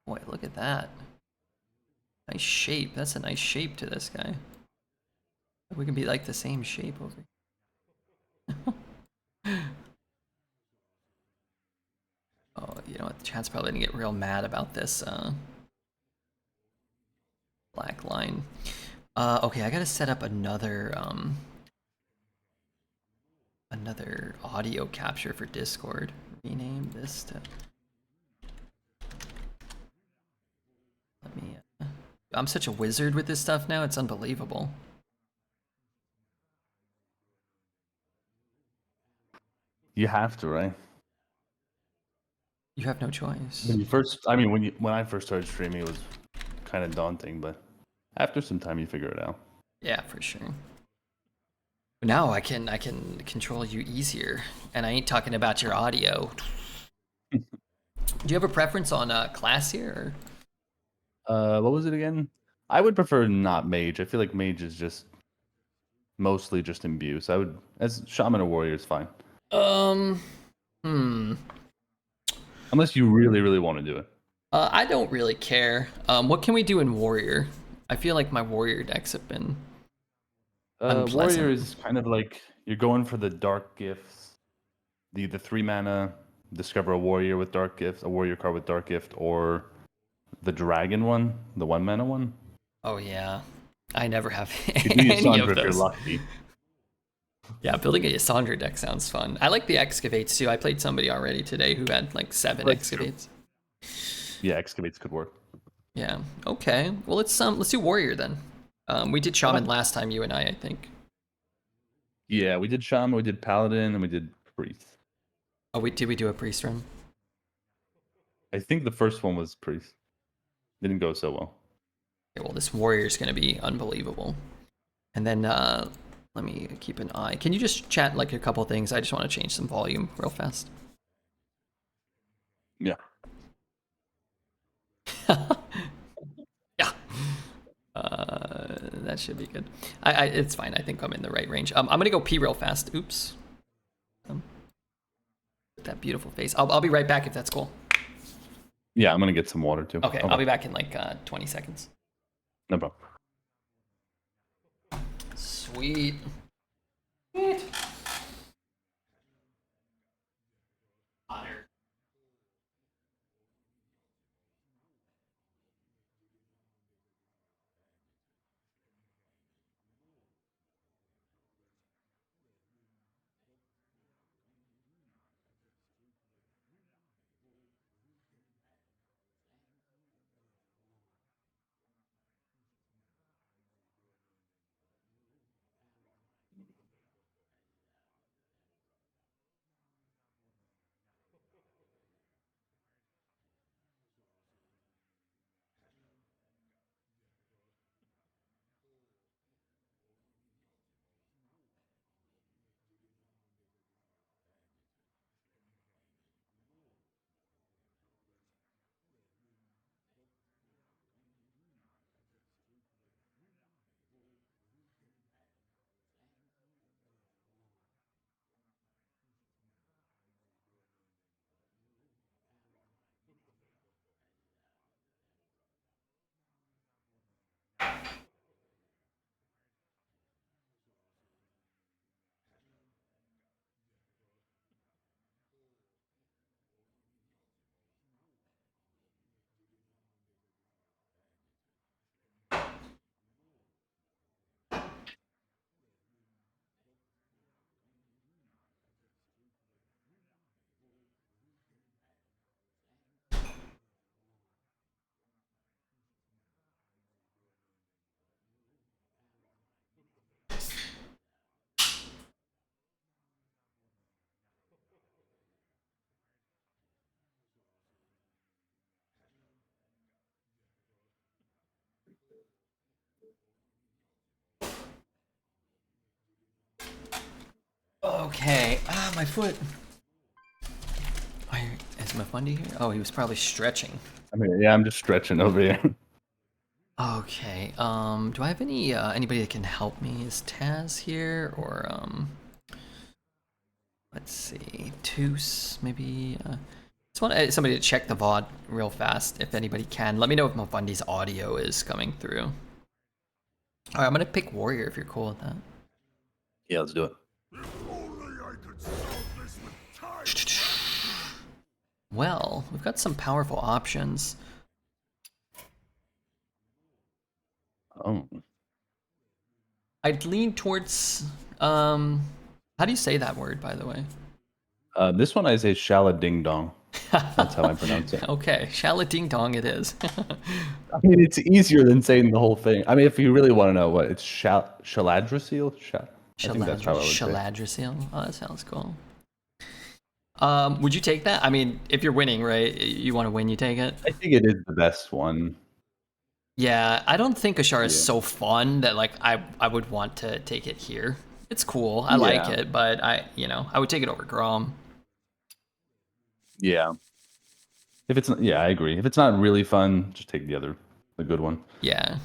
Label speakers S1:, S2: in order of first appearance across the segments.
S1: Boy, look at that. Nice shape. That's a nice shape to this guy. We can be like the same shape over here. Oh, you know what? The chat's probably gonna get real mad about this black line. Okay, I gotta set up another another audio capture for Discord. Rename this to. Let me. I'm such a wizard with this stuff now. It's unbelievable.
S2: You have to, right?
S1: You have no choice.
S2: When you first, I mean, when I first started streaming, it was kind of daunting, but after some time, you figure it out.
S1: Yeah, for sure. Now I can control you easier, and I ain't talking about your audio. Do you have a preference on class here?
S2: Or? What was it again? I would prefer not mage. I feel like mage is just mostly just imbue. So I would, as shaman or warrior, is fine. Unless you really, really want to do it.
S1: I don't really care. What can we do in warrior? I feel like my warrior decks have been unpleasant.
S2: Warrior is kind of like you're going for the dark gifts, the 3 mana, discover a warrior with dark gifts, a warrior card with dark gift, or the dragon one, the 1 mana one.
S1: Oh yeah, I never have
S2: You do
S1: any
S2: Yasandra
S1: of
S2: if you're
S1: those.
S2: lucky.
S1: Yeah, building a Yasandra deck sounds fun. I like the excavates too. I played somebody already today who had like 7
S2: That's
S1: excavates.
S2: True. Yeah, excavates could work.
S1: Yeah. Okay. Well, let's do warrior then. We did shaman last time, you and I think.
S2: Yeah, we did shaman, we did paladin, and we did priest.
S1: Oh, did we do a priest run?
S2: I think the first one was priest. Didn't go so well.
S1: Okay, well, this warrior is going to be unbelievable. And then let me keep an eye. Can you just chat like a couple things? I just want to change some volume real fast.
S2: Yeah.
S1: Yeah. That should be good. It's fine. I think I'm in the right range. I'm gonna go pee real fast. Oops. That beautiful face. I'll be right back if that's cool.
S2: Yeah, I'm gonna get some water too.
S1: Okay, I'll be back in like 20 seconds.
S2: No problem.
S1: Sweet. Okay. Ah, my foot. Is Mifundi here? Oh, he was probably stretching.
S2: I mean, yeah, I'm just stretching over here.
S1: Okay. Do I have anybody that can help me? Is Taz here or let's see, Toos maybe? Just want somebody to check the VOD real fast, if anybody can. Let me know if Mifundi's audio is coming through. All right, I'm gonna pick Warrior if you're cool with that.
S2: Yeah, let's do it.
S1: Well, we've got some powerful options.
S2: Oh.
S1: I'd lean towards how do you say that word, by the way?
S2: This one I say Shala Ding Dong. That's how I pronounce it.
S1: Okay, Shala Ding Dong it is.
S2: I mean, it's easier than saying the whole thing. I mean, if you really want to know what it's Shaladrosil? I think that's how I would say.
S1: Shaladrosil. Oh, that sounds cool. Would you take that? I mean, if you're winning, right? You want to win, you take it?
S2: I think it is the best one.
S1: Yeah, I don't think Ashar is so fun that like I would want to take it here. It's cool. I like it, but I would take it over Grom.
S2: Yeah. If it's not, I agree. If it's not really fun, just take the good one.
S1: Yeah.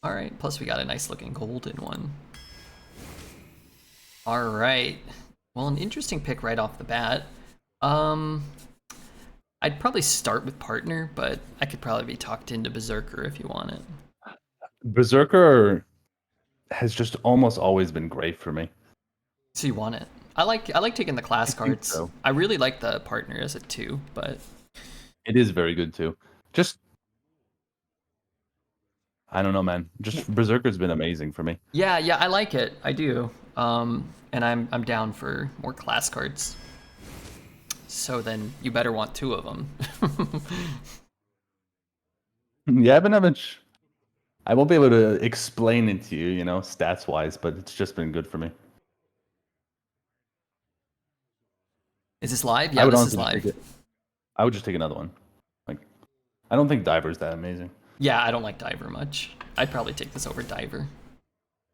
S1: All right. Plus we got a nice looking golden one. All right. Well, an interesting pick right off the bat. I'd probably start with partner, but I could probably be talked into Berserker if you want it.
S2: Berserker has just almost always been great for me.
S1: So you want it? I like taking the class cards.
S2: So.
S1: I really like the partner as a 2, but
S2: it is very good too. Just I don't know, man. Just Berserker's been amazing for me.
S1: Yeah, I like it. I do. And I'm down for more class cards. So then you better want 2 of them.
S2: Yeah, but I won't be able to explain it to you, stats wise, but it's just been good for me.
S1: Is this live? Yeah, this is live.
S2: I would just take another one. Like, I don't think Diver's that amazing.
S1: Yeah, I don't like Diver much. I'd probably take this over Diver.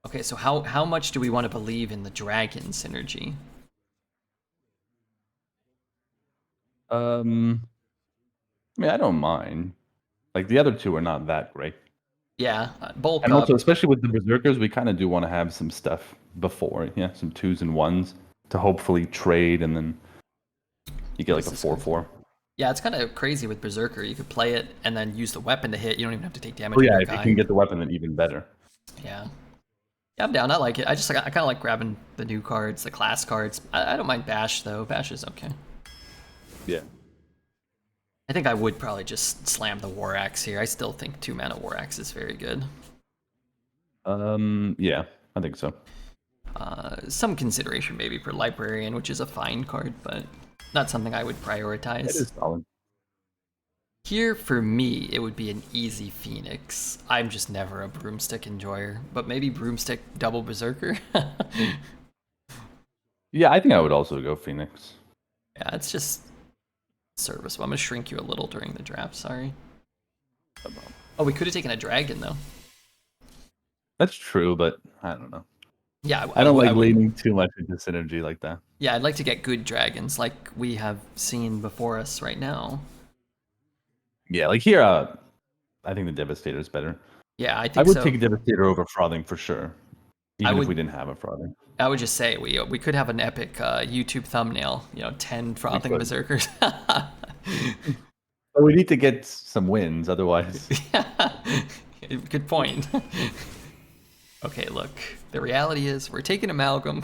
S1: Okay, so how much do we want to believe in the dragon synergy?
S2: I mean, I don't mind. Like, the other 2 are not that great.
S1: Yeah, bulk
S2: and
S1: up.
S2: Also, especially with the Berserkers, we kind of do want to have some stuff before. Yeah, some 2s and 1s to hopefully trade, and then you get like a 4/4.
S1: Yeah, it's kind of crazy with Berserker. You could play it and then use the weapon to hit. You don't even have to take damage.
S2: Oh, yeah, if you can get the weapon, then even better.
S1: Yeah. Yeah, I'm down. I like it. I kind of like grabbing the new cards, the class cards. I don't mind Bash, though. Bash is okay.
S2: Yeah.
S1: I think I would probably just slam the War Axe here. I still think 2-mana War Axe is very good.
S2: Yeah, I think so.
S1: Some consideration maybe for Librarian, which is a fine card, but not something I would prioritize.
S2: It is solid.
S1: Here, for me, it would be an easy Phoenix. I'm just never a Broomstick enjoyer, but maybe Broomstick double Berserker?
S2: Yeah, I think I would also go Phoenix.
S1: Yeah, it's just serviceable. I'm going to shrink you a little during the draft, sorry. Oh, we could have taken a dragon, though.
S2: That's true, but I don't know.
S1: Yeah,
S2: I don't like leaning too much into synergy like that.
S1: Yeah, I'd like to get good dragons like we have seen before us right now.
S2: Yeah, like here, I think the Devastator is better.
S1: Yeah, I think
S2: I would take a Devastator over Frothing for sure, even if we didn't have a Frothing.
S1: I would just say we could have an epic YouTube thumbnail, 10 Frothing Berserkers.
S2: But we need to get some wins, otherwise.
S1: Good point. Okay, look, the reality is we're taking Amalgam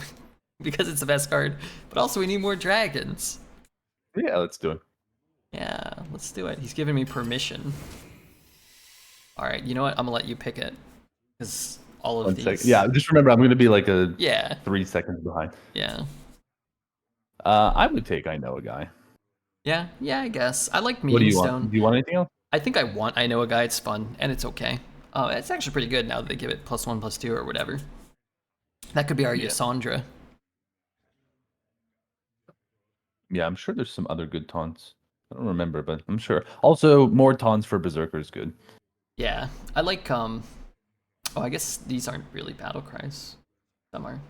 S1: because it's the best card, but also we need more dragons.
S2: Yeah, let's do it.
S1: Yeah, let's do it. He's giving me permission. All right, you know what? I'm gonna let you pick it because all of these.
S2: Second. Yeah, just remember, I'm going to be like 3 seconds behind.
S1: Yeah.
S2: I would take I Know a Guy.
S1: Yeah, I guess. I like Meeting
S2: What do you
S1: Stone.
S2: want? Do you want anything else?
S1: I think I Know a Guy. It's fun and it's okay. It's actually pretty good now that they give it +1/+2 or whatever. That could be our Yasandra.
S2: Yeah, I'm sure there's some other good taunts. I don't remember, but I'm sure. Also, more taunts for Berserker is good.
S1: Yeah, I like Oh, I guess these aren't really battle cries. Some are.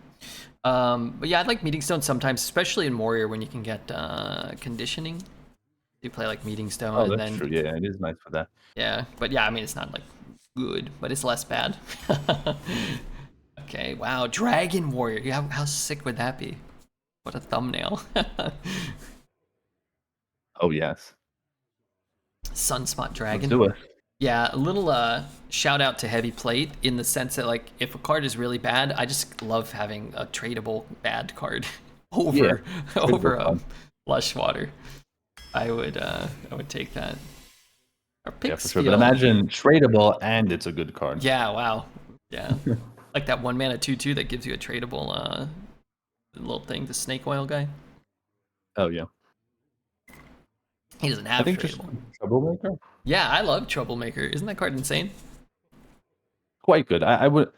S1: But yeah, I like Meeting Stone sometimes, especially in Warrior when you can get conditioning. You play like Meeting Stone.
S2: Oh, that's true. Yeah, it is nice for that.
S1: Yeah, but yeah, I mean it's not like good, but it's less bad. Okay, wow, Dragon Warrior. Yeah, how sick would that be? What a thumbnail.
S2: Oh yes.
S1: Sunspot
S2: Let's
S1: Dragon.
S2: do it.
S1: Yeah, a little shout out to Heavy Plate in the sense that like if a card is really bad, I just love having a tradable bad card
S2: Yeah.
S1: over
S2: Tradable
S1: over
S2: card.
S1: Lush Water. I would take that. Our
S2: Yeah,
S1: picks
S2: for sure. But
S1: feel
S2: imagine tradable and it's a good card.
S1: yeah, wow. Yeah. Like that 1 mana 2/2 that gives you a tradable little thing, the snake oil guy.
S2: Oh yeah.
S1: He doesn't
S2: I
S1: have
S2: think just
S1: tradable.
S2: troublemaker.
S1: Yeah, I love Troublemaker. Isn't that card insane?
S2: Quite good. I would.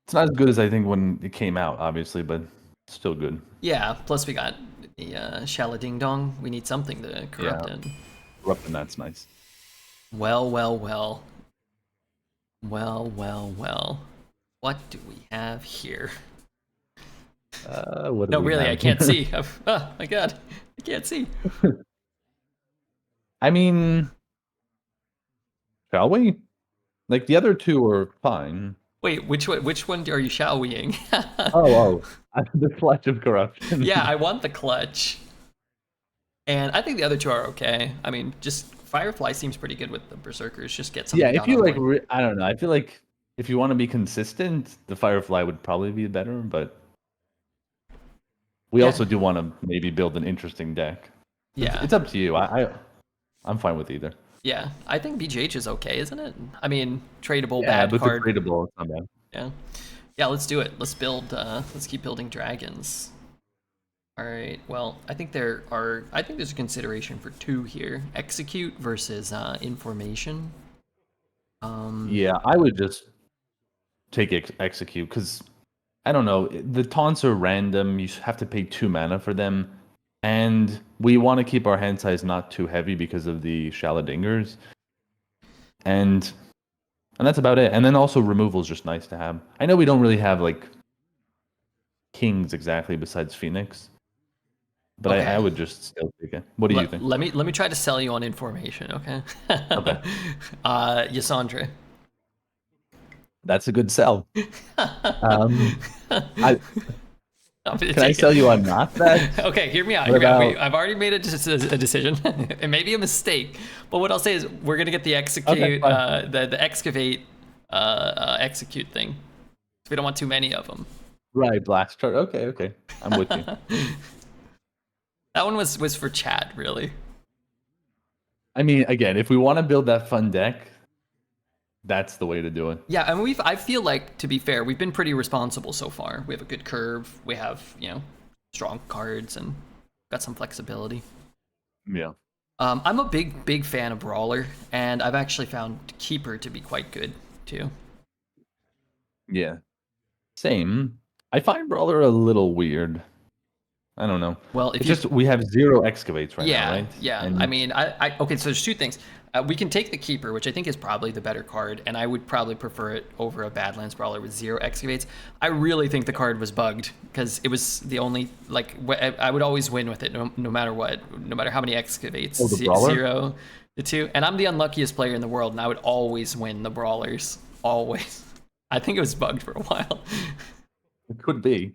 S2: It's not as good as I think when it came out, obviously, but still good.
S1: Yeah, plus we got the Shala Ding Dong. We need something to corrupt
S2: Yeah.
S1: it.
S2: Corrupting that's nice.
S1: Well, well, well. Well, well, well. What do we have here?
S2: What do
S1: No,
S2: we
S1: really,
S2: have
S1: I can't
S2: here?
S1: see. Oh my god, I can't see.
S2: I mean, shall we? Like the other two are fine.
S1: Wait, which one are you shall-weing?
S2: Oh, the Fletch of Corruption.
S1: Yeah, I want the clutch. And I think the other two are okay. I mean, just Firefly seems pretty good with the Berserkers. Just get something
S2: Yeah, if
S1: down
S2: you
S1: on
S2: like,
S1: board.
S2: I don't know. I feel like if you want to be consistent, the Firefly would probably be better, but we
S1: Yeah.
S2: also do want to maybe build an interesting deck.
S1: Yeah.
S2: It's up to you. I'm fine with either.
S1: Yeah, I think BGH is okay, isn't it? I mean, tradable
S2: Yeah,
S1: bad
S2: but
S1: card.
S2: the tradable, it's not bad.
S1: Yeah. Yeah, let's do it. Let's build let's keep building dragons. All right. Well, I think there's a consideration for two here. Execute versus information.
S2: Yeah, I would just take execute because I don't know. The taunts are random. You have to pay 2 mana for them, and we want to keep our hand size not too heavy because of the Shaladingers, and that's about it. And then also removal is just nice to have. I know we don't really have like kings exactly besides Phoenix, but
S1: Okay.
S2: I would just still take it. What do you think?
S1: Let me try to sell you on information, okay?
S2: Okay.
S1: Yasandra.
S2: That's a good sell. Can
S1: Can
S2: I sell you on not that?
S1: Okay, hear me out.
S2: What about-
S1: I've already made a decision. It may be a mistake, but what I'll say is we're gonna get the execute,
S2: Okay, fine.
S1: the excavate, execute thing. We don't want too many of them.
S2: Right, blast chart. Okay. I'm with you.
S1: That one was for chat, really.
S2: I mean, again, if we want to build that fun deck, that's the way to do it.
S1: Yeah, I mean, I feel like, to be fair, we've been pretty responsible so far. We have a good curve. We have, strong cards and got some flexibility.
S2: Yeah.
S1: I'm a big fan of Brawler, and I've actually found Keeper to be quite good, too.
S2: Yeah. Same. I find Brawler a little weird. I don't know.
S1: Well, if
S2: it's
S1: you...
S2: just we have 0 excavates right now, right?
S1: Yeah.
S2: And
S1: I mean, okay, so there's two things. We can take the Keeper, which I think is probably the better card, and I would probably prefer it over a Badlands Brawler with 0 excavates. I really think the card was bugged, because it was the only, I would always win with it, no matter what, no matter how many excavates.
S2: Oh, the Brawler?
S1: 0 to 2. And I'm the unluckiest player in the world, and I would always win the Brawlers. Always. I think it was bugged for a while.
S2: it could be.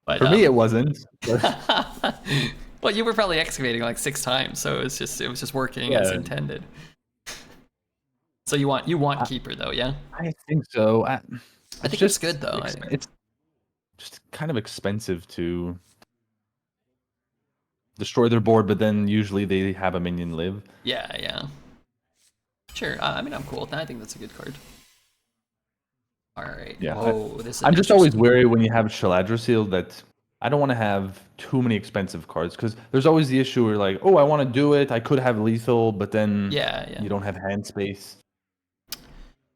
S1: But,
S2: For me, it wasn't.
S1: Well, you were probably excavating like 6 times, so it was just working as intended. So you want Keeper though, yeah?
S2: I think so. I
S1: think it's good though.
S2: It's just kind of expensive to destroy their board, but then usually they have a minion live.
S1: Yeah. Sure. I mean, I'm cool with that. I think that's a good card. All right.
S2: Yeah.
S1: I'm
S2: just always wary when you have Shaladra that I don't want to have too many expensive cards because there's always the issue where like, oh, I want to do it. I could have lethal, but then you don't have hand space.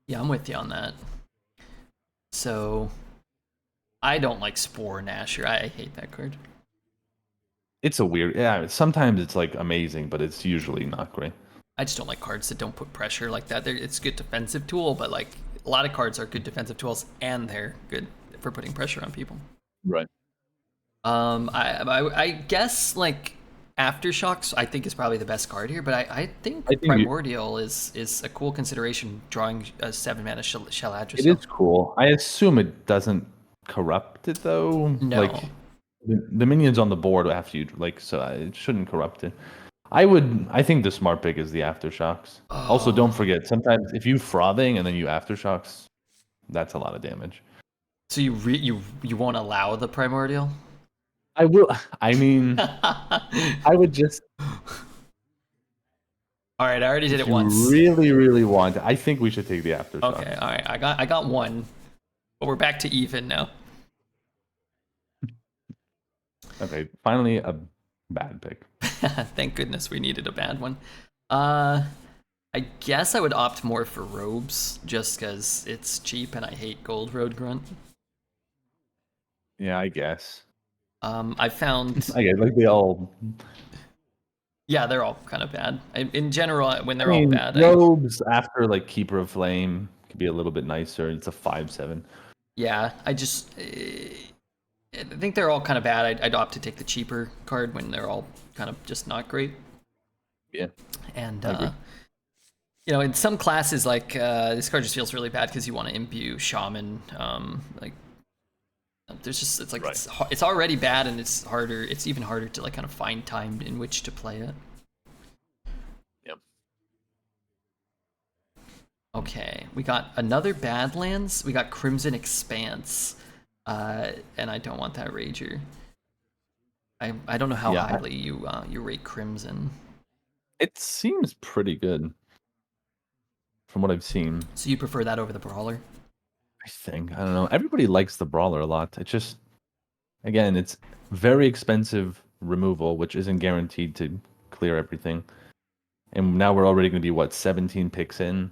S1: Yeah, I'm with you on that. So I don't like Spore Nasher. I hate that card.
S2: It's a weird. Yeah, sometimes it's like amazing, but it's usually not great.
S1: I just don't like cards that don't put pressure like that. It's a good defensive tool, but like a lot of cards are good defensive tools and they're good for putting pressure on people.
S2: Right.
S1: I guess like Aftershocks I think is probably the best card here, but I think Primordial is a cool consideration drawing a 7 mana Shaladra.
S2: It is cool. I assume it doesn't corrupt it though.
S1: No.
S2: Like the minions on the board have to like, so it shouldn't corrupt it. I think the smart pick is the aftershocks. Also, don't forget, sometimes if you frothing and then you aftershocks, that's a lot of damage.
S1: So you won't allow the primordial?
S2: I will. I mean, I would just.
S1: All right, I already did
S2: If
S1: it
S2: you
S1: once.
S2: really, really want, I think we should take the aftershock.
S1: Okay, all right, I got one, but we're back to even now.
S2: Okay, finally a bad pick.
S1: Thank goodness we needed a bad one. I guess I would opt more for robes just because it's cheap and I hate gold road grunt.
S2: Yeah, I guess.
S1: I found
S2: I guess like they all.
S1: yeah, they're all kind of bad. In general, when
S2: I
S1: they're all
S2: mean,
S1: bad,
S2: robes after like Keeper of Flame could be a little bit nicer. It's a 5/7.
S1: yeah, I just I think they're all kind of bad. I'd opt to take the cheaper card when they're all kind of just not great.
S2: Yeah,
S1: And
S2: I agree.
S1: you know, in some classes, like this card just feels really bad because you want to imbue shaman. Like there's just it's like
S2: Right.
S1: it's already bad and it's harder. It's even harder to like kind of find time in which to play it.
S2: Yep.
S1: Okay, we got another Badlands. We got Crimson Expanse, and I don't want that Rager. I don't know how
S2: Yeah,
S1: highly you rate Crimson.
S2: it seems pretty good from what I've seen.
S1: So you prefer that over the Brawler?
S2: I think. I don't know. Everybody likes the brawler a lot. It just, again, it's very expensive removal, which isn't guaranteed to clear everything. And now we're already going to be what 17 picks in. So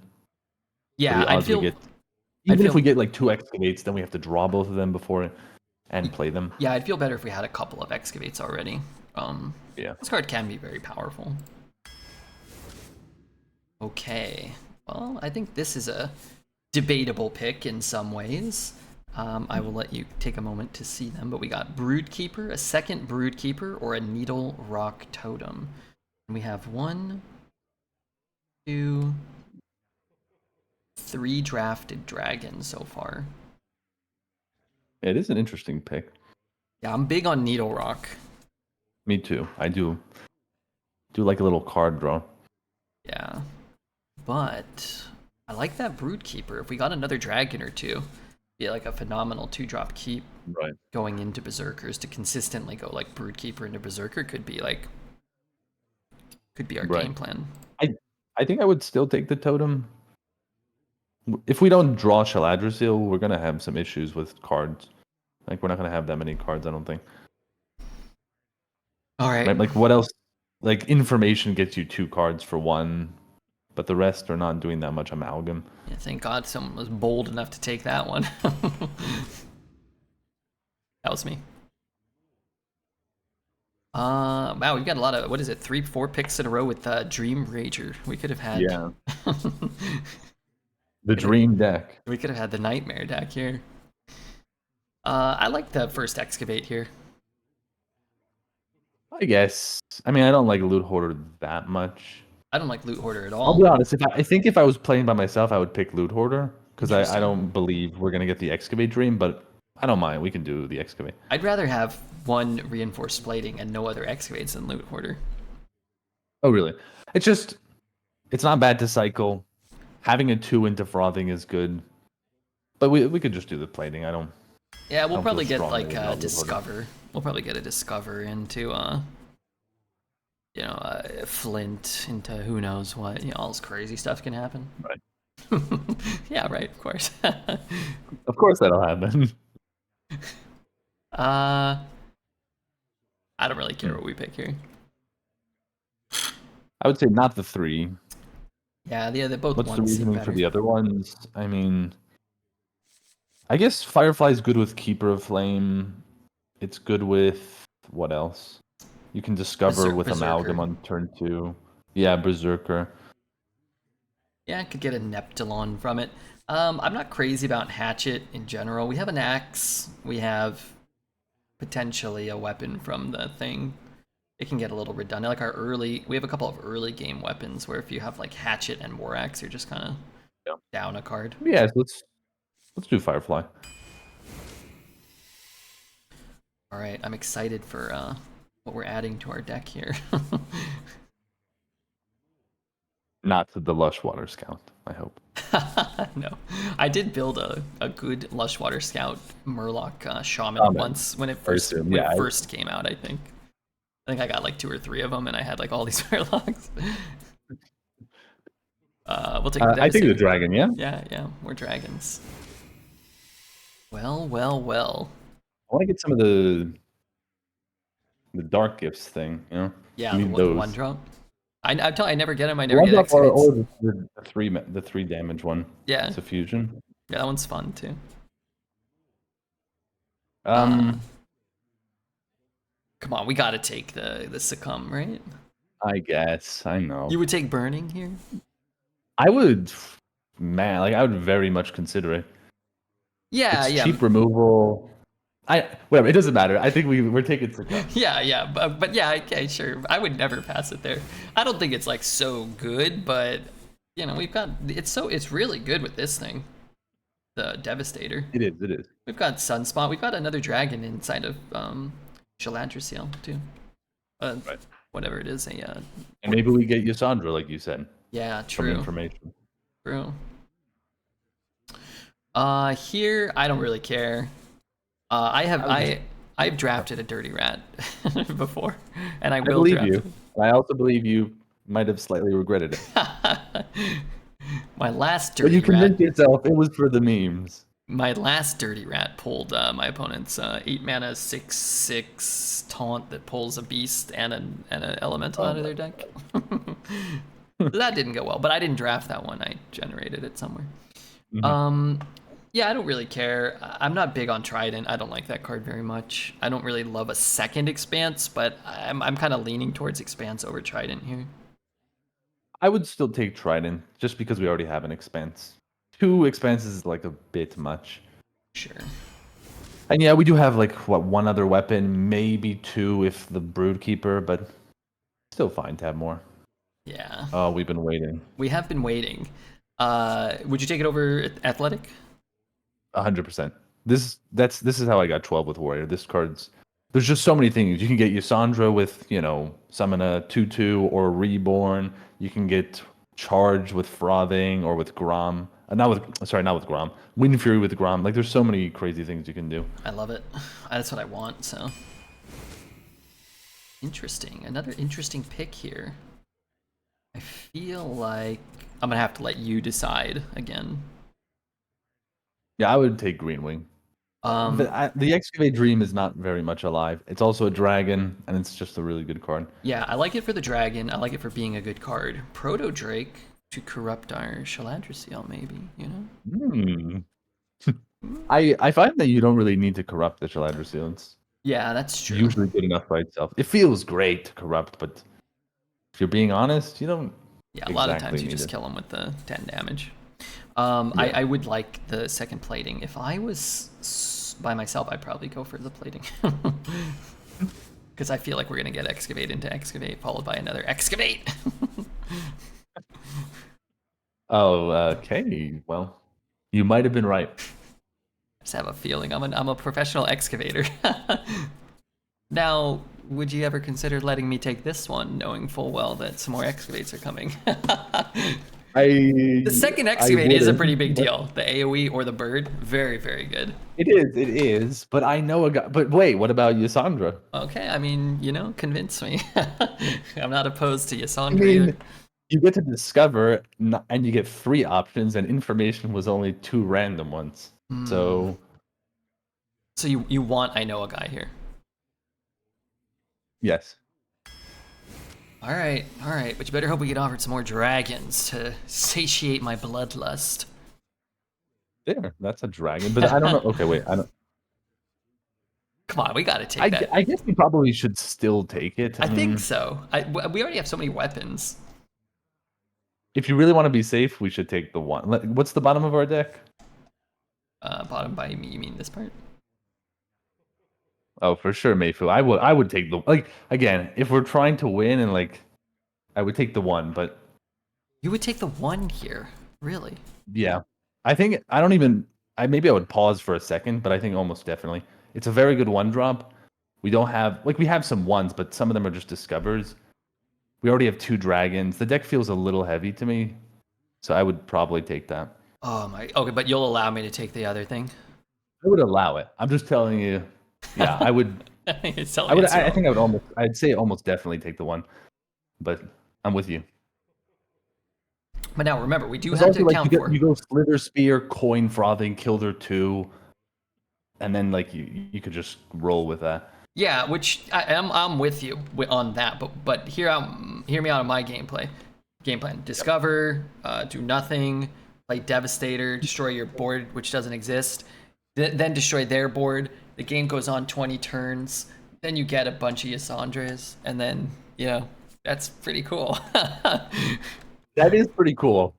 S1: Yeah,
S2: the odds we get,
S1: I'd
S2: even if
S1: feel
S2: we get like 2 excavates, then we have to draw both of them before and play them.
S1: yeah, I'd feel better if we had a couple of excavates already.
S2: Yeah.
S1: This card can be very powerful. Okay, well, I think this is a debatable pick in some ways. I will let you take a moment to see them, but we got Broodkeeper, a second Broodkeeper, or a Needle Rock Totem. And we have 1, 2, 3 drafted dragons so far.
S2: It is an interesting pick.
S1: Yeah, I'm big on Needle Rock.
S2: Me too. I do like a little card draw.
S1: Yeah, but I like that Broodkeeper. If we got another dragon or two, be like a phenomenal 2-drop keep.
S2: Right.
S1: Going into Berserkers to consistently go like Broodkeeper into Berserker could be our
S2: Right.
S1: game plan.
S2: I think I would still take the totem. If we don't draw Shaladra we're gonna have some issues with cards. Like we're not gonna have that many cards, I don't think.
S1: All right.
S2: Like what else? Like information gets you 2 cards for 1, but the rest are not doing that much amalgam.
S1: Yeah, thank God someone was bold enough to take that one. That was me. Wow, we've got a lot of, what is it, 3, 4 picks in a row with Dream Rager. We could have had
S2: Yeah. The dream deck.
S1: we could have had the Nightmare deck here. I like the first Excavate here.
S2: I guess. I mean, I don't like Loot Hoarder that much.
S1: I don't like Loot Hoarder at
S2: I'll
S1: all.
S2: be honest. I think if I was playing by myself, I would pick Loot Hoarder because I
S1: Interesting.
S2: don't believe we're gonna get the Excavate Dream, but I don't mind. We can do the Excavate.
S1: I'd rather have 1 Reinforced Plating and no other Excavates than Loot Hoarder.
S2: Oh, really? It's not bad to cycle. Having a 2 into frothing is good, but we could just do the plating. I don't.
S1: Yeah, we'll
S2: don't
S1: probably
S2: feel
S1: get
S2: strongly
S1: like
S2: about Loot Hoarder.
S1: Discover. We'll probably get a Discover into you know, Flint, into who knows what. You know, all this crazy stuff can happen.
S2: Right.
S1: Yeah, right. Of course.
S2: Of course, that'll happen.
S1: I don't really care what we pick here.
S2: I would say not the 3.
S1: Yeah, they both
S2: What's the
S1: ones seem
S2: reasoning
S1: better.
S2: for the other ones? I mean, I guess Firefly's good with Keeper of Flame. It's good with what else? You can discover with
S1: Berserker.
S2: Amalgam on turn 2. Yeah, Berserker.
S1: Yeah, I could get a Neptulon from it. I'm not crazy about Hatchet in general. We have an axe. We have potentially a weapon from the thing. It can get a little redundant. Like we have a couple of early game weapons where if you have like Hatchet and War Axe, you're just kind of down a card.
S2: Yeah, so let's do Firefly.
S1: All right, I'm excited for what we're adding to our deck here.
S2: Not the Lush Water Scout, I hope.
S1: No, I did build a good Lush Water Scout Murloc Shaman
S2: Shaman,
S1: once when it
S2: I
S1: first
S2: assume, yeah.
S1: came out. I think I got like 2 or 3 of them, and I had like all these Murlocs. We'll take the
S2: I think the
S1: Devastator.
S2: dragon, yeah.
S1: Yeah, more dragons. Well.
S2: I want to get some of the dark gifts thing, you know?
S1: Yeah,
S2: Need
S1: the
S2: those.
S1: one drop. I'm telling I never get them. I
S2: The
S1: never
S2: one
S1: get
S2: drop or
S1: excavates.
S2: the three damage one.
S1: Yeah,
S2: It's a fusion.
S1: yeah, that one's fun too.
S2: Um,
S1: Come on, we gotta take the succumb, right?
S2: I guess. I know.
S1: You would take burning here?
S2: I would, man, like I would very much consider it.
S1: Yeah,
S2: It's
S1: yeah.
S2: cheap removal. Whatever. It doesn't matter. I think we're taking Succumb.
S1: Yeah, but yeah, okay, sure. I would never pass it there. I don't think it's like so good, but you know, it's really good with this thing, the Devastator.
S2: It is. It is.
S1: We've got Sunspot. We've got another dragon inside of Shaladra too.
S2: Right.
S1: Whatever it is,
S2: And maybe we get Yasandra, like you said.
S1: yeah,
S2: Some
S1: true.
S2: information.
S1: True. Here I don't really care. I've drafted a dirty rat before, and I will
S2: believe
S1: draft
S2: you. I also believe you might have slightly regretted it.
S1: it. My last
S2: But you
S1: dirty rat.
S2: convinced yourself it was for the memes.
S1: My last dirty rat pulled my opponent's 8 mana 6/6 taunt that pulls a beast and an elemental out of their deck. That didn't go well, but I didn't draft that one. I generated it somewhere.
S2: Mhm.
S1: Yeah, I don't really care. I'm not big on Trident. I don't like that card very much. I don't really love a second Expanse, but I'm kind of leaning towards Expanse over Trident here.
S2: I would still take Trident just because we already have an expense. 2 expenses is like a bit much.
S1: Sure.
S2: And yeah, we do have like one other weapon, maybe 2 if the Broodkeeper, but still fine to have more.
S1: Yeah.
S2: Oh, we've been waiting.
S1: We have been waiting. Would you take it over Athletic?
S2: 100%. This is how I got 12 with Warrior. This card's there's just so many things. You can get Yasandra with, summon a 2/2 or Reborn. You can get Charge with Frothing or with Grom. Not with Grom. Wind Fury with Grom. Like there's so many crazy things you can do.
S1: I love it. That's what I want, so. Interesting. Another interesting pick here. I feel like I'm gonna have to let you decide again.
S2: Yeah, I would take Greenwing. The Excavate Dream is not very much alive. It's also a dragon, and it's just a really good card.
S1: Yeah, I like it for the dragon. I like it for being a good card. Proto Drake to corrupt our Shaladra maybe, you know?
S2: I find that you don't really need to corrupt the Shaladra Seal. It's
S1: Yeah, that's true.
S2: usually good enough by itself. It feels great to corrupt, but if you're being honest, you don't.
S1: Yeah, a lot of times you
S2: need
S1: just
S2: it.
S1: kill them with the 10 damage. I would like the second plating. If I was by myself, I'd probably go for the plating. Because I feel like we're going to get Excavate into Excavate, followed by another Excavate.
S2: Oh, okay. Well, you might have been right.
S1: I just have a feeling I'm a professional excavator. Now, would you ever consider letting me take this one, knowing full well that some more excavates are coming? The second excavate is a pretty big deal. The AoE or the bird, very, very good.
S2: It is. But I know a guy. But wait, what about Yasandra?
S1: Okay, I mean, convince me. I'm not opposed to Yasandra
S2: I mean,
S1: either.
S2: you get to discover, and you get 3 options, and information was only 2 random ones. So
S1: you want I know a guy here.
S2: yes.
S1: All right, but you better hope we get offered some more dragons to satiate my bloodlust.
S2: There, that's a dragon. But I don't know. Okay, wait. I don't.
S1: Come on, we gotta take that.
S2: I guess we probably should still take it.
S1: I think so. We already have so many weapons.
S2: If you really want to be safe, we should take the one. What's the bottom of our deck?
S1: Bottom by me, you mean this part?
S2: Oh, for sure, Mayfu. I would take the again, if we're trying to win and I would take the one, but
S1: You would take the one here, really?
S2: yeah. I think maybe I would pause for a second, but I think almost definitely. It's a very good one drop. We don't have we have some ones, but some of them are just discovers. We already have 2 dragons. The deck feels a little heavy to me, so I would probably take that.
S1: Oh my. Okay, but you'll allow me to take the other thing.
S2: I would allow it. I'm just telling you. Yeah, I would.
S1: It's
S2: I
S1: telling
S2: would.
S1: me it's
S2: I
S1: wrong.
S2: think I would almost. I'd say almost definitely take the one, but I'm with you.
S1: But now remember, we do
S2: It's
S1: have to
S2: also like
S1: account for.
S2: you go Slither Spear, Coin Frothing, Killer 2, and then like you could just roll with that.
S1: Yeah, which I'm with you on that, but hear me out on my gameplay. Game plan: discover, do nothing, play Devastator, destroy your board, which doesn't exist, then destroy their board. The game goes on 20 turns. Then you get a bunch of Yasandras, and then that's pretty cool.
S2: That is pretty cool.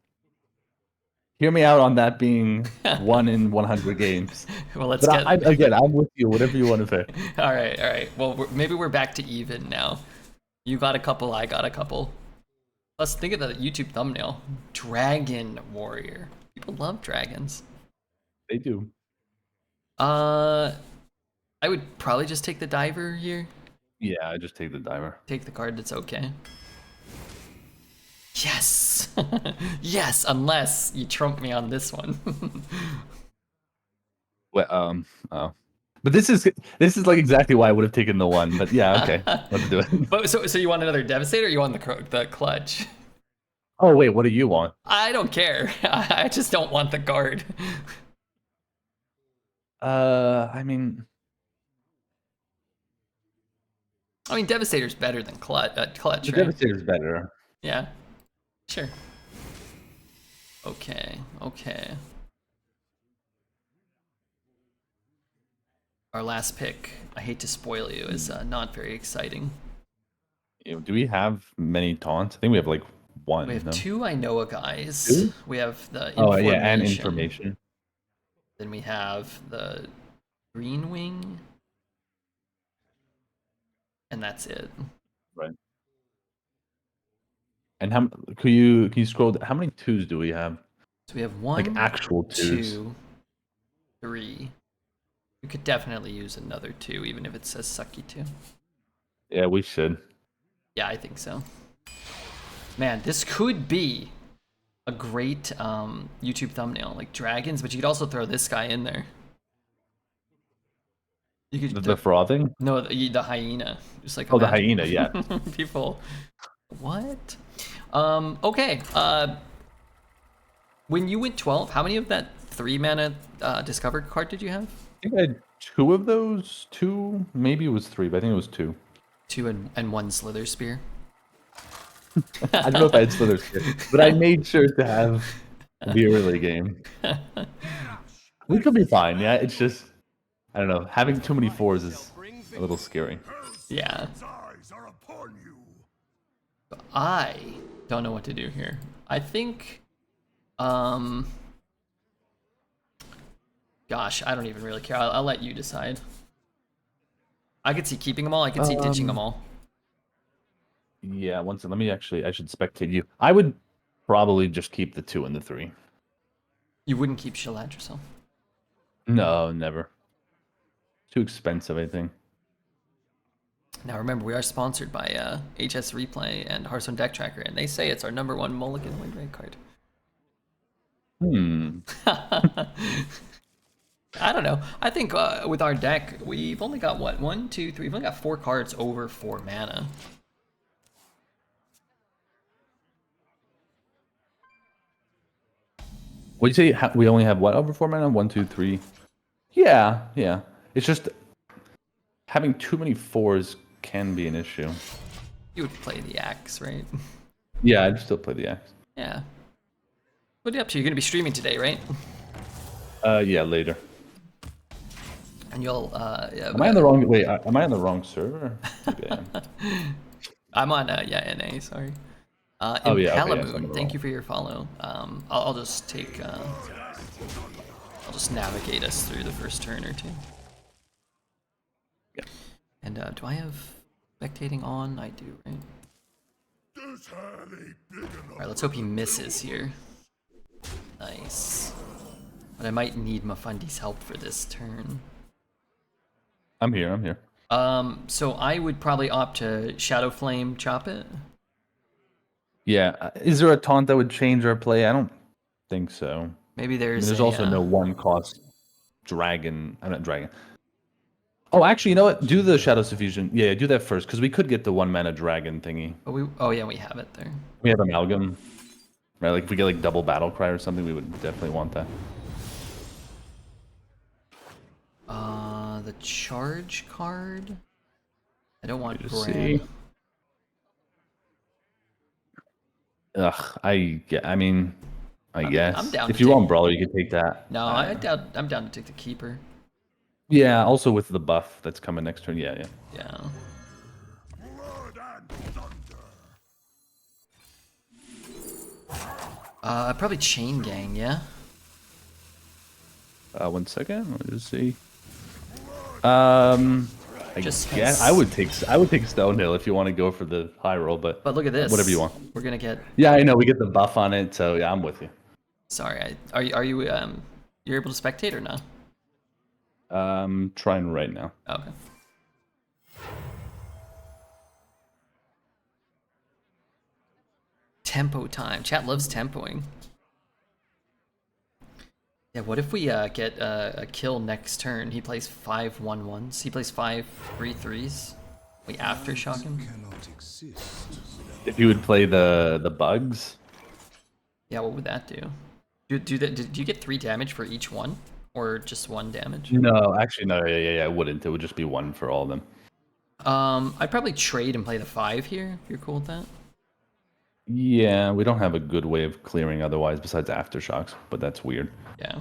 S2: Hear me out on that being 1 in 100 games.
S1: Well, let's
S2: But
S1: get.
S2: again, I'm with you. Whatever you want to say.
S1: All right. Well, maybe we're back to even now. You got a couple, I got a couple. Let's think of the YouTube thumbnail. Dragon Warrior. People love dragons.
S2: They do.
S1: I would probably just take the diver here.
S2: Yeah, I just take the diver.
S1: Take the card that's okay. Yes! Yes, unless you trump me on this one.
S2: Well, oh. But this is like exactly why I would have taken the one. But yeah, okay, let's do it.
S1: But so you want another Devastator or you want the clutch?
S2: Oh wait, what do you want?
S1: I don't care. I just don't want the card.
S2: I mean,
S1: Devastator's better than clutch,
S2: the
S1: right?
S2: Devastator's better.
S1: Yeah, sure. Okay. Our last pick, I hate to spoil you, is not very exciting.
S2: Do we have many taunts? I think we have like 1.
S1: We have
S2: no?
S1: 2 Inoa guys.
S2: 2?
S1: We have the
S2: Oh
S1: information.
S2: yeah, and information.
S1: Then we have the Green Wing. And that's it.
S2: Right. And how can you scroll? How many 2s do we have?
S1: So we have 1,
S2: Like actual 2s.
S1: 2, 3. We could definitely use another 2, even if it says sucky 2.
S2: Yeah, we should.
S1: Yeah, I think so. Man, this could be a great YouTube thumbnail, like dragons, but you could also throw this guy in there. You could
S2: The frothing?
S1: no, the hyena, just like
S2: the hyena, yeah.
S1: People, what? Okay. When you went 12, how many of that 3 mana discover card did you have?
S2: I think I had 2 of those. 2, maybe it was 3, but I think it was 2.
S1: 2 and 1 Slither Spear.
S2: I don't know if I had Slither Spear, but I made sure to have the early game. We could be fine. Yeah, it's just I don't know. Having too many 4s is a little scary.
S1: Yeah. I don't know what to do here. I think, gosh, I don't even really care. I'll let you decide. I could see keeping them all. I could see ditching them all.
S2: Yeah, once let me actually. I should spectate you. I would probably just keep the 2 and the 3.
S1: You wouldn't keep Shaladra.
S2: No, never. Too expensive, I think.
S1: Now remember, we are sponsored by HS Replay and Hearthstone Deck Tracker, and they say it's our #1 Mulligan win rate card. I don't know. I think with our deck, we've only got what? 1, 2, 3. We've only got 4 cards over 4 mana.
S2: What do you say? We only have what over 4 mana? 1, 2, 3. Yeah. It's just having too many 4s can be an issue.
S1: You would play the axe, right?
S2: Yeah, I'd still play the axe.
S1: Yeah. What are you up to? You're gonna be streaming today, right?
S2: Yeah, later.
S1: And you'll yeah.
S2: Am I on the wrong? Wait, am I on the wrong server? Maybe I am.
S1: I'm on NA. Sorry.
S2: Oh yeah. Okay, yes,
S1: Palamoon, thank you for your follow. I'll just take. I'll just navigate us through the first turn or 2.
S2: Yeah.
S1: And do I have spectating on? I do, right? Alright, let's hope he misses here. Nice. But I might need Mifundi's help for this turn.
S2: I'm here.
S1: So I would probably opt to Shadow Flame chop it.
S2: Yeah. Is there a taunt that would change our play? I don't think so.
S1: Maybe
S2: I mean,
S1: there's
S2: there's
S1: a
S2: also no one cost dragon. I'm not dragon. Oh, actually, you know what? Do the Shadow Suffusion. Yeah, do that first, because we could get the 1-mana dragon thingy.
S1: oh yeah, we have it there.
S2: We have Amalgam. Right, like if we get like double Battle Cry or something, we would definitely want that.
S1: The charge card. I don't want
S2: Just
S1: Gran.
S2: see. Ugh, I mean, I guess.
S1: I'm down
S2: if
S1: to
S2: you
S1: take...
S2: want Brawler, you could take that.
S1: No, I'm down to take the Keeper.
S2: Yeah, also with the buff that's coming next turn. Yeah.
S1: Yeah. Probably Chain Gang, yeah?
S2: 1 second. Let me just see. I guess I would take Stonehill if you want to go for the high roll, but
S1: look at this.
S2: Whatever you want.
S1: We're gonna get...
S2: Yeah, I know we get the buff on it, so yeah, I'm with you.
S1: Sorry, are you you're able to spectate or not?
S2: Trying right now.
S1: Okay. Tempo time. Chat loves tempoing. Yeah, what if we get a kill next turn? He plays 5 1/1s. He plays 5 3/3s. We aftershock him.
S2: If you would play the bugs.
S1: Yeah, what would that do? Do you get 3 damage for each one, or just 1 damage?
S2: No, actually no. Yeah. It wouldn't. It would just be 1 for all of them.
S1: I'd probably trade and play the 5 here. If you're cool with that.
S2: Yeah, we don't have a good way of clearing otherwise besides aftershocks, but that's weird.
S1: Yeah.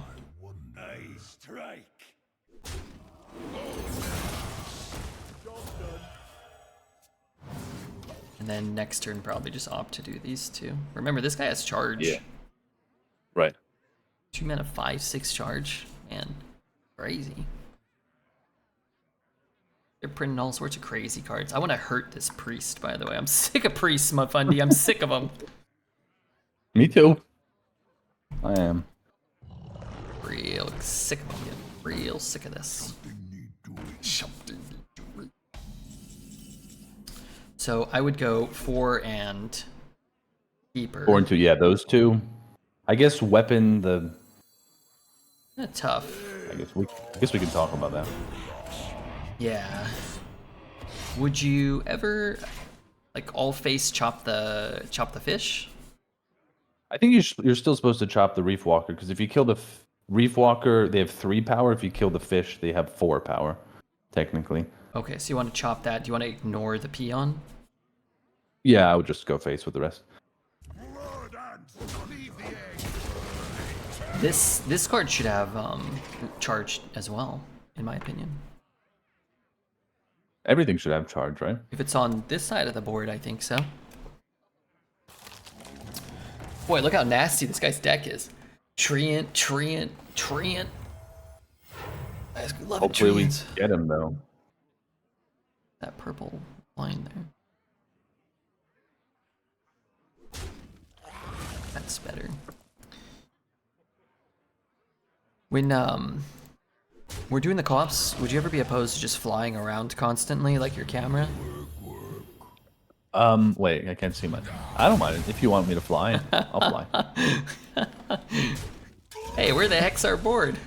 S1: And then next turn probably just opt to do these 2. Remember, this guy has charge.
S2: Yeah. Right.
S1: 2 mana 5/6 charge. Man, crazy. They're printing all sorts of crazy cards. I want to hurt this priest, by the way. I'm sick of priests, Mifundi. I'm sick of them.
S2: Me too. I am.
S1: Real sick of them. Real sick of this. So I would go 4 and Keeper.
S2: 4 and 2, yeah, those 2. I guess weapon the.
S1: Tough.
S2: I guess we can talk about that.
S1: Yeah. Would you ever like all face chop the fish?
S2: I think you're still supposed to chop the Reef Walker, because if you kill the Reef Walker, they have 3 power. If you kill the fish, they have 4 power, technically.
S1: Okay, so you want to chop that. Do you want to ignore the peon?
S2: Yeah, I would just go face with the rest.
S1: This card should have charge as well, in my opinion.
S2: Everything should have charge, right?
S1: If it's on this side of the board, I think so. Boy, look how nasty this guy's deck is. Treant. I just love
S2: Hopefully we
S1: Treant.
S2: get him, though.
S1: That purple line there. That's better. When we're doing the co-ops, would you ever be opposed to just flying around constantly like your camera?
S2: Wait, I can't see much. I don't mind. If you want me to fly, I'll fly.
S1: Hey, where the heck's our board?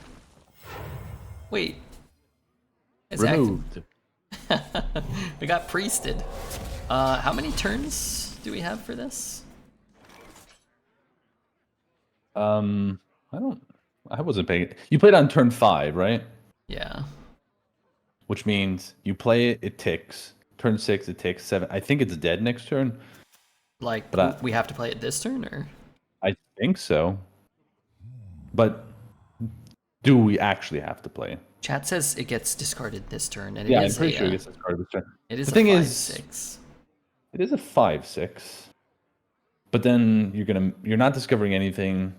S1: Wait. It's
S2: Removed.
S1: We got priested. How many turns do we have for this?
S2: I wasn't paying. You played on turn 5, right?
S1: Yeah.
S2: Which means you play it, it ticks. Turn 6, it ticks. 7. I think it's dead next turn.
S1: Like,
S2: but
S1: we have to play it this turn, or?
S2: I think so. But do we actually have to play it?
S1: Chat says it gets discarded this turn, and
S2: I'm pretty sure it gets discarded this turn.
S1: It is
S2: the thing
S1: 5/6.
S2: It is a 5/6. But then you're not discovering anything.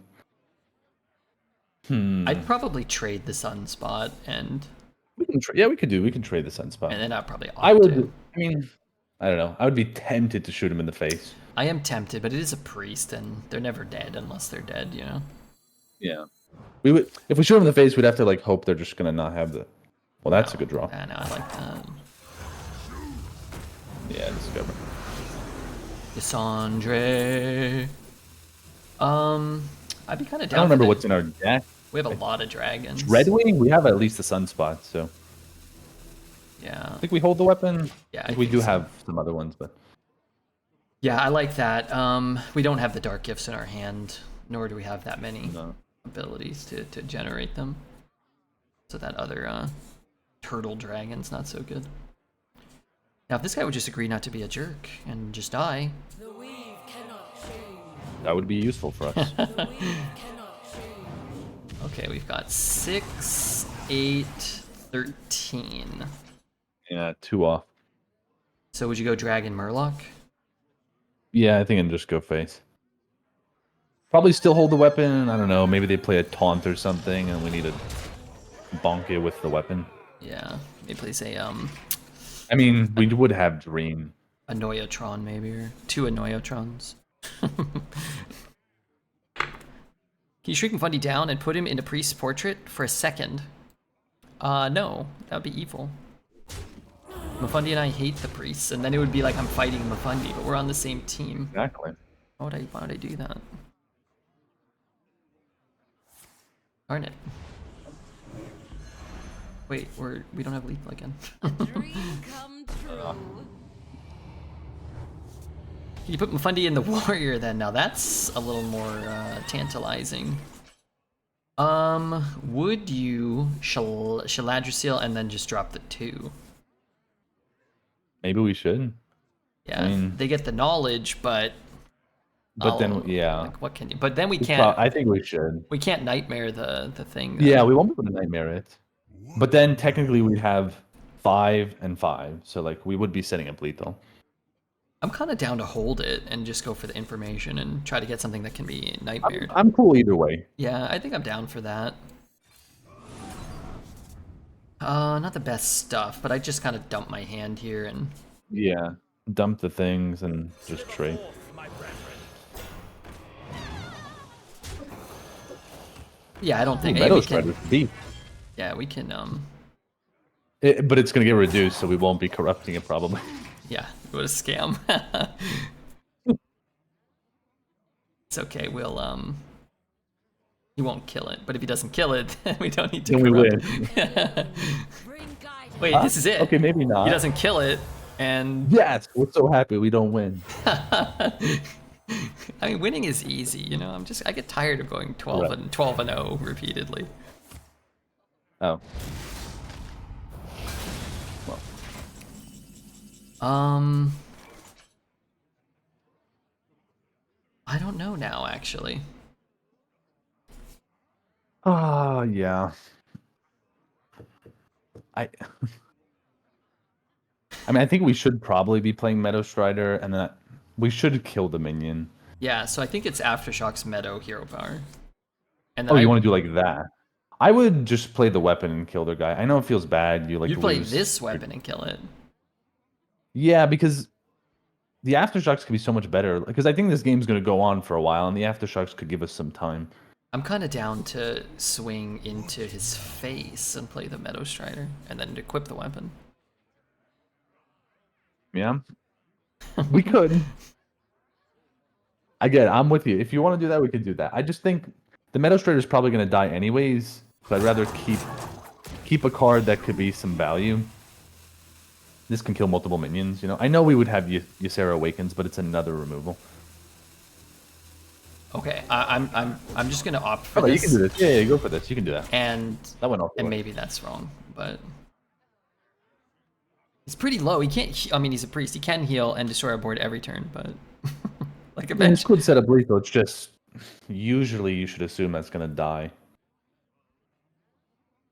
S1: I'd probably trade the Sunspot, and
S2: we can trade the Sunspot.
S1: And then I'd probably opt
S2: I would.
S1: to.
S2: I mean, I don't know. I would be tempted to shoot him in the face.
S1: I am tempted, but it is a priest, and they're never dead unless they're dead, you know?
S2: Yeah. We would, if we shoot him in the face, we'd have to like hope they're just gonna not have the. Well, that's a good draw.
S1: I know, I like that.
S2: Yeah, discover.
S1: Cassandra. I'd be kind of
S2: I
S1: down.
S2: don't remember what's in our deck.
S1: We have a lot of dragons.
S2: Redwing, we have at least a sunspot, so
S1: Yeah.
S2: I think we hold the weapon.
S1: Yeah,
S2: I think we do have some other ones, but
S1: yeah, I like that. We don't have the dark gifts in our hand, nor do we have that many abilities to generate them. So that other turtle dragon's not so good. Now, if this guy would just agree not to be a jerk and just die.
S2: That would be useful for us.
S1: Okay, we've got 6, 8, 13.
S2: Yeah, 2 off.
S1: So would you go Dragon Murloc?
S2: Yeah, I think I'd just go face. Probably still hold the weapon. I don't know. Maybe they play a taunt or something, and we need to bonk it with the weapon.
S1: Yeah, maybe plays a
S2: I mean, we would have Dream.
S1: A Noyotron maybe, or 2 Noyotrons. Can you shrink Mifundi down and put him in a priest's portrait for a second? No, that would be evil. Mifundi and I hate the priests, and then it would be like I'm fighting Mifundi, but we're on the same team.
S2: Exactly.
S1: Why would I do that? Darn it. Wait, we don't have lethal again.
S3: Dream come true.
S1: Can you put Mifundi in the warrior then? Now that's a little more tantalizing. Would you Shaladrisil and then just drop the 2?
S2: Maybe we should.
S1: Yeah,
S2: I mean,
S1: they get the knowledge, but
S2: then yeah.
S1: like, what can you? But then we can't.
S2: I think we should.
S1: We can't nightmare the thing.
S2: Yeah, we won't be able to nightmare it. But then technically we'd have 5 and 5, so like we would be setting up lethal.
S1: I'm kind of down to hold it and just go for the information and try to get something that can be nightmared.
S2: I'm cool either way.
S1: Yeah, I think I'm down for that. Not the best stuff, but I just kind of dump my hand here and...
S2: Yeah, dump the things and just trade.
S1: Yeah, I don't think...
S2: Meadow Strider's deep.
S1: Yeah, we can...
S2: But it's going to get reduced, so we won't be corrupting it probably.
S1: Yeah, what a scam. It's okay, we'll... He won't kill it, but if he doesn't kill it, then we don't need to
S2: then
S1: corrupt.
S2: We win.
S1: Wait, this is it.
S2: Okay, maybe not.
S1: He doesn't kill it, and...
S2: Yes, we're so happy we don't win.
S1: I mean, winning is easy, you know. I get tired of going 12
S2: right.
S1: and 0 repeatedly.
S2: Oh.
S1: Well. I don't know now, actually.
S2: Yeah. I mean, I think we should probably be playing Meadow Strider, and then we should kill the minion.
S1: Yeah, so I think it's Aftershock's Meadow hero power. And
S2: then you want to do like that? I would just play the weapon and kill their guy. I know it feels bad. You'd
S1: play this weapon and kill it.
S2: Yeah, because the Aftershocks could be so much better. Because I think this game's going to go on for a while, and the Aftershocks could give us some time.
S1: I'm kind of down to swing into his face and play the Meadow Strider, and then equip the weapon.
S2: Yeah, we could. Again, I'm with you. If you want to do that, we could do that. I just think the Meadow Strider is probably going to die anyways, so I'd rather keep a card that could be some value. This can kill multiple minions, you know. I know we would have Ysera Awakens, but it's another removal.
S1: Okay, I'm just gonna opt for this.
S2: You can do this. Yeah, go for this. You can do that.
S1: And
S2: that went off.
S1: And maybe that's wrong, but he's pretty low. He can't. I mean, he's a priest. He can heal and destroy our board every turn, but like eventually.
S2: This could set up lethal. It's just usually you should assume that's gonna die.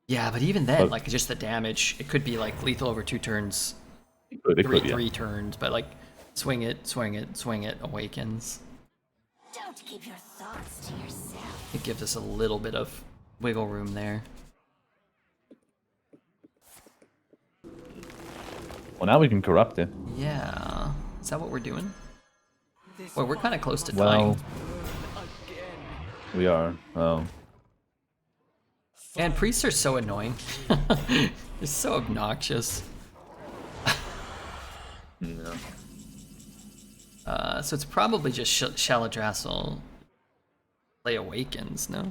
S1: Yeah, but even then, like just the damage, it could be like lethal over 2 turns.
S2: It could,
S1: three turns, but like swing it, awakens.
S3: Don't keep your thoughts to yourself.
S1: It gives us a little bit of wiggle room there.
S2: Well, now we can corrupt it.
S1: Yeah. Is that what we're doing? Well, we're kind of close to
S2: well,
S1: dying.
S2: We are. Oh.
S1: And priests are so annoying. They're so obnoxious.
S2: Yeah.
S1: So it's probably just Shaladrassel play Awakens, no?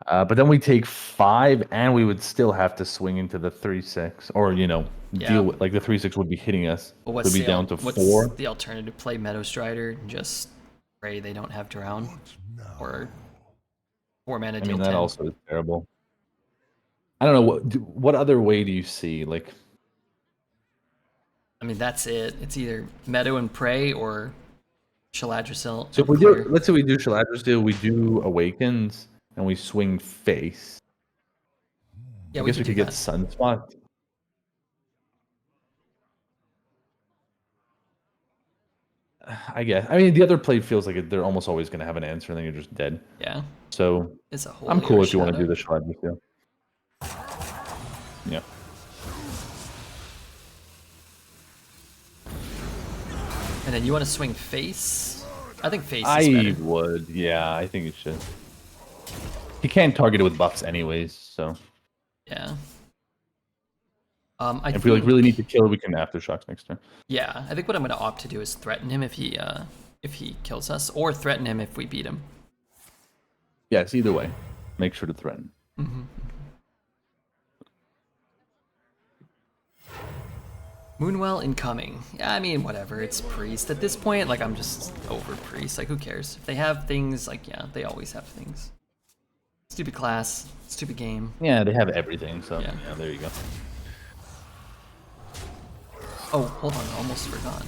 S2: But then we take 5, and we would still have to swing into the 3/6, or
S1: Yeah.
S2: deal with, like, the 3/6 would be hitting us.
S1: Well,
S2: We'd be down to
S1: what's
S2: 4.
S1: the alternative? Play Meadow Strider and just pray they don't have Drown, or 4 mana
S2: I
S1: deal
S2: mean, that
S1: 10.
S2: also is terrible. I don't know what other way do you see? Like,
S1: I mean, that's it. It's either Meadow and Prey or Shaladrassil.
S2: so if
S1: and
S2: we
S1: clear.
S2: do, let's say we do Shaladra, we do Awakens, and we swing face.
S1: Yeah,
S2: I
S1: we
S2: guess we
S1: could do
S2: could get
S1: that.
S2: Sunspot. I guess. I mean, the other play feels like they're almost always going to have an answer, and then you're just dead.
S1: Yeah,
S2: So
S1: it's a whole.
S2: I'm cool if you want to do the Shaladra. Yeah.
S1: And then you want to swing face? I think face is better.
S2: Would. Yeah, I think it should. He can't target it with buffs anyways, so.
S1: Yeah.
S2: If we really need to kill, we can aftershocks next turn.
S1: Yeah, I think what I'm going to opt to do is threaten him if he kills us, or threaten him if we beat him.
S2: Yes, either way, make sure to threaten.
S1: Mm-hmm. Moonwell incoming. Yeah, I mean, whatever. It's priest at this point. Like, I'm just over priest. Like, who cares? If they have things, like, yeah, they always have things. Stupid class, stupid game.
S2: Yeah, they have everything, so
S1: Yeah.
S2: yeah there you go.
S1: Oh, hold on, I almost forgot.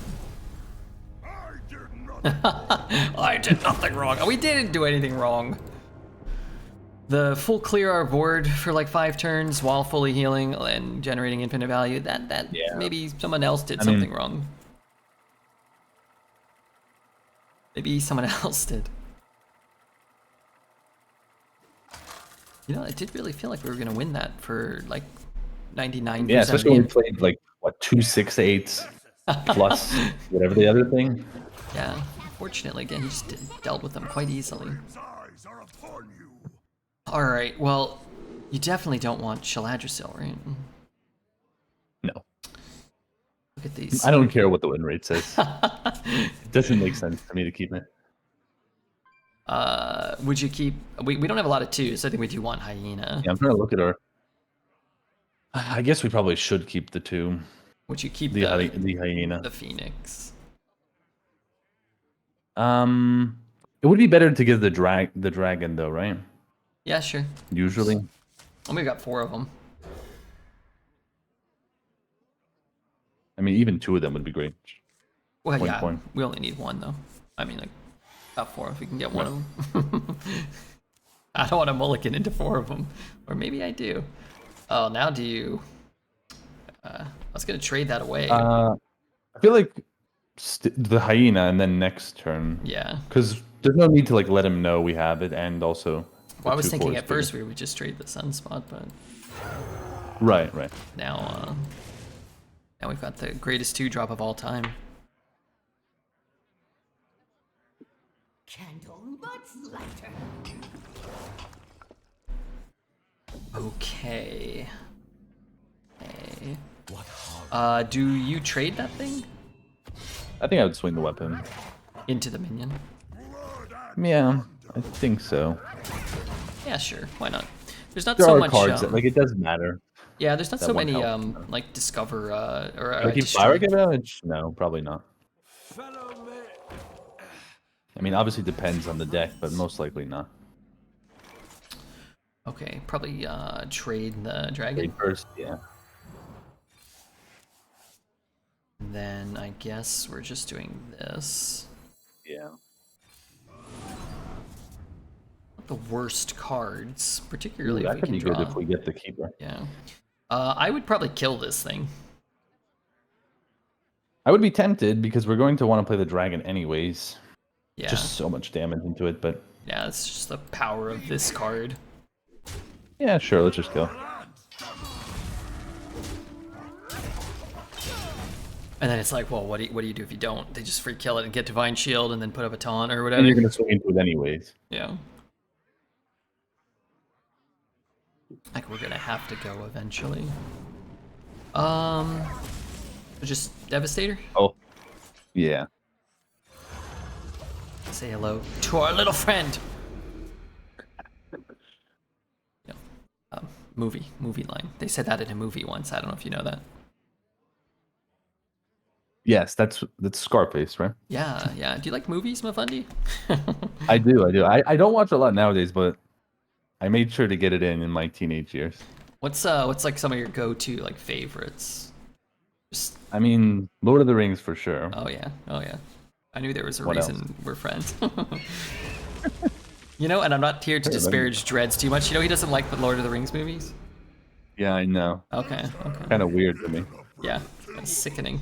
S1: I did nothing wrong. We didn't do anything wrong. The full clear our board for like 5 turns while fully healing and generating infinite value. That
S2: Yeah.
S1: maybe someone else did
S2: I mean-
S1: something wrong. Maybe someone else did. You know, it did really feel like we were gonna win that for like 99%.
S2: Yeah, especially when we
S1: game.
S2: played like what 2 6/8 plus whatever the other thing.
S1: Yeah, unfortunately, again, he just dealt with them quite easily. Alright, well, you definitely don't want Shaladrassil, right?
S2: No,
S1: Look at these.
S2: I don't care what the win rate says. It doesn't make sense to me to keep it.
S1: Would you keep... We don't have a lot of 2s, so I think we do want Hyena.
S2: Yeah, I'm trying to look at our. I guess we probably should keep the 2.
S1: Would you keep
S2: The hyena.
S1: the Phoenix?
S2: It would be better to give the dragon though, right?
S1: Yeah, sure.
S2: Usually.
S1: Oh, we got 4 of them.
S2: I mean, even 2 of them would be great.
S1: Well,
S2: Point,
S1: yeah,
S2: point.
S1: we only need 1, though. I mean, like, about 4 if we can get one of them. I don't want to mulligan into 4 of them. Or maybe I do. Oh, now do you... I was going to trade that away.
S2: I feel like the hyena and then next turn.
S1: Yeah.
S2: Because there's no need to like let him know we have it, and also.
S1: Well, I was
S2: the 2/4
S1: thinking
S2: is
S1: at first we would just trade the Sunspot, but
S2: Right.
S1: now we've got the greatest 2-drop of all time.
S3: Candle much lighter.
S1: Okay. Okay. Do you trade that thing
S2: I think I would swing the weapon.
S1: into the minion?
S2: Yeah, I think so.
S1: Yeah, sure. Why not? There's not
S2: There
S1: so
S2: are
S1: much.
S2: cards that, like, it doesn't matter.
S1: Yeah, there's not
S2: that
S1: so
S2: one
S1: many
S2: helps.
S1: like discover or
S2: Like, keep
S1: destroy.
S2: fire damage? No, probably not. I mean, obviously depends on the deck, but most likely not.
S1: Okay, probably trade the dragon.
S2: Trade first, yeah.
S1: And then I guess we're just doing this.
S2: Yeah.
S1: Not the worst cards, particularly
S2: Ooh,
S1: if
S2: that
S1: we
S2: could
S1: can
S2: be
S1: draw.
S2: good if we get the keeper.
S1: Yeah. I would probably kill this thing.
S2: I would be tempted because we're going to want to play the dragon anyways.
S1: Yeah.
S2: Just so much damage into it, but
S1: Yeah, it's just the power of this card.
S2: yeah, sure, let's just go.
S1: And then it's like, well, what do you do if you don't? They just free kill it and get Divine Shield and then put up a taunt or whatever.
S2: And you're going to swing into it anyways.
S1: Yeah. Like, we're gonna have to go eventually. Just Devastator?
S2: Oh, Yeah.
S1: Say hello to our little friend. Yeah. Movie line. They said that in a movie once. I don't know if you know that.
S2: Yes, that's Scarface, right?
S1: Yeah, yeah. Do you like movies, Mifundi?
S2: I do. I don't watch a lot nowadays, but I made sure to get it in my teenage years.
S1: What's like some of your go-to like favorites? Just,
S2: I mean, Lord of the Rings for sure.
S1: oh yeah, oh yeah. I knew there was a
S2: What
S1: reason
S2: else?
S1: we're friends. You know, and I'm not here to
S2: Sure,
S1: disparage Dreads too much. You know, he doesn't like the Lord of the Rings movies.
S2: Yeah, I know.
S1: Okay, okay.
S2: Kind of weird to me.
S1: Yeah, that's sickening.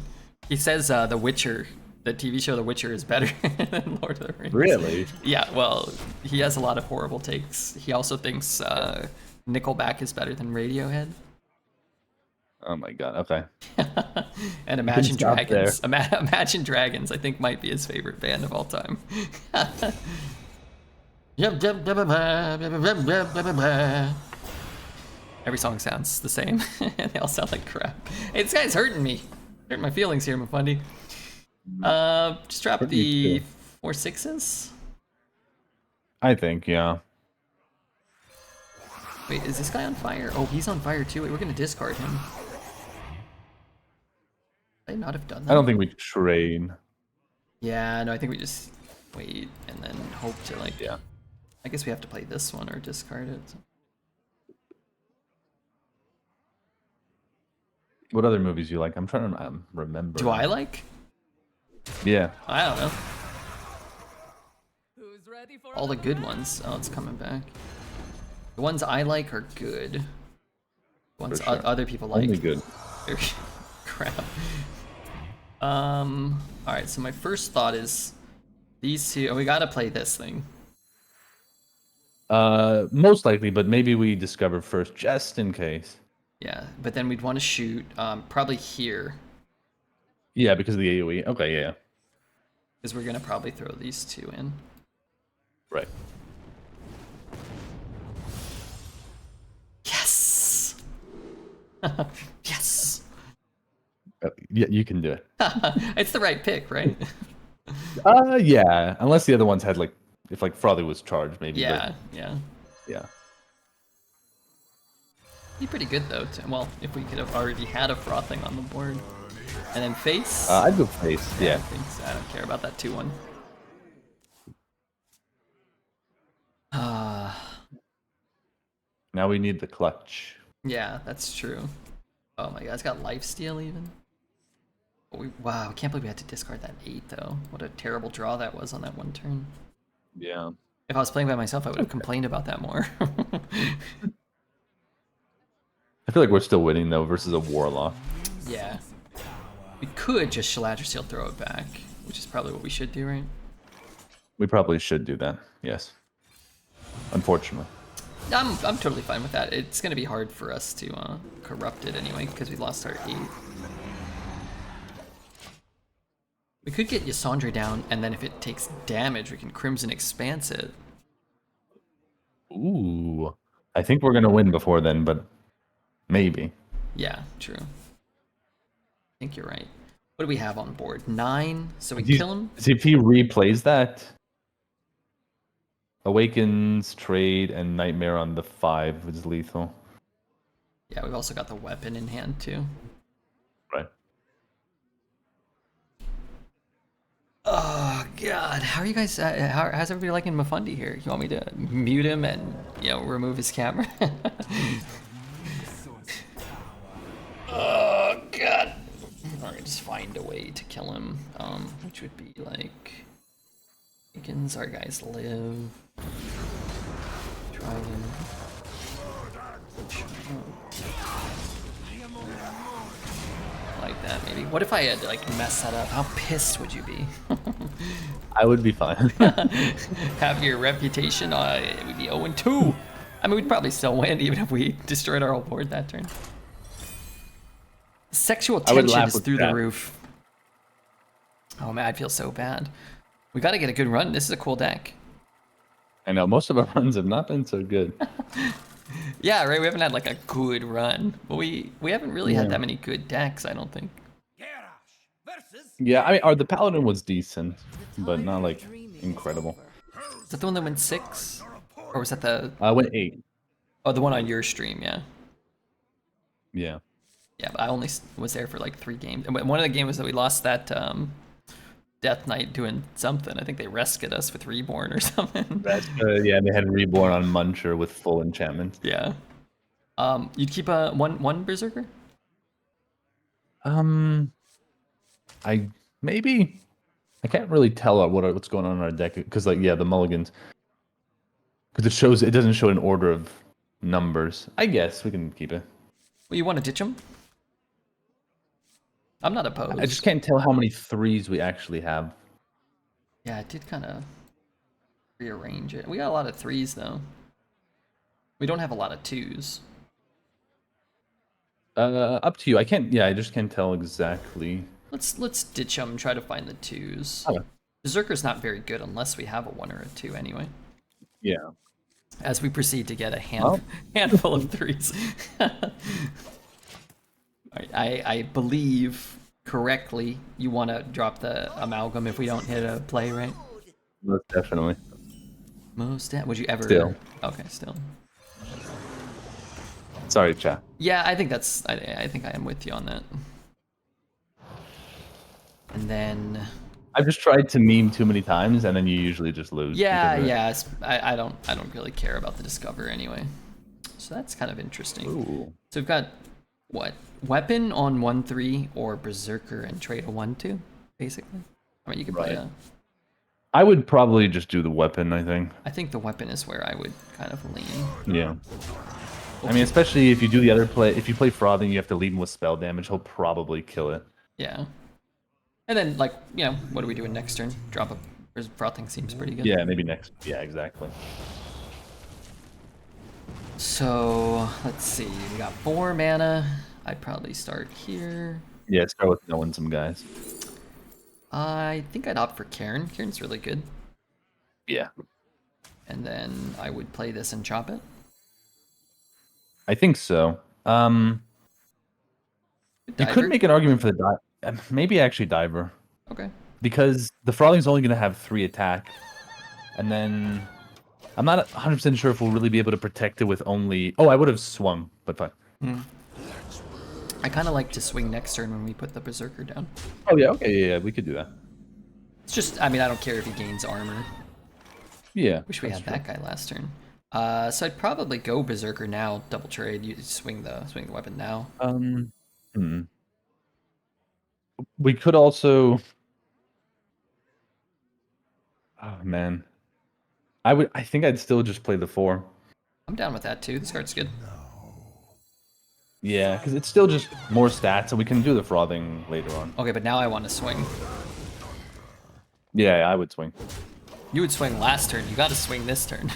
S1: He says The Witcher, the TV show The Witcher, is better than Lord of the Rings.
S2: Really?
S1: Yeah, well, he has a lot of horrible takes. He also thinks Nickelback is better than Radiohead.
S2: Oh my god. Okay.
S1: And Imagine
S2: stop
S1: Dragons. Imagine Dragons, I think, might be his favorite band of all time. Every song sounds the same, and they all sound like crap. Hey, this guy's hurting me. Hurting my feelings here, Mifundi. Just drop
S2: Hurt me
S1: the
S2: too.
S1: 4 6s.
S2: I think, yeah.
S1: Wait, is this guy on fire? Oh, he's on fire too. Wait, we're gonna discard him. Should I not have done that?
S2: I don't think we train.
S1: Yeah, no, I think we just wait and then hope to like.
S2: Yeah.
S1: I guess we have to play this one or discard it.
S2: What other movies you like? I'm trying to remember.
S1: Do I like?
S2: Yeah.
S1: I don't know. All the good ones. Oh, it's coming back. The ones I like are good. The ones
S2: For sure.
S1: other people like.
S2: Only good.
S1: They're crap. Alright, so my first thought is these two. Oh, we gotta play this thing.
S2: Most likely, but maybe we discover first, just in case.
S1: Yeah, but then we'd want to shoot probably here.
S2: Yeah, because of the AoE. Okay, yeah.
S1: Because we're gonna probably throw these two in.
S2: Right.
S1: Yes! Yes!
S2: Yeah, you can do it.
S1: It's the right pick, right?
S2: Yeah. Unless the other ones had like, if like Frothy was charged, maybe.
S1: Yeah, yeah.
S2: But, yeah.
S1: Be pretty good though. Well, if we could have already had a frothing on the board, and then face.
S2: I'd go face. Yeah.
S1: I don't care about that 2-1.
S2: Now we need the clutch.
S1: Yeah, that's true. Oh my god, it's got lifesteal even. Oh, wow, I can't believe we had to discard that 8 though. What a terrible draw that was on that one turn.
S2: Yeah.
S1: If I was playing by myself, I would have complained about that more.
S2: I feel like we're still winning though versus a warlock.
S1: Yeah. We could just Shaladra Seal throw it back, which is probably what we should do, right?
S2: We probably should do that. Yes. Unfortunately.
S1: I'm totally fine with that. It's gonna be hard for us to corrupt it anyway because we lost our 8. We could get Yasandra down, and then if it takes damage, we can Crimson Expanse it.
S2: Ooh. I think we're gonna win before then, but maybe.
S1: Yeah, true. I think you're right. What do we have on board? 9, so we
S2: Do you-
S1: kill him?
S2: See, if he replays that, Awakens, Trade, and Nightmare on the 5 is lethal.
S1: Yeah, we've also got the weapon in hand too.
S2: Right.
S1: Oh god, how are you guys? How's everybody liking Mifundi here? You want me to mute him and remove his camera? Oh god. Alright, just find a way to kill him. Which would be like Jenkins, our guys live. Dragon. Like that maybe. What if I had to like mess that up? How pissed would you be?
S2: I would be fine.
S1: Have your reputation, it would be 0-2. I mean, we'd probably still win even if we destroyed our whole board that turn. Sexual
S2: I would
S1: tension
S2: laugh
S1: is
S2: with
S1: through
S2: that.
S1: the roof. Oh man, I feel so bad. We gotta get a good run. This is a cool deck.
S2: I know, most of our runs have not been so good.
S1: Yeah, right, we haven't had like a good run. But we haven't really had
S2: Yeah.
S1: that many good decks, I don't think.
S2: Yeah, I mean, the Paladin was decent, but not like incredible.
S1: Is that the one that went 6? Or was that the...
S2: I went 8.
S1: Oh, the one on your stream, yeah.
S2: Yeah.
S1: Yeah, but I only was there for like 3 games. And one of the games that we lost that Death Knight doing something. I think they rescued us with Reborn or something.
S2: Yeah, they had Reborn on Muncher with full enchantment.
S1: Yeah. You'd keep a one Berserker?
S2: I maybe I can't really tell what's going on in our deck because like the mulligans, because it doesn't show an order of numbers. I guess we can keep it.
S1: Well, you want to ditch them? I'm not opposed.
S2: I just can't tell how many 3s we actually have.
S1: Yeah, I did kind of rearrange it. We got a lot of 3s though. We don't have a lot of 2s.
S2: Up to you. I can't. Yeah, I just can't tell exactly.
S1: Let's ditch them and try to find the 2s.
S2: Okay.
S1: Berserker's not very good unless we have a 1 or a 2 anyway.
S2: Yeah.
S1: As we proceed to get a handful of 3s. I believe correctly you want to drop the amalgam if we don't hit a play, right?
S2: Most definitely.
S1: Would you ever?
S2: Still.
S1: Okay, still.
S2: Sorry, chat.
S1: Yeah, I think that's. I think I am with you on that. And then.
S2: I've just tried to meme too many times, and then you usually just lose.
S1: Yeah, yeah. I don't really care about the discover anyway. So that's kind of interesting.
S2: Ooh.
S1: So we've got what? Weapon on 1/3 or Berserker and trade a 1/2, basically. I mean, you could play a.
S2: I would probably just do the weapon. I think.
S1: I think the weapon is where I would kind of lean.
S2: Yeah. I mean, especially if you do the other play. If you play Frothing, you have to lead him with spell damage. He'll probably kill it.
S1: Yeah. And then, like, you know, what are we doing next turn? Drop a Frothing seems pretty good.
S2: Yeah, maybe next. Yeah, exactly.
S1: So let's see. We got 4 mana. I'd probably start here.
S2: Yeah, start with knowing some guys.
S1: I think I'd opt for Cairn. Cairn's really good.
S2: Yeah.
S1: And then I would play this and chop it.
S2: I think so. You could make an argument for the maybe actually Diver.
S1: Okay.
S2: Because the Frothing's only going to have 3 attack. And then I'm not 100% sure if we'll really be able to protect it with only... Oh, I would have swung, but fine.
S1: I kind of like to swing next turn when we put the Berserker down.
S2: Oh, yeah, okay, yeah, we could do that.
S1: It's just, I mean, I don't care if he gains armor.
S2: Yeah.
S1: Wish we had that guy last turn. So I'd probably go Berserker now, double trade. You swing the weapon now.
S2: We could also... Oh, man. I think I'd still just play the 4.
S1: I'm down with that too. This card's good.
S2: Yeah, because it's still just more stats, and we can do the Frothing later on.
S1: Okay, but now I want to swing.
S2: Yeah, I would swing.
S1: You would swing last turn. You got to swing this turn.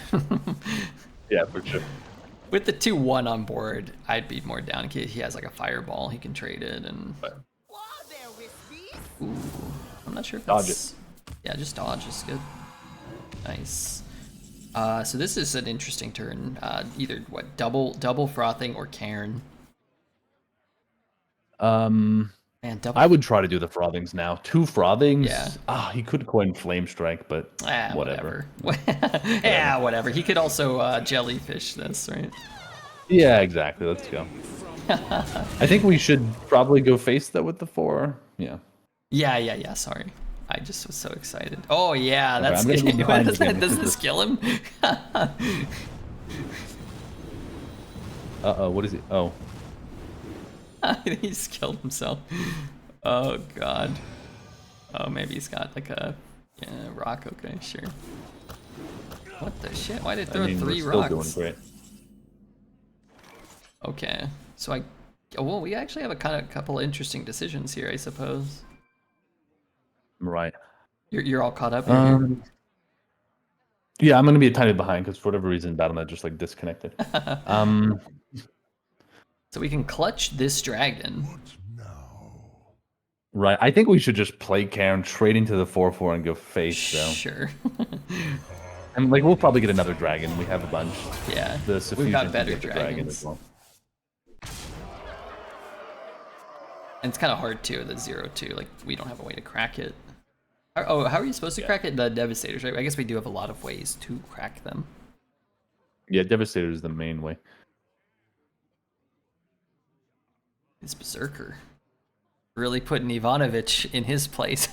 S2: Yeah, for sure.
S1: With the 2/1 on board, I'd be more down. He has like a fireball. He can trade it, and ooh, I'm not sure if
S2: Dodge
S1: that's... Yeah, just dodge is good. Nice. So this is an interesting turn. Either what, double Frothing or Cairn. Man, double.
S2: I would try to do the Frothings now. 2 Frothings.
S1: Yeah.
S2: He could coin Flame Strike, but
S1: Whatever. Yeah, whatever. He could also jellyfish this, right?
S2: Yeah, exactly. Let's go. I think we should probably go face that with the 4. Yeah.
S1: Yeah. Sorry. I just was so excited. Oh yeah, that's
S2: I'm gonna be behind
S1: does
S2: again.
S1: does this kill him?
S2: Uh-oh, what is it? Oh.
S1: He just killed himself. Oh god. Oh, maybe he's got like a rock. Okay, sure. What the shit? Why did it throw 3
S2: we're still
S1: rocks?
S2: doing great.
S1: Okay, so well, we actually have a couple of interesting decisions here, I suppose.
S2: Right.
S1: You're all caught up.
S2: Yeah, I'm gonna be a tiny bit behind because for whatever reason, BattleNet just like disconnected.
S1: So we can clutch this dragon.
S2: Right. I think we should just play Cairn, trade into the 4/4, and go face though.
S1: Sure.
S2: And like we'll probably get another dragon. We have a bunch.
S1: Yeah.
S2: We've
S1: got better dragons.
S2: as well.
S1: And it's kind of hard too, the 0-2. Like, we don't have a way to crack it. Oh, how are you supposed to crack it? The Devastators, right? I guess we do have a lot of ways to crack them.
S2: Yeah, Devastator is the main way.
S1: It's Berserker. Really putting Ivanovich in his place.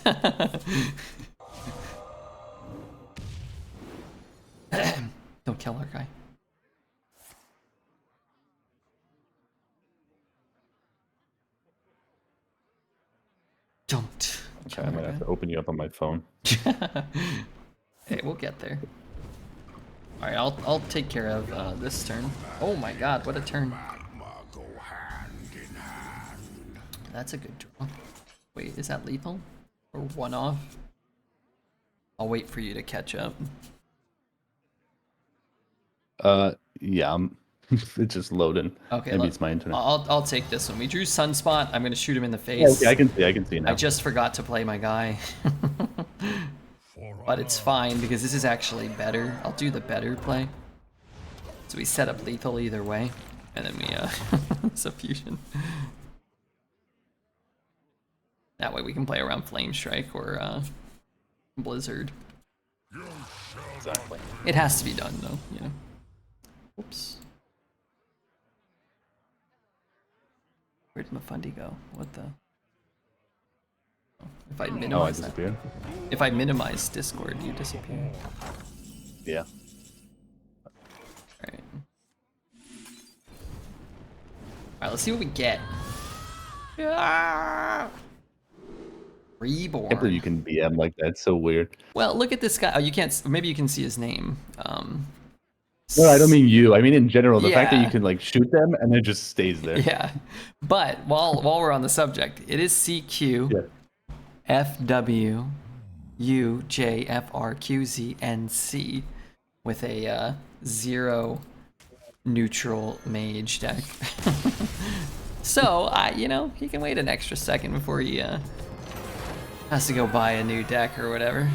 S1: Don't kill our guy. Don't.
S2: Okay, I'm gonna have to open you up on my phone.
S1: Hey, we'll get there. All right, I'll take care of this turn. Oh my God, what a turn! That's a good draw. Wait, is that lethal or one off? I'll wait for you to catch up.
S2: Yeah, it's just loading.
S1: Okay,
S2: Maybe it's my internet.
S1: I'll take this one. We drew Sunspot. I'm gonna shoot him in the face.
S2: Yeah, I can see now.
S1: I just forgot to play my guy. But it's fine because this is actually better. I'll do the better play. So we set up lethal either way. And then we it's a fusion. That way we can play around Flame Strike or Blizzard.
S2: Exactly.
S1: It has to be done though, you know. Oops. Where'd Mifundi go? What the? If I
S2: Oh, I
S1: minimize that.
S2: disappeared.
S1: If I minimize Discord, you disappear.
S2: Yeah.
S1: Alright. Alright, let's see what we get. Ah! Reborn.
S2: I can't believe you can BM like that. It's so weird.
S1: Well, look at this guy. Oh, you can't. Maybe you can see his name.
S2: No, I don't mean you. I mean in general. The fact that
S1: Yeah.
S2: you can like shoot them and it just stays there.
S1: Yeah, but while we're on the subject, it is CQ,
S2: Yeah.
S1: FW, UJFRQZNC with a 0 neutral mage deck. So you know, he can wait an extra second before he has to go buy a new deck or whatever.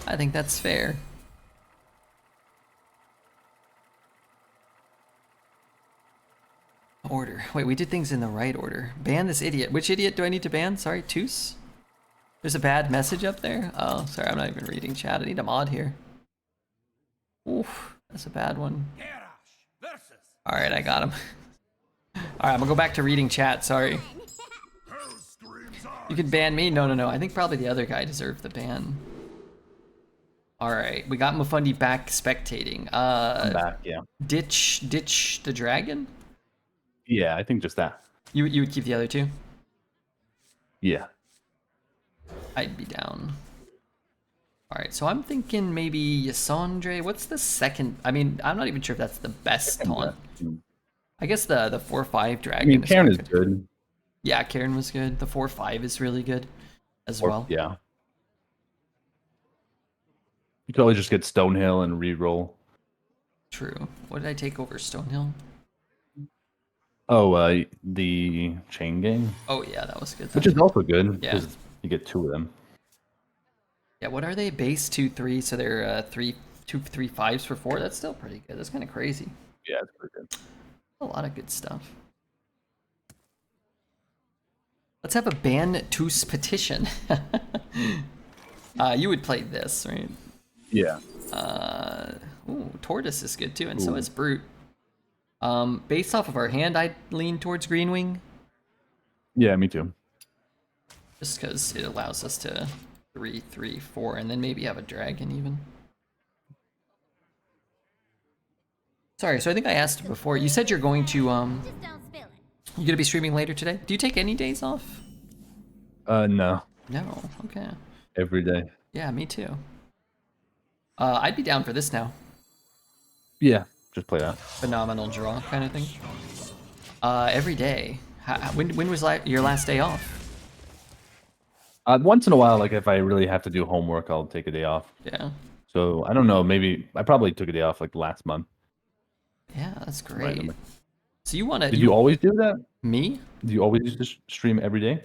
S1: I think that's fair. Order. Wait, we did things in the right order. Ban this idiot. Which idiot do I need to ban? Sorry, Toos? There's a bad message up there? Oh, sorry, I'm not even reading chat. I need a mod here. Oof, that's a bad one. Alright, I got him. Alright, I'm gonna go back to reading chat, sorry. You can ban me? No. I think probably the other guy deserved the ban. Alright, we got Mifundi back spectating.
S2: I'm back, yeah.
S1: Ditch the dragon?
S2: Yeah, I think just that.
S1: You would keep the other two?
S2: Yeah.
S1: I'd be down. Alright, so I'm thinking maybe Yasandre. What's the second? I mean, I'm not even sure if that's the best taunt. I guess the 4/5 dragon.
S2: I mean, Karen is
S1: quite
S2: good.
S1: Yeah, Karen was good. The 4/5 is really good as
S2: Or-
S1: well.
S2: Yeah. You could always just get Stonehill and re-roll.
S1: True. What did I take over Stonehill?
S2: Oh, the chain gang,
S1: Oh yeah, that was good.
S2: which is also good
S1: Yeah.
S2: because you get 2 of them.
S1: Yeah, what are they? Base 2/3, so they're 2/3/5s for 4. That's still pretty good. That's kind of crazy.
S2: Yeah, it's pretty good.
S1: A lot of good stuff. Let's have a ban Toos petition. You would play this, right?
S2: Yeah.
S1: Ooh, Tortoise is good too, and so
S2: Ooh.
S1: is Brute. Based off of our hand, I'd lean towards Greenwing,
S2: Yeah, me too.
S1: just because it allows us to 3/3/4, and then maybe have a dragon even. Sorry, so I think I asked before. You said you're going to
S3: Just don't spill it.
S1: you're gonna be streaming later today. Do you take any days off?
S2: No.
S1: No. Okay.
S2: Every day.
S1: Yeah, me too. I'd be down for this now.
S2: Yeah, just play that.
S1: Phenomenal draw kind of thing. Every day. When was your last day off?
S2: Once in a while, like if I really have to do homework, I'll take a day off.
S1: Yeah.
S2: So I don't know. Maybe I probably took a day off like last month.
S1: Yeah, that's great.
S2: Randomly.
S1: So you want to?
S2: Did you always do that?
S1: Me?
S2: Do you always just stream every day?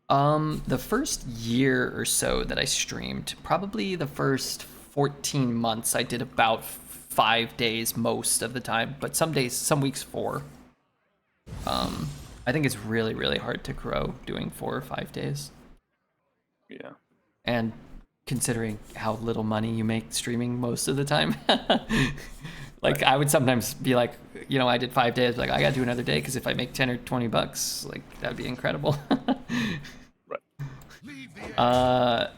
S1: The first year or so that I streamed, probably the first 14 months, I did about 5 days most of the time, but some days, some weeks 4. I think it's really, really hard to grow doing 4 or 5 days.
S2: Yeah.
S1: And considering how little money you make streaming most of the time, like I would sometimes be like, you know, I did 5 days, like I gotta do another day because if I make 10 or 20 bucks, like that'd be incredible.
S2: Right.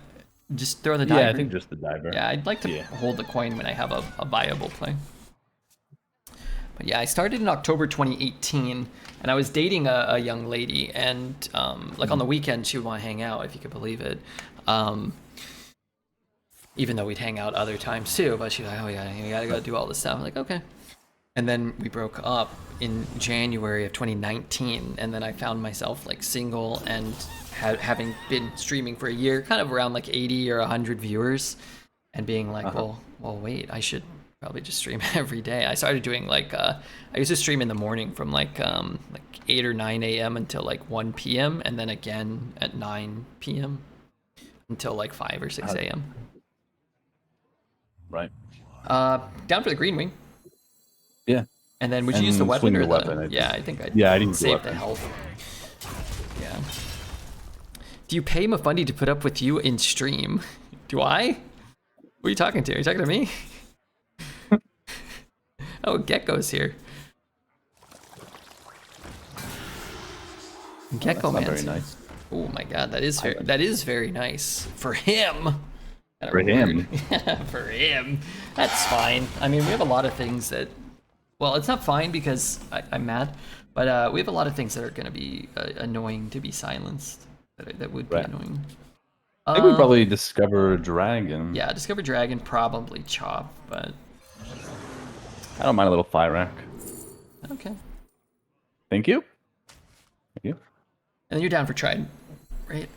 S1: Just throw the diver.
S2: Yeah, I think just the diver.
S1: Yeah, I'd like to hold the coin when I have a viable play. But yeah, I started in October 2018, and I was dating a young lady, and like on the weekend she would want to hang out, if you could believe it. Even though we'd hang out other times too, but she's like, oh yeah, you gotta go do all this stuff. I'm like, okay. And then we broke up in January of 2019, and then I found myself like single and having been streaming for a year, kind of around like 80 or 100 viewers, and being like, well, wait, I should probably just stream every day. I started doing like, I used to stream in the morning from like 8 or 9 a.m. until like 1 p.m. and then again at 9 p.m. until like 5 or 6 a.m.
S2: Right.
S1: Down for the green wing.
S2: Yeah.
S1: And then would you use the weapon
S2: swing
S1: or
S2: the
S1: the
S2: weapon?
S1: Yeah, I think I'd
S2: Yeah, I didn't
S1: save the health. Yeah. Do you pay Mifundi to put up with you in stream? Do I? Who are you talking to? Are you talking to me? Oh, Gecko's here. Gecko
S2: That's not
S1: Man's
S2: very
S1: here.
S2: nice.
S1: Oh my god, that is very nice for him.
S2: For him.
S1: For him. That's fine. I mean, we have a lot of things that, well, it's not fine because I'm mad, but we have a lot of things that are going to be annoying to be silenced. That would be annoying.
S2: I think we probably discover a dragon.
S1: Yeah, discover dragon, probably chop, but
S2: I don't mind a little fire rack.
S1: okay.
S2: Thank you. Thank you.
S1: And then you're down for trident, right?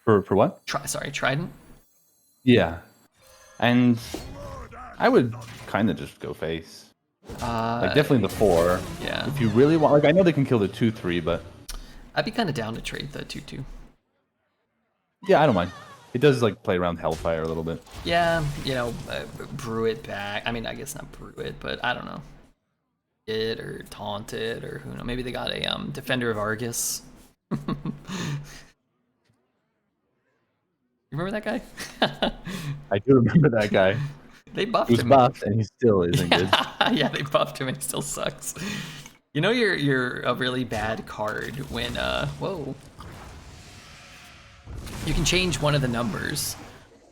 S2: For what?
S1: Sorry, trident.
S2: Yeah. And I would kind of just go face. Like definitely the 4.
S1: Yeah.
S2: If you really want, like I know they can kill the 2/3, but
S1: I'd be kind of down to trade the 2/2.
S2: yeah, I don't mind. It does like play around Hellfire a little bit.
S1: Yeah, you know, brew it back. I mean, I guess not brew it, but I don't know. It or taunt it or who knows. Maybe they got a Defender of Argus. You remember that guy?
S2: I do remember that guy.
S1: They buffed
S2: He was
S1: him.
S2: buffed and he still isn't good.
S1: Yeah, they buffed him and he still sucks. You know you're a really bad card when whoa. You can change one of the numbers.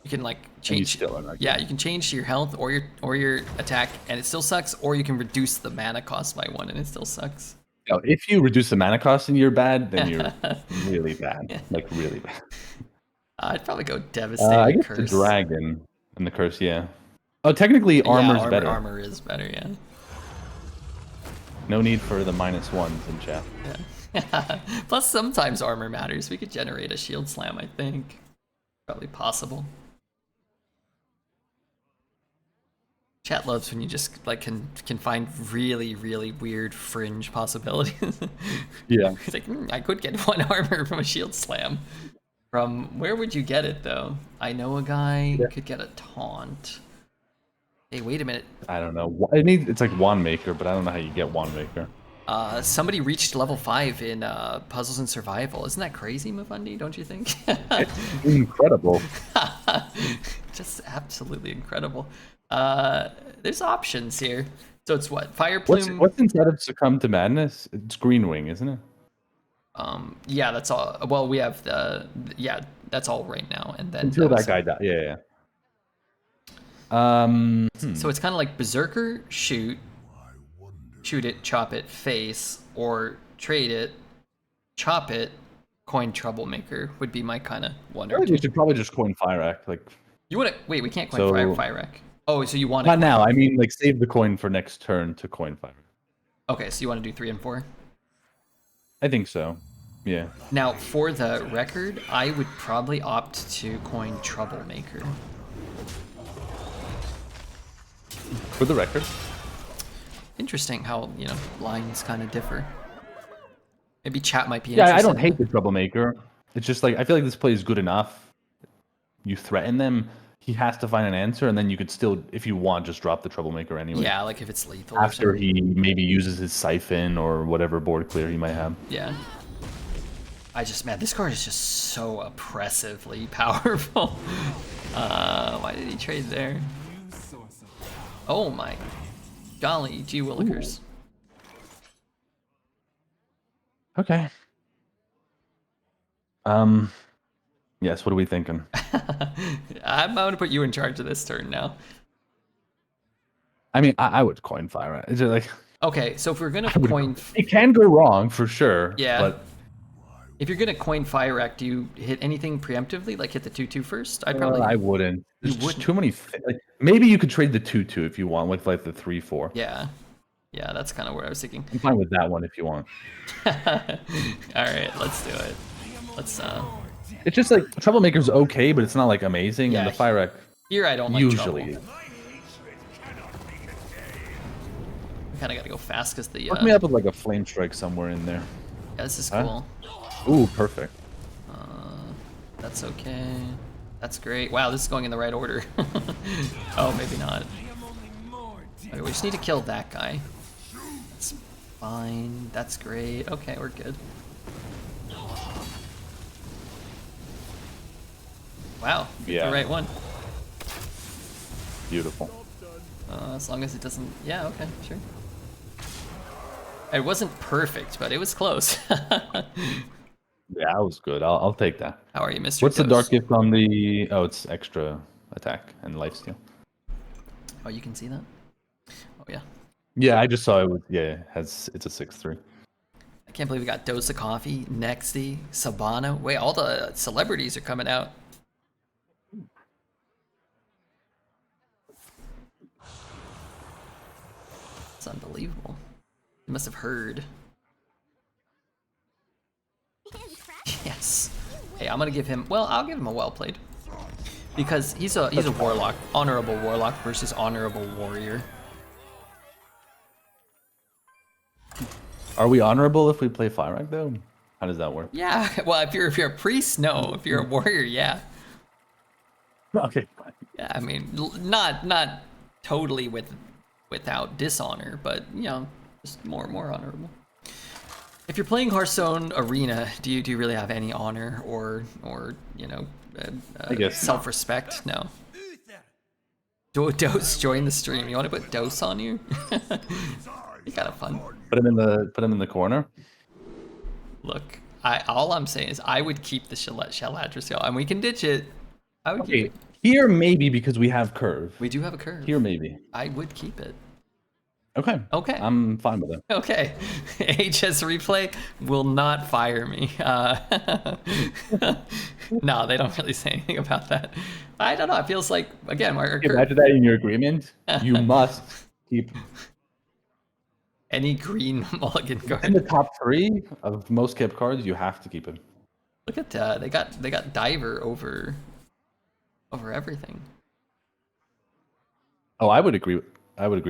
S1: You can like change.
S2: still are not good.
S1: Yeah, you can change your health or your attack and it still sucks, or you can reduce the mana cost by 1 and it still sucks.
S2: No, if you reduce the mana cost and you're bad, then you're really bad. Like really bad.
S1: I'd probably go Devastating
S2: I guess
S1: Curse.
S2: the dragon and the curse, yeah. Oh, technically armor's better.
S1: Armor is better, yeah.
S2: No need for the -1s in chat.
S1: Yeah. Plus, sometimes armor matters. We could generate a shield slam, I think. Probably possible. Chat loves when you just like can find really, really weird fringe possibilities.
S2: Yeah.
S1: It's like, I could get 1 armor from a shield slam. From where would you get it though? I know a guy could get a taunt. Hey, wait a minute.
S2: I don't know. It's like Wand Maker, but I don't know how you get Wand Maker.
S1: Somebody reached level 5 in Puzzles and Survival. Isn't that crazy, Mifundi? Don't you think?
S2: It's incredible.
S1: Just absolutely incredible. There's options here. So it's what? Fire Plume?
S2: What's inside of Succumb to Madness? It's Green Wing, isn't it?
S1: Yeah, that's all. Well, we have that's all right now. And then
S2: Until that guy died. Yeah.
S1: So it's kind of like Berserker, shoot it, chop it, face, or trade it, chop it, coin Troublemaker would be my kind of one or
S2: I think
S1: two.
S2: we should probably just coin Fire Act. Like,
S1: You want to wait? We can't coin Fire Rack. Oh, so you want to?
S2: not now. I mean, like, save the coin for next turn to coin Fire.
S1: Okay, so you want to do 3 and 4?
S2: I think so. Yeah.
S1: Now, for the record, I would probably opt to coin Troublemaker.
S2: For the record.
S1: Interesting how, lines kind of differ. Maybe chat might be
S2: Yeah,
S1: interested.
S2: I don't hate the Troublemaker. It's just like, I feel like this play is good enough. You threaten them. he has to find an answer, and then you could still, if you want, just drop the Troublemaker anyway.
S1: Yeah, like if it's lethal. Or
S2: After
S1: something.
S2: he maybe uses his Siphon or whatever board clear he might have.
S1: Yeah. Man, this card is just so oppressively powerful. Why did he trade there? Oh my golly, gee willikers.
S2: Okay. Yes, what are we thinking?
S1: I'm gonna put you in charge of this turn now.
S2: I mean, I would coin fire. It's just like
S1: Okay, so if we're gonna coin,
S2: it can go wrong for sure.
S1: Yeah.
S2: But
S1: if you're gonna coin Fire Act, do you hit anything preemptively? Like hit the 2/2 first? I'd probably.
S2: I wouldn't. There's just
S1: wouldn't?
S2: too many. Like, maybe you could trade the 2/2 if you want with like the 3/4.
S1: Yeah, yeah, that's kind of what I was thinking.
S2: I'm fine with that one if you want.
S1: All right, let's do it. Let's.
S2: It's just like Troublemaker's okay, but it's not like amazing.
S1: Yeah,
S2: And the Fire Act
S1: Here I don't like
S2: usually.
S1: trouble. We kind of gotta go fast because the.
S2: Hook me up with like a Flame Strike somewhere in there.
S1: Yeah, this is
S2: Huh?
S1: cool.
S2: Ooh, perfect.
S1: That's okay. That's great. Wow, this is going in the right order. Oh, maybe not. Okay, we just need to kill that guy. That's fine. That's great. Okay, we're good. Wow,
S2: Yeah.
S1: the right one.
S2: Beautiful.
S1: As long as it doesn't... Yeah, okay, sure. It wasn't perfect, but it was close.
S2: Yeah, that was good. I'll take that.
S1: How are you, Mr.
S2: What's the
S1: Dose?
S2: Dark Gift on the... Oh, it's extra attack and lifesteal.
S1: Oh, you can see that? Oh, yeah.
S2: Yeah, I just saw it. It's a 6/3.
S1: I can't believe we got Dose of Coffee, Nexty, Sabana. Wait, all the celebrities are coming out. It's unbelievable. You must have heard. Yes. Hey, I'm gonna give him. Well, I'll give him a well played, because he's a warlock, honorable warlock versus honorable warrior.
S2: Are we honorable if we play Fire Act though? How does that work?
S1: Yeah. Well, if you're a priest, no. If you're a warrior, yeah.
S2: Okay, fine.
S1: Yeah. I mean, not totally without dishonor, but you know, just more honorable. If you're playing Hearthstone Arena, do you really have any honor or you know,
S2: I guess
S1: self-respect? No. Dose, join the stream. You want to put Dose on you? You gotta fun.
S2: Put him in the corner.
S1: Look, all I'm saying is I would keep the Shell Address, and we can ditch it. I would keep
S2: Okay,
S1: it.
S2: here maybe because we have curve.
S1: We do have a curve.
S2: Here maybe.
S1: I would keep it.
S2: Okay.
S1: Okay.
S2: I'm fine with it.
S1: Okay. HS Replay will not fire me. No, they don't really say anything about that. I don't know. It feels like, again, our curve.
S2: Imagine that in your agreement. You must keep
S1: Any green mulligan
S2: in
S1: card.
S2: the top 3 of most kept cards. You have to keep him.
S1: Look at they got Diver over everything.
S2: Oh, I would agree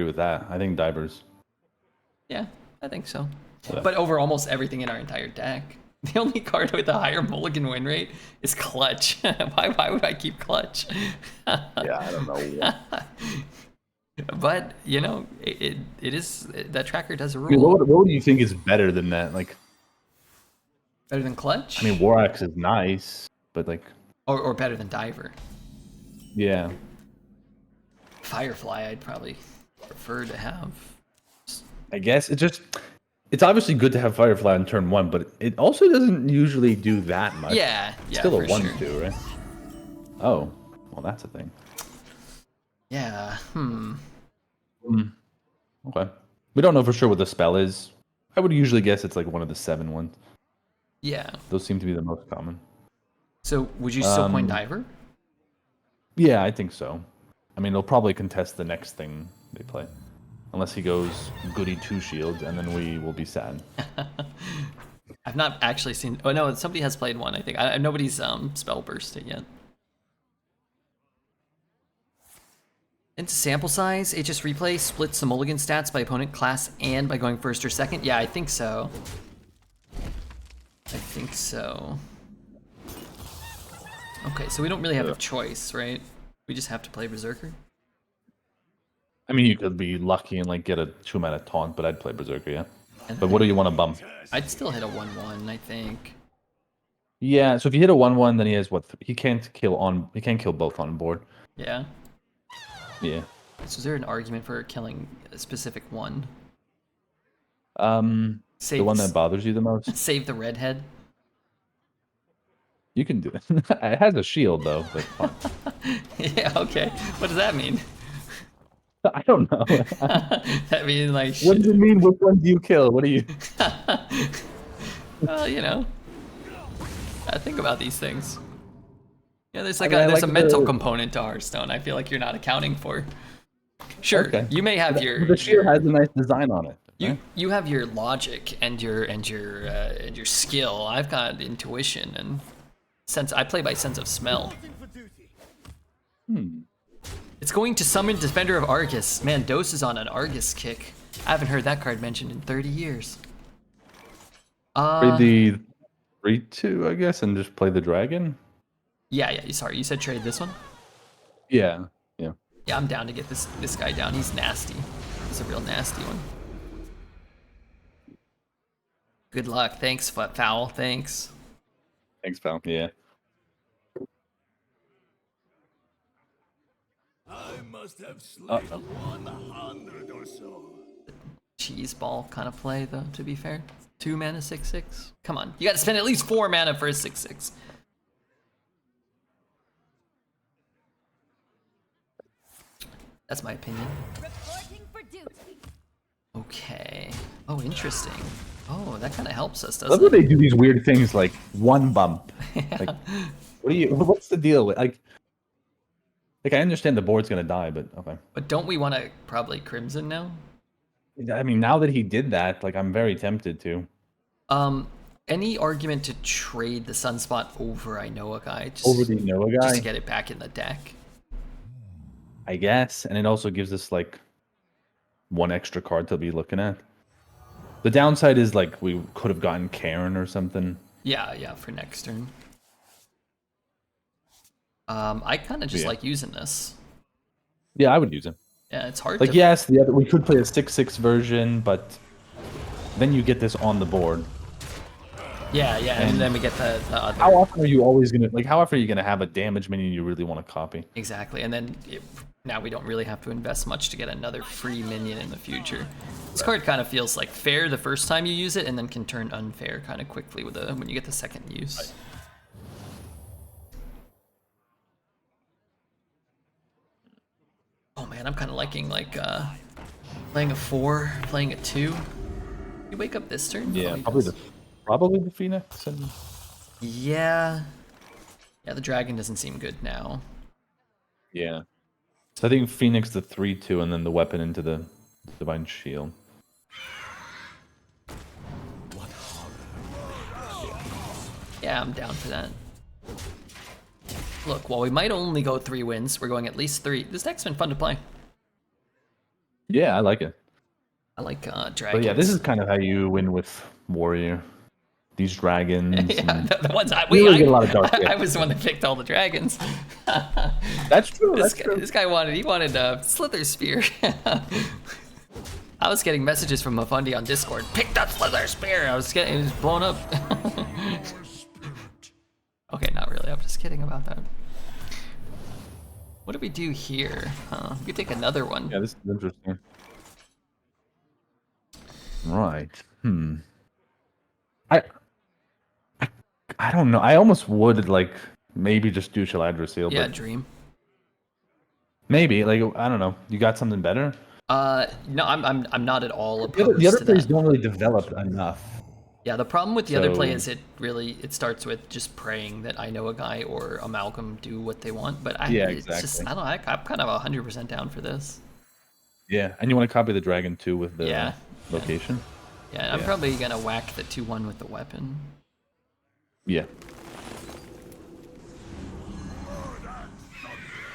S2: with that. I think Divers.
S1: Yeah, I think so.
S2: Yeah.
S1: But over almost everything in our entire deck. The only card with a higher mulligan win rate is Clutch. Why would I keep Clutch?
S2: Yeah, I don't know.
S1: But you know, it is that tracker does a
S2: I mean,
S1: rule.
S2: what do you think is better than that? Like,
S1: Better than Clutch?
S2: I mean, War Axe is nice, but like,
S1: or better than Diver.
S2: yeah.
S1: Firefly, I'd probably prefer to have.
S2: I guess it's obviously good to have Firefly on turn 1, but it also doesn't usually do that much.
S1: Yeah,
S2: It's still a
S1: for
S2: 1/2,
S1: sure.
S2: right? Oh, well, that's a thing.
S1: Yeah.
S2: Okay. We don't know for sure what the spell is. I would usually guess it's like one of the 7 ones.
S1: Yeah.
S2: Those seem to be the most common.
S1: So would you still point Diver?
S2: Yeah, I think so. I mean, he'll probably contest the next thing they play. Unless he goes goody 2 shields, and then we will be sad.
S1: I've not actually seen. Oh no, somebody has played one. I think nobody's spell burst it yet. Into sample size, HS Replay splits the mulligan stats by opponent class and by going first or second. Yeah, I think so. I think so. Okay, so we don't really have a choice, right? We just have to play Berserker.
S2: I mean, you could be lucky and like get a 2-mana taunt, but I'd play Berserker, yeah.
S1: And
S2: But what do you want to bump?
S1: I'd still hit a 1/1, I think.
S2: Yeah, so if you hit a 1/1, then he has what? He can't kill both on board.
S1: Yeah.
S2: Yeah.
S1: So is there an argument for killing a specific one?
S2: The one that bothers you the most.
S1: Save the redhead.
S2: You can do it. It has a shield though, but fine.
S1: Yeah. Okay. What does that mean?
S2: I don't know.
S1: That means like.
S2: What does it mean? Which one do you kill? What do you?
S1: Well, you know. I think about these things. Yeah, there's like
S2: I
S1: there's
S2: like
S1: a mental
S2: the-
S1: component to Hearthstone. I feel like you're not accounting for. Sure,
S2: Okay.
S1: you may have your.
S2: The shield has a nice design on it. Right?
S1: You have your logic and your skill. I've got intuition and sense. I play by sense of smell. It's going to summon Defender of Argus. Man, Dose is on an Argus kick. I haven't heard that card mentioned in 30 years.
S2: Trade the 3/2, I guess, and just play the dragon.
S1: Yeah. Sorry, you said trade this one.
S2: Yeah.
S1: Yeah, I'm down to get this guy down. He's nasty. He's a real nasty one. Good luck. Thanks, Foul. Thanks.
S2: Thanks, pal. Yeah.
S4: I must have slain 100 or so.
S1: Cheese ball kind of play, though, to be fair. 2 mana, 6/6. Come on. You gotta spend at least 4 mana for a 6/6. That's my opinion.
S3: Reporting for duty.
S1: Okay. Oh, interesting. Oh, that kind of helps us,
S2: I love
S1: doesn't
S2: when
S1: it?
S2: they do these weird things like one bump. Like, what's the deal with like I understand the board's gonna die, but okay.
S1: But don't we want to probably Crimson now?
S2: I mean, now that he did that, like I'm very tempted to.
S1: Any argument to trade the Sunspot over I know a guy? Just,
S2: Over the Noah
S1: just
S2: guy,
S1: to get it back in the deck.
S2: I guess, and it also gives us like one extra card to be looking at. The downside is like we could have gotten Karen or something.
S1: Yeah, for next turn. I kind of just
S2: Yeah.
S1: like using this.
S2: Yeah, I would use it.
S1: Yeah, it's hard
S2: Like
S1: to.
S2: yes, we could play a 6/6 version, but then you get this on the board.
S1: Yeah, and then we get the other.
S2: How often are you always gonna how often are you gonna have a damage minion you really want to copy?
S1: Exactly, and then now we don't really have to invest much to get another free minion in the future. This card kind of feels like fair the first time you use it, and then can turn unfair kind of quickly with when you get the second use. Oh man, I'm kind of liking like playing a 4, playing a 2. You wake up this turn?
S2: Yeah,
S1: Oh, he
S2: probably
S1: does.
S2: the Phoenix and
S1: Yeah, the dragon doesn't seem good now.
S2: yeah. So I think Phoenix the 3/2 and then the weapon into the Divine Shield.
S1: Yeah, I'm down for that. Look, while we might only go 3 wins, we're going at least 3. This deck's been fun to play.
S2: Yeah, I like it.
S1: I like dragons.
S2: But yeah, this is kind of how you win with Warrior. These dragons.
S1: yeah,
S2: and-
S1: the ones
S2: You really get a lot of dark
S1: I
S2: gifts.
S1: was the one that picked all the dragons.
S2: That's true.
S1: This guy wanted Slither Spear. I was getting messages from Mifundi on Discord. Pick that Slither Spear. It was blown up. Okay, not really. I'm just kidding about that. What do we do here? We could take another one.
S2: Yeah, this is interesting. Right. I don't know. I almost would like maybe just do Shaladra Seal,
S1: Yeah,
S2: but
S1: Dream.
S2: maybe like I don't know. You got something better?
S1: No, I'm not at all
S2: The
S1: opposed
S2: other
S1: to
S2: plays
S1: that.
S2: don't really develop enough.
S1: Yeah, the problem with the other play
S2: So-
S1: is it starts with just praying that I know a guy or Amalgam do what they want, but
S2: Yeah,
S1: it's just
S2: exactly.
S1: I'm kind of 100% down for this.
S2: Yeah, and you want to copy the dragon too with the
S1: Yeah.
S2: location.
S1: Yeah, I'm
S2: Yeah.
S1: probably gonna whack the 2/1 with the weapon.
S2: Yeah.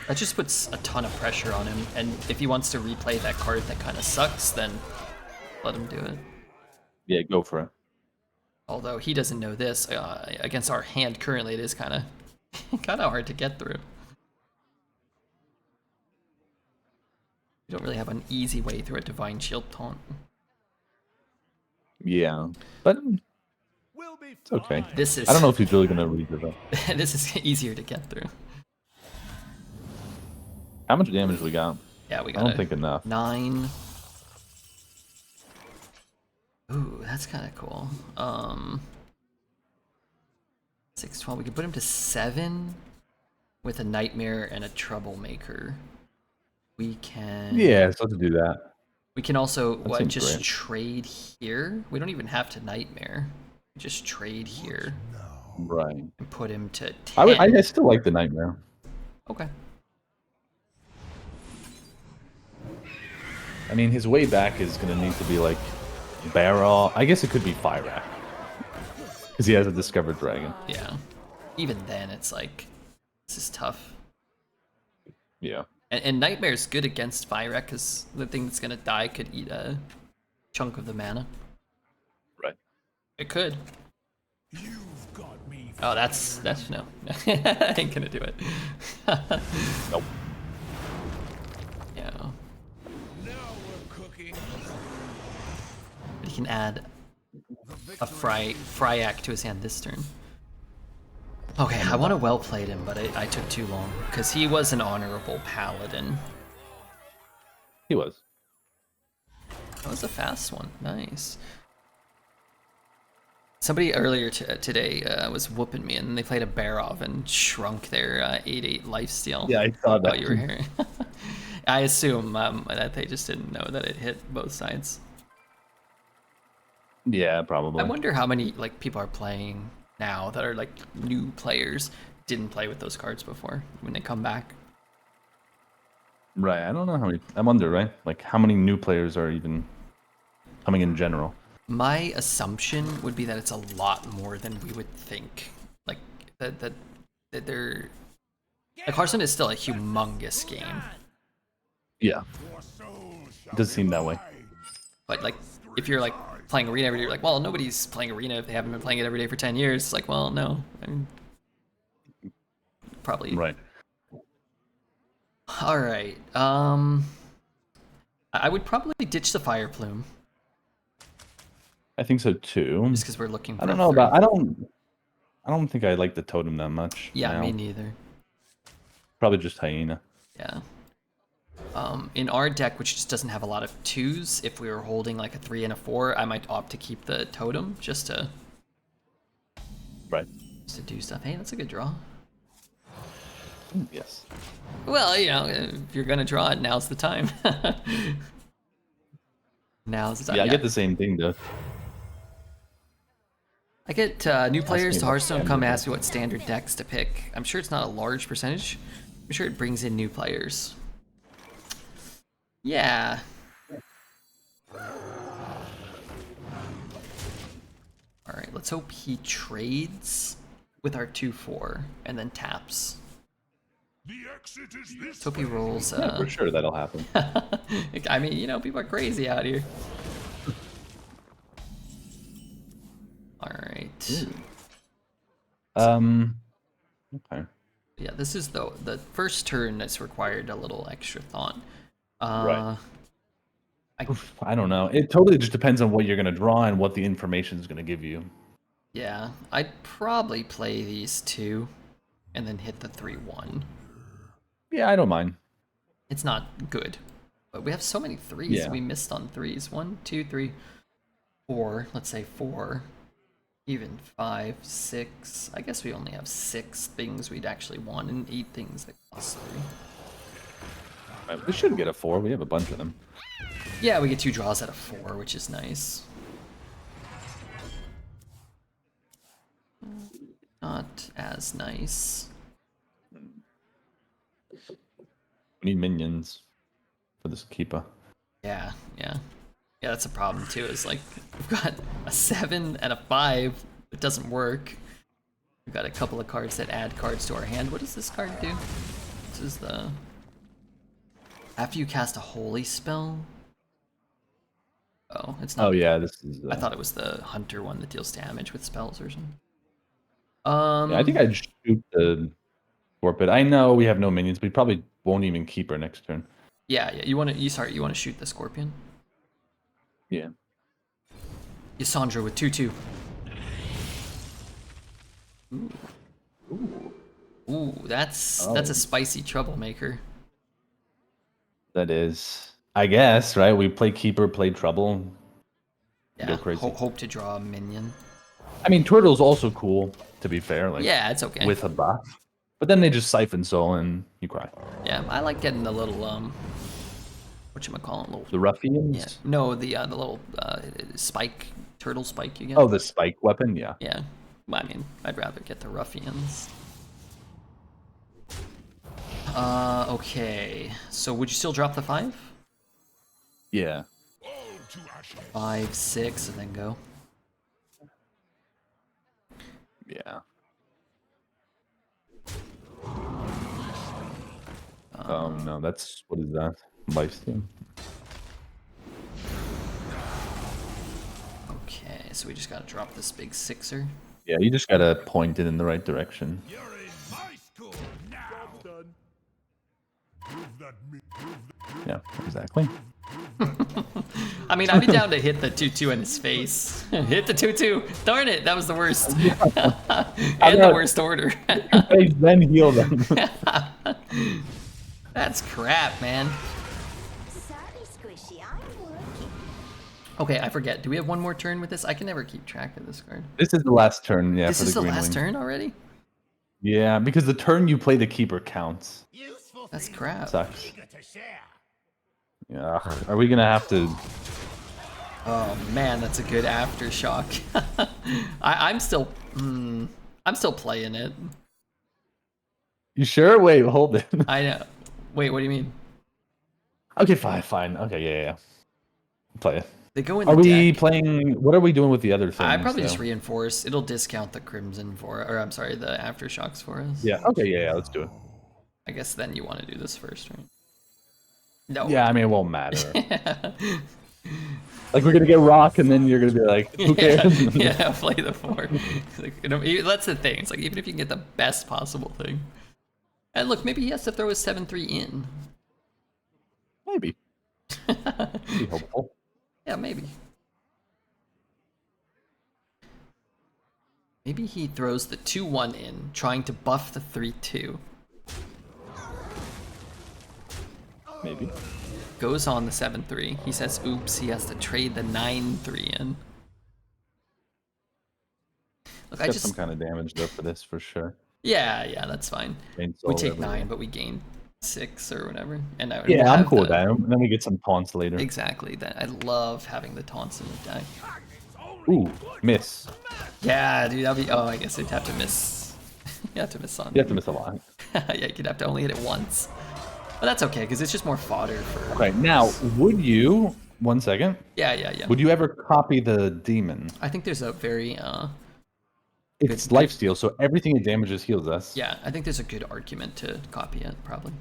S1: That just puts a ton of pressure on him, and if he wants to replay that card that kind of sucks, then let him do it.
S2: Yeah, go for it.
S1: Although he doesn't know this, against our hand currently, it is kind of hard to get through. We don't really have an easy way through a Divine Shield taunt.
S2: Yeah, but
S4: We'll be
S2: it's okay.
S4: fine.
S1: This is
S2: I don't know if he's really gonna read it though.
S1: this is easier to get through.
S2: How much damage we got?
S1: Yeah, we
S2: I
S1: got
S2: don't think enough.
S1: 9. Ooh, that's kind of cool. 6, 12. We could put him to 7 with a Nightmare and a Troublemaker. We can.
S2: Yeah, so to do that.
S1: We can also
S2: That seems
S1: just
S2: great.
S1: trade here. We don't even have to Nightmare. Just trade here
S2: Right.
S1: and put him to 10.
S2: I still like the Nightmare.
S1: Okay.
S2: I mean, his way back is gonna need to be like Barrel. I guess it could be Fyrak. Because he has a Discovered Dragon.
S1: Yeah. Even then, it's like, this is tough.
S2: Yeah.
S1: And Nightmare's good against Fyrek because the thing that's gonna die could eat a chunk of the mana.
S2: Right.
S1: It could.
S4: You've got me.
S1: Oh, that's no. I ain't gonna do it.
S2: Nope.
S1: Yeah.
S4: Now we're cooking.
S1: But he can add a Fryak to his hand this turn. Okay, I want to well played him, but I took too long because he was an honorable paladin.
S2: He was.
S1: That was a fast one. Nice. Somebody earlier today was whooping me, and they played a Barov and shrunk their 8/8 lifesteal.
S2: Yeah, I saw that.
S1: While you were here. I assume that they just didn't know that it hit both sides.
S2: Yeah, probably.
S1: I wonder how many like people are playing now that are like new players, didn't play with those cards before when they come back.
S2: Right. I don't know how many. I wonder, right? Like, how many new players are even coming in general?
S1: My assumption would be that it's a lot more than we would think. Like that they're like Hearthstone is still a humongous game,
S2: Yeah.
S4: Your soul shall
S2: It does seem that way.
S1: but like if you're like playing Arena every day, you're like, well, nobody's playing Arena if they haven't been playing it every day for 10 years. It's like, well, no, I mean, probably.
S2: Right.
S1: All right. I would probably ditch the Fire Plume
S2: I think so too.
S1: just because we're looking for
S2: I don't
S1: a
S2: know
S1: third.
S2: about. I don't think I like the totem that much.
S1: Yeah,
S2: now.
S1: me neither.
S2: Probably just Hyena.
S1: Yeah. In our deck, which just doesn't have a lot of 2s, if we were holding like a 3 and a 4, I might opt to keep the totem just to
S2: Right.
S1: do stuff. Hey, that's a good draw.
S2: Yes.
S1: Well, you know, if you're gonna draw it, now's the time. Now's the time.
S2: Yeah, I get the same thing though.
S1: I get new players
S2: me
S1: to
S2: what
S1: Hearthstone come
S2: standard
S1: ask me what standard decks to pick. I'm sure it's not a large percentage. I'm sure it brings in new players. Yeah. Alright, let's hope he trades with our 2/4 and then taps.
S4: The exit is this.
S1: Let's hope he rolls.
S2: Yeah, for sure that'll happen.
S1: I mean, you know, people are crazy out here. Alright.
S2: Okay.
S1: Yeah, this is the first turn that's required a little extra thought.
S2: Right. I don't know. It totally just depends on what you're gonna draw and what the information is gonna give you.
S1: Yeah, I'd probably play these 2 and then hit the 3/1.
S2: Yeah, I don't mind.
S1: It's not good, but we have so many 3s.
S2: Yeah.
S1: We missed on 3s. 1, 2, 3, 4. Let's say 4. Even 5, 6. I guess we only have 6 things we'd actually want and 8 things that cost 3.
S2: Right, we should get a 4. We have a bunch of them.
S1: Yeah, we get 2 draws out of 4, which is nice. Not as nice.
S2: We need minions for this keeper.
S1: Yeah. Yeah, that's a problem too, is like, we've got a 7 and a 5. It doesn't work. We've got a couple of cards that add cards to our hand. What does this card do? This is the... After you cast a holy spell? Oh, it's not.
S2: Oh yeah, this is.
S1: I thought it was the hunter one that deals damage with spells or something.
S2: Yeah, I think I'd shoot the Warped. I know we have no minions, but we probably won't even keep her next turn.
S1: Yeah, yeah. You want to shoot the scorpion.
S2: Yeah.
S1: Yasandra with 2/2. Ooh, that's a spicy troublemaker.
S2: That is, I guess, right? We play keeper, play trouble.
S1: Yeah.
S2: Go crazy.
S1: Hope to draw a minion.
S2: I mean, turtle's also cool. To be fair, like
S1: Yeah, it's okay.
S2: with a buff. But then they just siphon soul and you cry.
S1: Yeah, I like getting the little whatchamacallit, little.
S2: The ruffians.
S1: Yeah. No, the little spike turtle spike you get.
S2: Oh, the spike weapon. Yeah.
S1: Yeah. I mean, I'd rather get the ruffians. Okay. So would you still drop the 5?
S2: Yeah.
S1: 5, 6, and then go.
S2: Yeah. Oh no, that's what is that? Lifesteal.
S1: Okay, so we just gotta drop this big 6er.
S2: Yeah, you just gotta point it in the right direction.
S4: You're in my school now. Job's done. Prove that me.
S2: Yeah, exactly.
S1: I mean, I'd be down to hit the 2/2 in his face. Hit the 2/2. Darn it, that was the worst. And the worst order.
S2: Then heal them.
S1: That's crap, man.
S3: Sorry, Squishy, I'm working.
S1: Okay, I forget. Do we have one more turn with this? I can never keep track of this card.
S2: This is the last turn, yeah.
S1: This
S2: for
S1: is the
S2: green
S1: last
S2: wing.
S1: turn already?
S2: Yeah, because the turn you play the keeper counts.
S4: Useful
S1: That's
S4: thing.
S1: crap.
S2: Sucks.
S4: Eager to share.
S2: Yeah. Are we gonna have to?
S1: Oh man, that's a good aftershock. I'm still playing it.
S2: You sure? Wait, hold it.
S1: I know. Wait, what do you mean?
S2: Okay, fine. Okay, yeah. Play it.
S1: They go in the
S2: Are we
S1: deck.
S2: playing? What are we doing with the other things?
S1: I probably just
S2: though?
S1: reinforce. It'll discount the crimson for, or I'm sorry, the aftershocks for us.
S2: Yeah. Okay. Yeah. Let's do it.
S1: I guess then you want to do this first, right? No.
S2: Yeah. I mean, it won't matter. Like we're gonna get rock, and then you're gonna be like, who cares?
S1: Yeah, play the 4. Like, you know, that's the thing. It's like even if you can get the best possible thing. And look, maybe he has to throw a 7/3 in.
S2: Maybe. Be hopeful.
S1: Yeah, maybe. Maybe he throws the 2/1 in, trying to buff the 3/2.
S2: Maybe.
S1: Goes on the 7/3. He says, oops, he has to trade the 9/3 in. Look, I
S2: Got
S1: just...
S2: some kind of damage though for this for sure.
S1: Yeah, that's fine.
S2: Main
S1: We
S2: soul
S1: take
S2: everywhere.
S1: 9, but we gain 6 or whatever. And I,
S2: Yeah,
S1: we'll
S2: I'm
S1: have
S2: cool with
S1: the-
S2: that. And then we get some taunts later.
S1: Exactly. That I love having the taunts in the deck.
S2: Ooh, miss.
S1: Yeah, dude, that'd be... Oh, I guess you'd have to miss... you have to miss on...
S2: You have to miss a lot.
S1: Yeah, you'd have to only hit it once. But that's okay, because it's just more fodder for...
S2: Right now, would you? 1 second.
S1: Yeah.
S2: Would you ever copy the demon?
S1: I think there's a very...
S2: It's lifesteal, so everything it damages heals us.
S1: Yeah, I think there's a good argument to copy it, probably.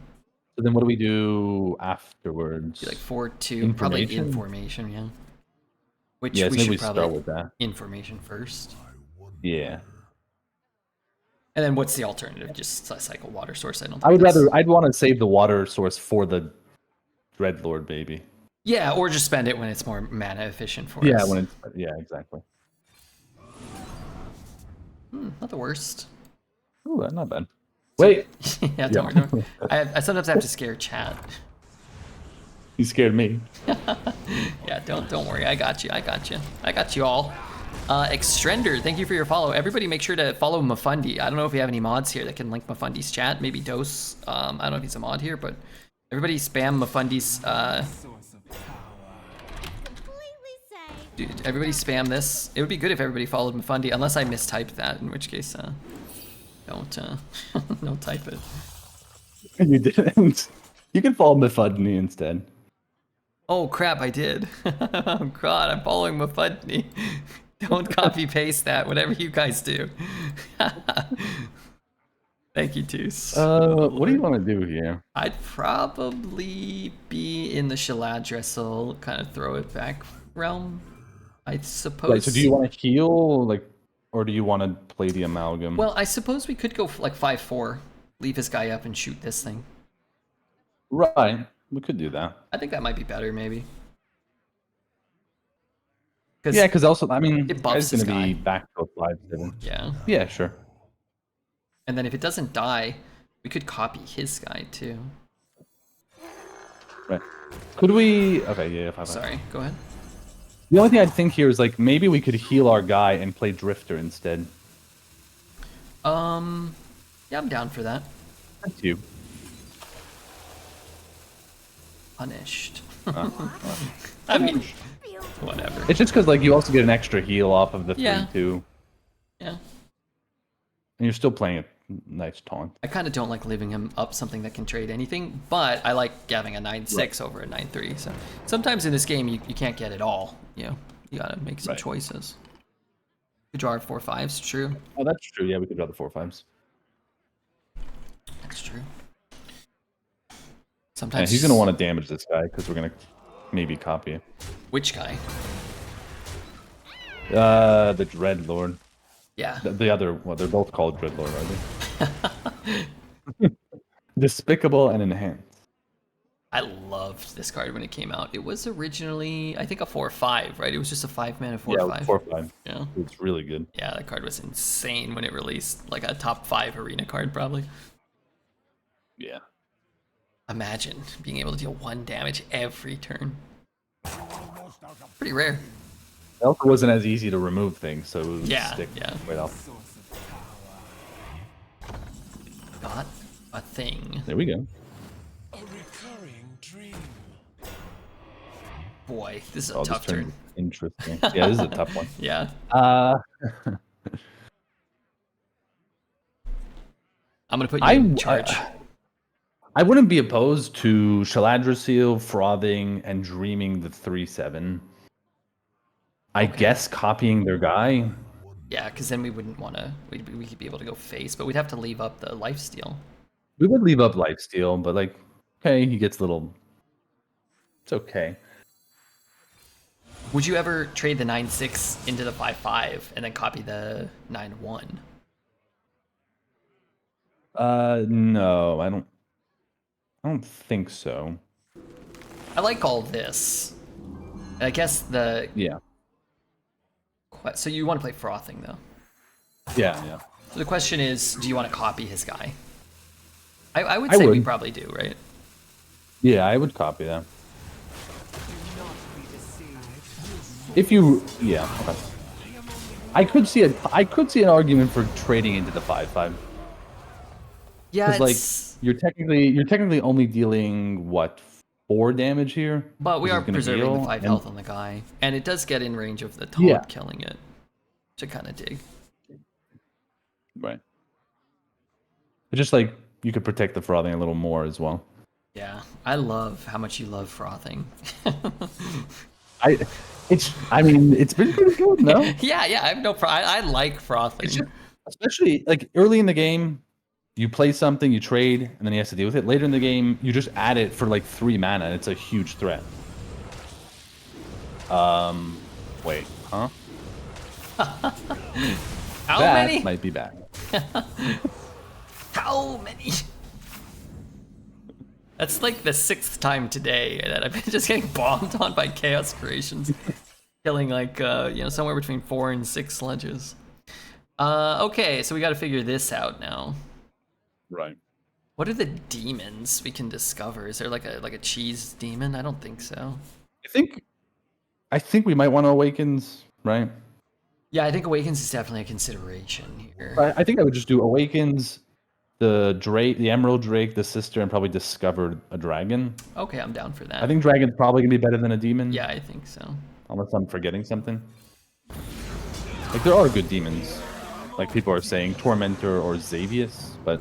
S2: So then what do we do afterwards?
S1: Be like 4/2, probably
S2: Information?
S1: information, yeah. Which
S2: Yeah, so
S1: we
S2: maybe
S1: should
S2: we
S1: probably
S2: start with that.
S1: information first.
S2: Yeah.
S1: And then what's the alternative? Just cycle water source. I don't. Think
S2: I would
S1: that's-
S2: rather. I'd want to save the water source for the Dreadlord baby.
S1: Yeah, or just spend it when it's more mana efficient for
S2: Yeah,
S1: us.
S2: when it's exactly.
S1: Not the worst.
S2: Ooh, that's not bad. Wait,
S1: Yeah, don't worry. I sometimes have to scare chat.
S2: you scared me.
S1: Yeah, don't worry. I got you. I got you all. Extrender, thank you for your follow. Everybody make sure to follow Mifundi. I don't know if we have any mods here that can link Mifundi's chat. Maybe Dose. I don't know if he's a mod here, but everybody spam Mifundi's...
S3: Completely safe.
S1: Dude, everybody spam this. It would be good if everybody followed Mifundi, unless I mistyped that, in which case, don't type it.
S2: You didn't. You can follow Mifundi instead.
S1: Oh crap, I did. Oh god, I'm following Mifundi. Don't copy paste that, whatever you guys do. Thank you, Toos.
S2: What do you want to do here?
S1: I'd probably be in the Shaladressel, kind of throw it back realm, I suppose.
S2: Right, so do you want to heal, like, or do you want to play the amalgam?
S1: Well, I suppose we could go for like 5/4, leave his guy up and shoot this thing.
S2: Right. We could do that.
S1: I think that might be better, maybe.
S2: Yeah, because also, I mean,
S1: it buffs
S2: it's going
S1: this
S2: to be
S1: guy.
S2: back to a 5/7.
S1: Yeah.
S2: Yeah, sure.
S1: And then if it doesn't die, we could copy his guy too.
S2: Right. Could we? Okay, yeah, 5/5.
S1: Sorry, go ahead.
S2: The only thing I'd think here is like maybe we could heal our guy and play Drifter instead.
S1: Yeah, I'm down for that.
S2: That's you.
S1: Punished.
S2: Uh,
S1: I mean, whatever.
S2: It's just because like you also get an extra heal off of the
S1: Yeah.
S2: 3/2,
S1: Yeah.
S2: and you're still playing a nice taunt.
S1: I kind of don't like leaving him up something that can trade anything, but I like having a 9/6 over a 9/3. So sometimes in this game you can't get it all. You know, you gotta make some
S2: Right.
S1: choices. You draw 4/5s, true.
S2: Oh, that's true. Yeah, we could draw the 4/5s.
S1: That's true.
S2: Yeah,
S1: Sometimes
S2: he's gonna want to damage this guy because we're gonna maybe copy it.
S1: Which guy?
S2: The Dreadlord.
S1: Yeah.
S2: The other, well, they're both called Dreadlord, are they? Despicable and Enhanced.
S1: I loved this card when it came out. It was originally, I think, a 4/5, right? It was just a 5-mana 4/5.
S2: Yeah, 4/5.
S1: Yeah.
S2: It's really good.
S1: Yeah, that card was insane when it released. Like a top 5 arena card, probably.
S2: Yeah.
S1: Imagine being able to deal 1 damage every turn. Pretty rare.
S2: It also wasn't as easy to remove things, so it would
S1: Yeah,
S2: stick
S1: yeah.
S2: right off.
S1: Got a thing.
S2: There we go.
S4: A recurring dream.
S1: Boy, this is a
S2: Oh, this
S1: tough
S2: turn
S1: turn.
S2: is interesting. Yeah, this is a tough one.
S1: Yeah. I'm gonna put you in charge.
S2: I wouldn't be opposed to Shaladra frothing, and dreaming the 3/7. I guess copying their guy.
S1: Yeah, because then we wouldn't want to. We could be able to go face, but we'd have to leave up the lifesteal.
S2: We would leave up Lifesteal, but like, okay, he gets little. It's okay.
S1: Would you ever trade the 9/6 into the 5/5 and then copy the 9/1?
S2: No, I don't think so.
S1: I like all this. I guess the
S2: Yeah.
S1: so you want to play frothing though.
S2: Yeah, yeah.
S1: So the question is, do you want to copy his guy? I would say we probably do, right?
S2: Yeah, I would copy that. If you, yeah, okay. I could see an argument for trading into the 5/5.
S1: Yeah,
S2: Because like you're technically only dealing what, 4 damage here.
S1: but we
S2: This
S1: are
S2: is gonna
S1: preserving
S2: heal,
S1: the 5
S2: and-
S1: health on the guy, and it does get in range of the taunt
S2: Yeah.
S1: killing it, to kind of dig.
S2: Right. It's just like you could protect the frothing a little more as well.
S1: Yeah, I love how much you love frothing.
S2: I mean, it's been pretty good, no?
S1: yeah, I have no problem. I like frothing.
S2: It's just, especially like early in the game, you play something, you trade, and then he has to deal with it. Later in the game, you just add it for like 3 mana, and it's a huge threat. Wait, huh?
S1: How
S2: that
S1: many?
S2: might be bad.
S1: How many? That's like the 6th time today that I've been just getting bombed on by Chaos Creations. Killing like, somewhere between 4 and 6 sledges. Okay, so we gotta figure this out now.
S2: Right.
S1: What are the demons we can discover? Is there like a cheese demon? I don't think so.
S2: I think we might want to Awakens, right?
S1: Yeah, I think Awakens is definitely a consideration here.
S2: I think I would just do Awakens, the Drake, the Emerald Drake, the Sister, and probably discover a dragon.
S1: Okay, I'm down for that.
S2: I think Dragon's probably gonna be better than a demon.
S1: Yeah, I think so.
S2: Unless I'm forgetting something. Like there are good demons. Like people are saying Tormentor or Xavius, but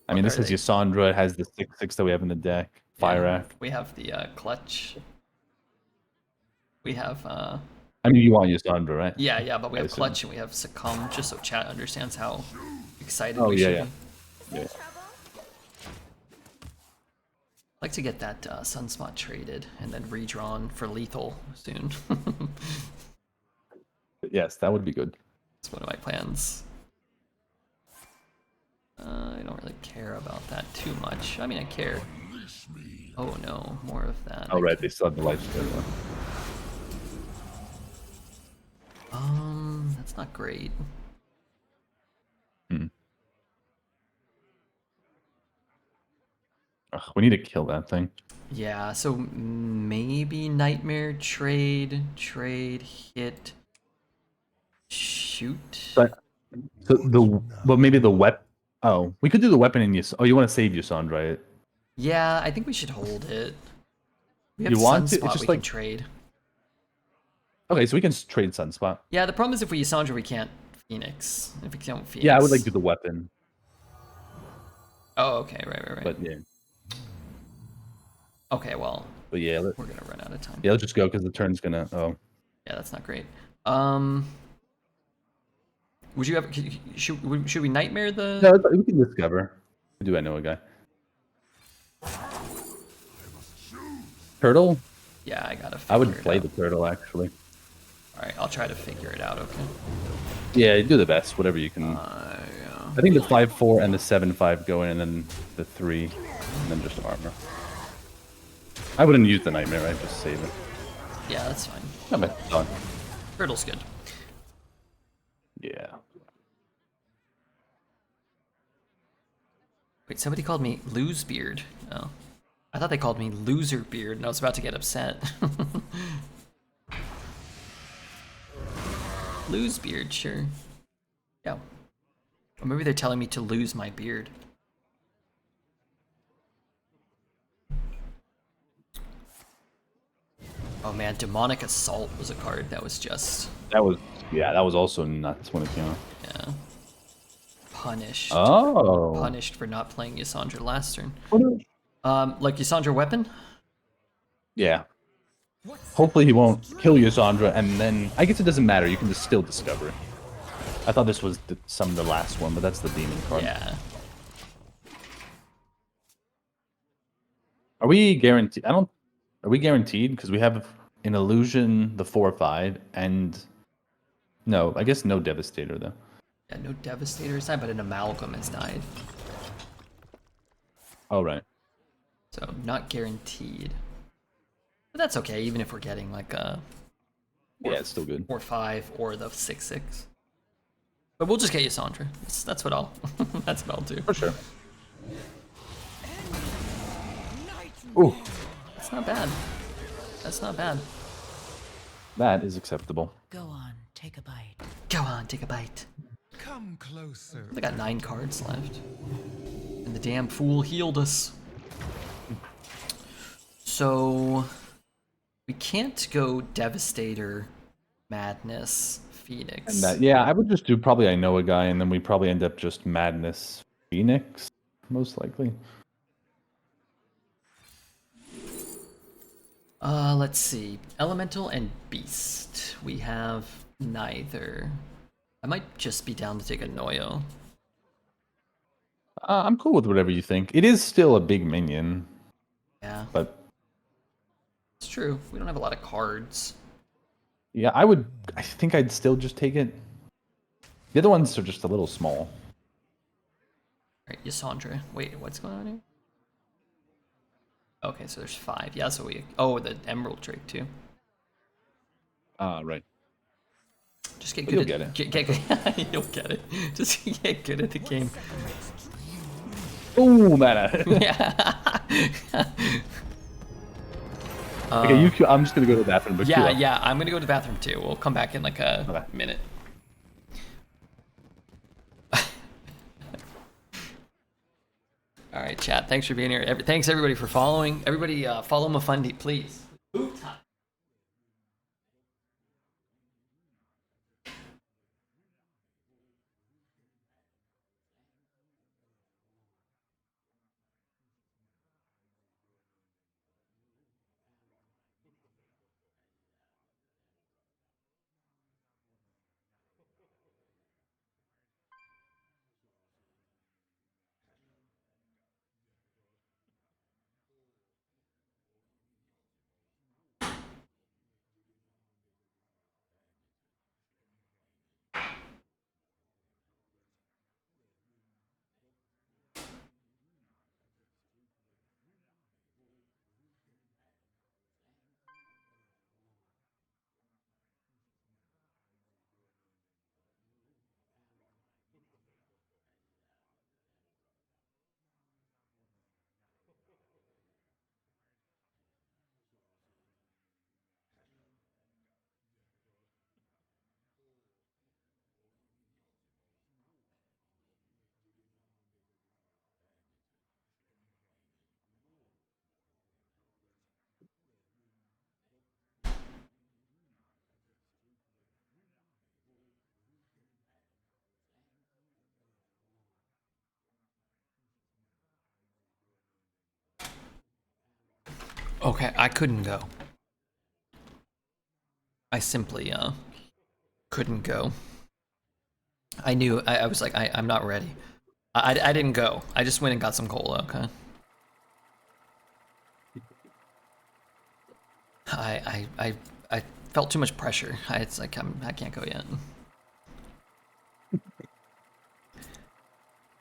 S2: I mean this
S1: are
S2: has
S1: they?
S2: Yasandra, it has the 6/6 that we have in the deck. Fire
S1: Yeah,
S2: Act.
S1: we have the clutch. We have
S2: I mean you want Yasandra, right?
S1: yeah, but we have
S2: assume.
S1: clutch and we have succumb, just so chat understands how excited
S2: Oh,
S1: we
S2: yeah,
S1: should
S2: yeah.
S1: be.
S2: Yeah.
S1: I'd like to get that Sunspot traded and then redrawn for lethal soon.
S2: Yes, that would be good.
S1: It's one of my plans. I don't really care about that too much. I mean, I care.
S4: Release me.
S1: Oh no, more of that.
S2: Oh, right, they still have the life steal.
S1: That's not great.
S2: Ugh, we need to kill that thing.
S1: Yeah, so maybe nightmare, trade, hit, shoot.
S2: But but maybe the weapon. Oh, we could do the weapon in Yas. Oh, you want to save Yasand, right?
S1: Yeah, I think we should hold it. We have
S2: You want to? It's
S1: Sunspot
S2: just
S1: we
S2: like
S1: can trade.
S2: okay, so we can trade Sunspot.
S1: Yeah, the problem is if we Yasandra, we can't Phoenix. If we don't Phoenix.
S2: Yeah, I would like do the weapon,
S1: Oh, okay, right.
S2: but yeah,
S1: Okay, well,
S2: but yeah,
S1: we're gonna run out of time.
S2: yeah. Let's just go because the turn's gonna. Oh,
S1: Yeah, that's not great. Would you have? Should we nightmare the?
S2: no, we can discover. Do I know a guy? Turtle?
S1: Yeah, I gotta.
S2: I would
S1: figure it
S2: play
S1: out.
S2: the turtle actually.
S1: All right, I'll try to figure it out. Okay.
S2: Yeah, do the best, whatever you can.
S1: Yeah.
S2: I think the 5/4 and the 7/5 go in, and then the 3, and then just armor. I wouldn't use the nightmare. I'd just save it.
S1: Yeah, that's fine.
S2: I'm done.
S1: Turtle's good.
S2: Yeah.
S1: Wait, somebody called me Losebeard. Oh, I thought they called me Loserbeard, and I was about to get upset. Losebeard, sure. Yeah. Or maybe they're telling me to lose my beard. Oh man, Demonic Assault was a card that was just,
S2: That was also nuts when it came out.
S1: yeah. Punished.
S2: Oh.
S1: Punished for not playing Yasandra last turn.
S2: What
S1: Like Yasandra weapon?
S2: Yeah. Hopefully he won't kill Yasandra, and then I guess it doesn't matter. You can just still discover it. I thought this was the last one, but that's the demon card.
S1: Yeah.
S2: Are we guaranteed? Are we guaranteed? Because we have an illusion, the 4/5, and no, I guess no devastator though.
S1: Yeah, no Devastator has died, but an Amalgam has died.
S2: Oh right.
S1: So not guaranteed. But that's okay, even if we're getting like a
S2: Yeah, it's still good.
S1: 4/5 or the 6/6. But we'll just get Yasandra. That's what I'll that's what I'll do.
S2: For sure. Ooh,
S1: That's not bad. That's not bad.
S2: that is acceptable.
S3: Go on, take a bite.
S1: Go on, take a bite.
S4: Come closer.
S1: I got 9 cards left. And the damn fool healed us. So we can't go Devastator, Madness, Phoenix.
S2: And that, yeah, I would just do probably I know a guy, and then we probably end up just Madness Phoenix, most likely.
S1: Let's see. Elemental and Beast. We have neither. I might just be down to take a Noyo.
S2: I'm cool with whatever you think. It is still a big minion,
S1: Yeah,
S2: but
S1: it's true. We don't have a lot of cards.
S2: yeah, I think I'd still just take it. The other ones are just a little small.
S1: Alright, Yasandra. Wait, what's going on here? Okay, so there's 5. Yeah, so we... Oh, the Emerald Drake, too.
S2: Right.
S1: Just get
S2: But
S1: good
S2: you'll
S1: at...
S2: get
S1: it. You'll get it. Just get good at the game.
S2: Ooh, mana.
S1: Yeah.
S2: Okay, I'm just gonna go to the bathroom. But
S1: Yeah,
S2: queue up.
S1: yeah, I'm gonna go to the bathroom, too. We'll come back in like a
S2: Okay.
S1: minute. All right, chat. Thanks for being here. Thanks everybody for following. Everybody, follow Mifundi, please. Boot time. Okay, I couldn't go. I simply couldn't go. I knew I was like I'm not ready. I didn't go. I just went and got some cola. Okay. I felt too much pressure. It's like I can't go yet.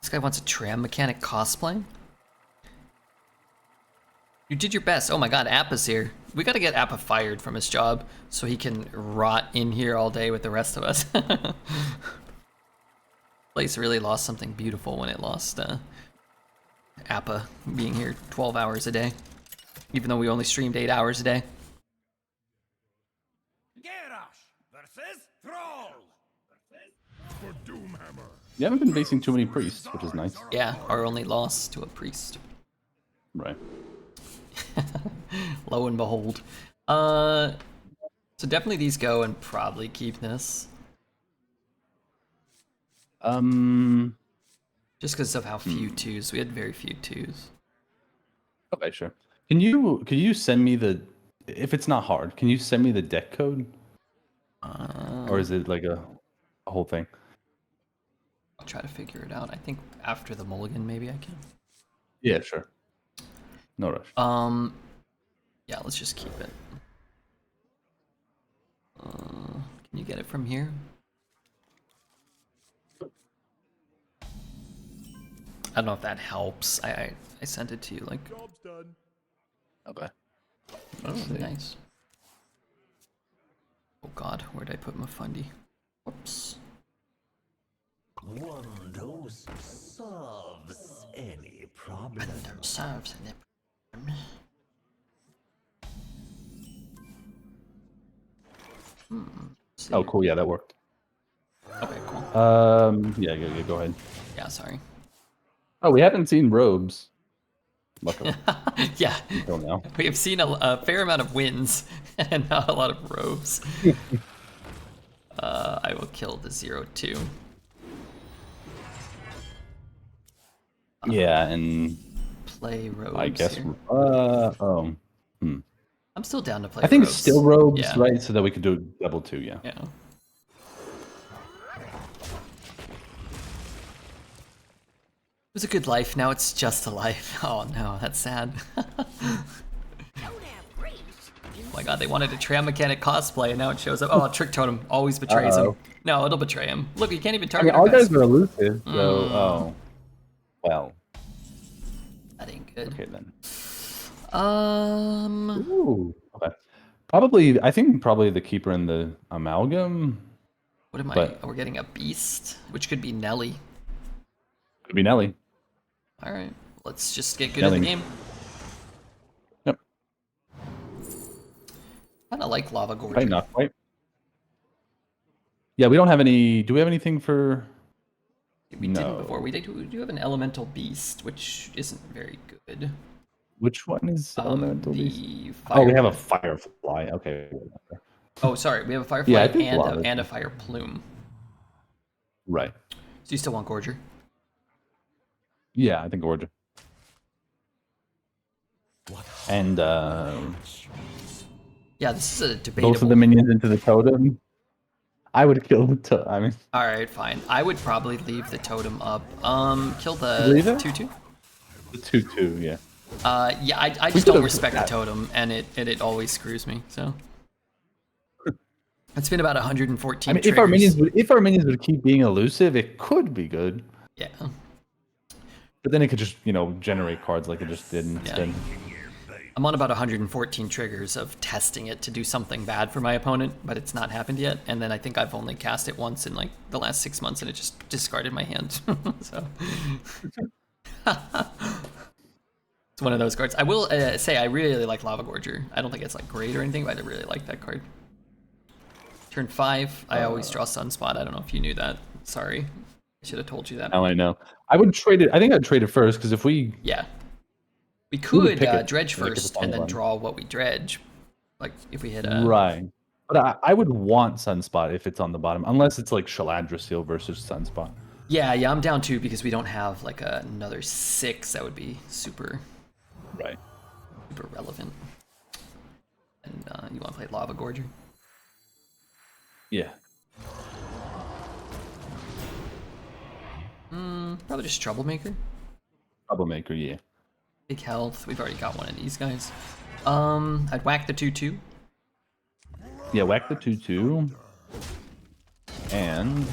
S1: This guy wants a tram mechanic cosplay. You did your best. Oh my god, Appa's here. We gotta get Appa fired from his job so he can rot in here all day with the rest of us. Place really lost something beautiful when it lost Appa being here 12 hours a day. Even though we only streamed 8 hours a day.
S4: Garrosh versus Thrall. For Doomhammer.
S2: You haven't been facing too many priests, which is nice.
S1: Yeah, our only loss to a priest.
S2: Right.
S1: Lo and behold. So definitely these go and probably keep this. Just because of how few twos. We had very few twos.
S2: Okay, sure. Can you send me the, if it's not hard, can you send me the deck code? Or is it like a whole thing?
S1: I'll try to figure it out. I think after the mulligan maybe I can.
S2: Yeah, sure. No rush.
S1: Yeah, let's just keep it. Can you get it from here? I don't know if that helps. I sent it to you like.
S4: Job's done.
S2: Okay.
S1: Oh, nice. Oh god, where did I put Mifundi? Whoops.
S5: One dose solves any problem.
S1: Solves any problem.
S2: Oh, cool. Yeah, that worked.
S1: Okay, cool.
S2: Yeah, go ahead.
S1: Yeah, sorry.
S2: Oh, we haven't seen robes. Luckily,
S1: Yeah,
S2: until now.
S1: we have seen a fair amount of wins and not a lot of robes. I will kill the 0-2.
S2: Yeah, and
S1: Play robes.
S2: I guess.
S1: Here. I'm still down to play.
S2: I think
S1: robes.
S2: it's still robes,
S1: Yeah.
S2: right? So that we could do double 2. Yeah.
S1: Yeah. It was a good life. Now it's just a life. Oh no, that's sad. Oh my god, they wanted a tram mechanic cosplay, and now it shows up. Oh, Trick Totem always betrays him. No, it'll betray him. Look, you can't even
S2: I mean,
S1: target
S2: all
S1: our guys.
S2: guys are elusive, so oh, well.
S1: That ain't good.
S2: Okay then.
S1: What
S2: Ooh. Okay. Probably, I think probably the keeper and the amalgam.
S1: am I?
S2: But-
S1: Oh, we're getting a beast, which could be Nelly.
S2: Could be Nelly.
S1: All right, let's just get good at the
S2: Nelly.
S1: game.
S2: Yep.
S1: Kind of like Lava Gorge.
S2: Right, not quite. Yeah, we don't have any. Do we have anything for?
S1: We
S2: No.
S1: didn't before. We do have an elemental beast, which isn't very good.
S2: Which one is elemental beast?
S1: The
S2: Oh, we have a
S1: fire.
S2: firefly. Okay.
S1: Oh, sorry, we have a firefly
S2: Yeah, I think
S1: and
S2: lava-
S1: and a fire plume.
S2: Right.
S1: So you still want Gorger?
S2: Yeah, I think Origin. And
S1: Yeah, this is a debatable.
S2: both of the minions into the totem. I would kill the totem. I mean,
S1: All right, fine. I would probably leave the totem up. Kill
S2: Leave
S1: the
S2: it?
S1: 2/2.
S2: the 2/2. Yeah.
S1: Yeah, I just
S2: could've-
S1: don't respect the totem, and it always screws me. So it's been about 114.
S2: I mean,
S1: triggers.
S2: if our minions would keep being elusive, it could be good.
S1: Yeah.
S2: But then it could just, generate cards like it just did instead.
S1: I'm on about 114 triggers of testing it to do something bad for my opponent, but it's not happened yet. And then I think I've only cast it once in like the last 6 months, and it just discarded my hand. So it's one of those cards. I will say I really like Lava Gorger. I don't think it's like great or anything, but I really like that card. Turn 5, I always draw Sunspot. I don't know if you knew that. Sorry, I should have told you that.
S2: Now I know. I would trade it. I think I'd trade it first because if we
S1: Yeah. We
S2: would
S1: could
S2: pick it,
S1: dredge
S2: like, if
S1: first
S2: it's on
S1: and
S2: the
S1: then
S2: bottom.
S1: draw what we dredge. Like if we hit a
S2: right, but I would want Sunspot if it's on the bottom, unless it's like Shalandra Seal versus Sunspot.
S1: Yeah, I'm down 2 because we don't have like another 6 that would be super
S2: Right.
S1: relevant. You want to play Lava Gorger?
S2: Yeah.
S1: Probably just Troublemaker.
S2: Troublemaker, yeah.
S1: Big health. We've already got one of these guys. I'd whack the 2/2.
S2: Yeah, whack the 2/2. And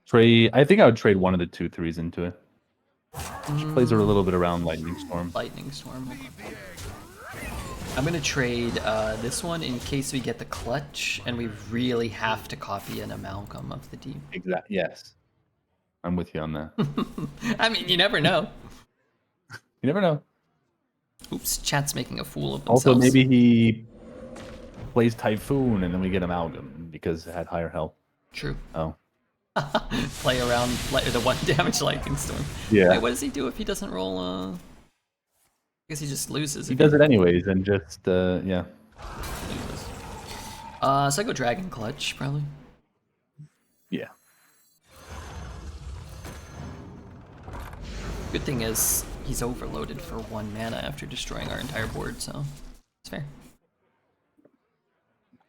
S2: trade. I think I would trade one of the 2/3s into it. She plays her a little bit around Lightning Storm.
S1: Lightning Storm. I'm gonna trade this one in case we get the clutch and we really have to copy an amalgam of the deep.
S2: Exactly. Yes. I'm with you on that.
S1: I mean, you never know.
S2: You never know.
S1: Oops, chat's making a fool of
S2: Also,
S1: themselves.
S2: maybe he plays Typhoon and then we get Amalgam because it had higher health.
S1: True.
S2: Oh.
S1: Play around the 1 damage Lightning Storm.
S2: Yeah.
S1: Wait, what does he do if he doesn't roll? I guess he just loses.
S2: He does it anyways and just, yeah.
S1: Loses. So I go Dragon Clutch, probably.
S2: Yeah.
S1: Good thing is, he's overloaded for 1 mana after destroying our entire board, so it's fair.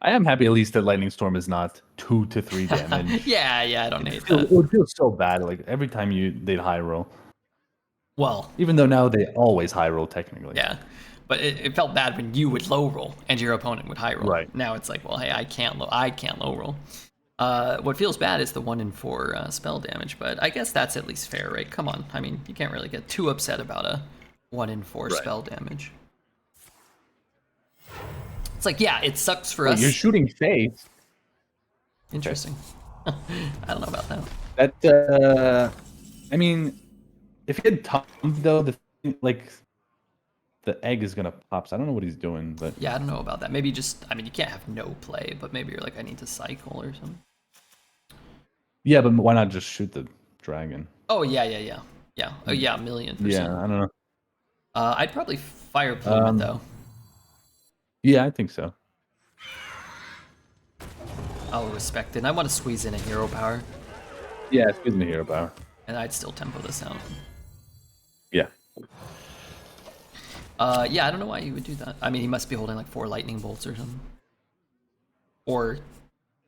S2: I am happy at least that Lightning Storm is not 2 to 3 damage.
S1: Yeah, I don't hate
S2: It
S1: that.
S2: would feel so bad, like every time they'd high roll.
S1: Well,
S2: Even though now they always high roll technically.
S1: yeah, but it felt bad when you would low roll and your opponent would high roll.
S2: Right.
S1: Now it's like, well, hey, I can't low roll. What feels bad is the 1 in 4 spell damage, but I guess that's at least fair, right? Come on, I mean, you can't really get too upset about a 1 in 4
S2: Right.
S1: spell damage. It's like, yeah, it sucks for
S2: Wait,
S1: us.
S2: you're shooting face.
S1: Interesting. I don't know about that.
S2: That I mean, if he had Tom though, the egg is gonna pop. So I don't know what he's doing, but
S1: Yeah, I don't know about that. Maybe just, I mean, you can't have no play, but maybe you're like, I need to cycle or something.
S2: yeah, but why not just shoot the dragon?
S1: Oh, yeah. Oh, yeah, 1,000,000%.
S2: Yeah, I don't know.
S1: I'd probably fire plume it, though.
S2: Yeah, I think so.
S1: I'll respect it. And I want to squeeze in a hero power,
S2: Yeah, it's gives me hero power.
S1: and I'd still tempo this out.
S2: Yeah.
S1: Yeah, I don't know why he would do that. I mean, he must be holding like 4 lightning bolts or something. Or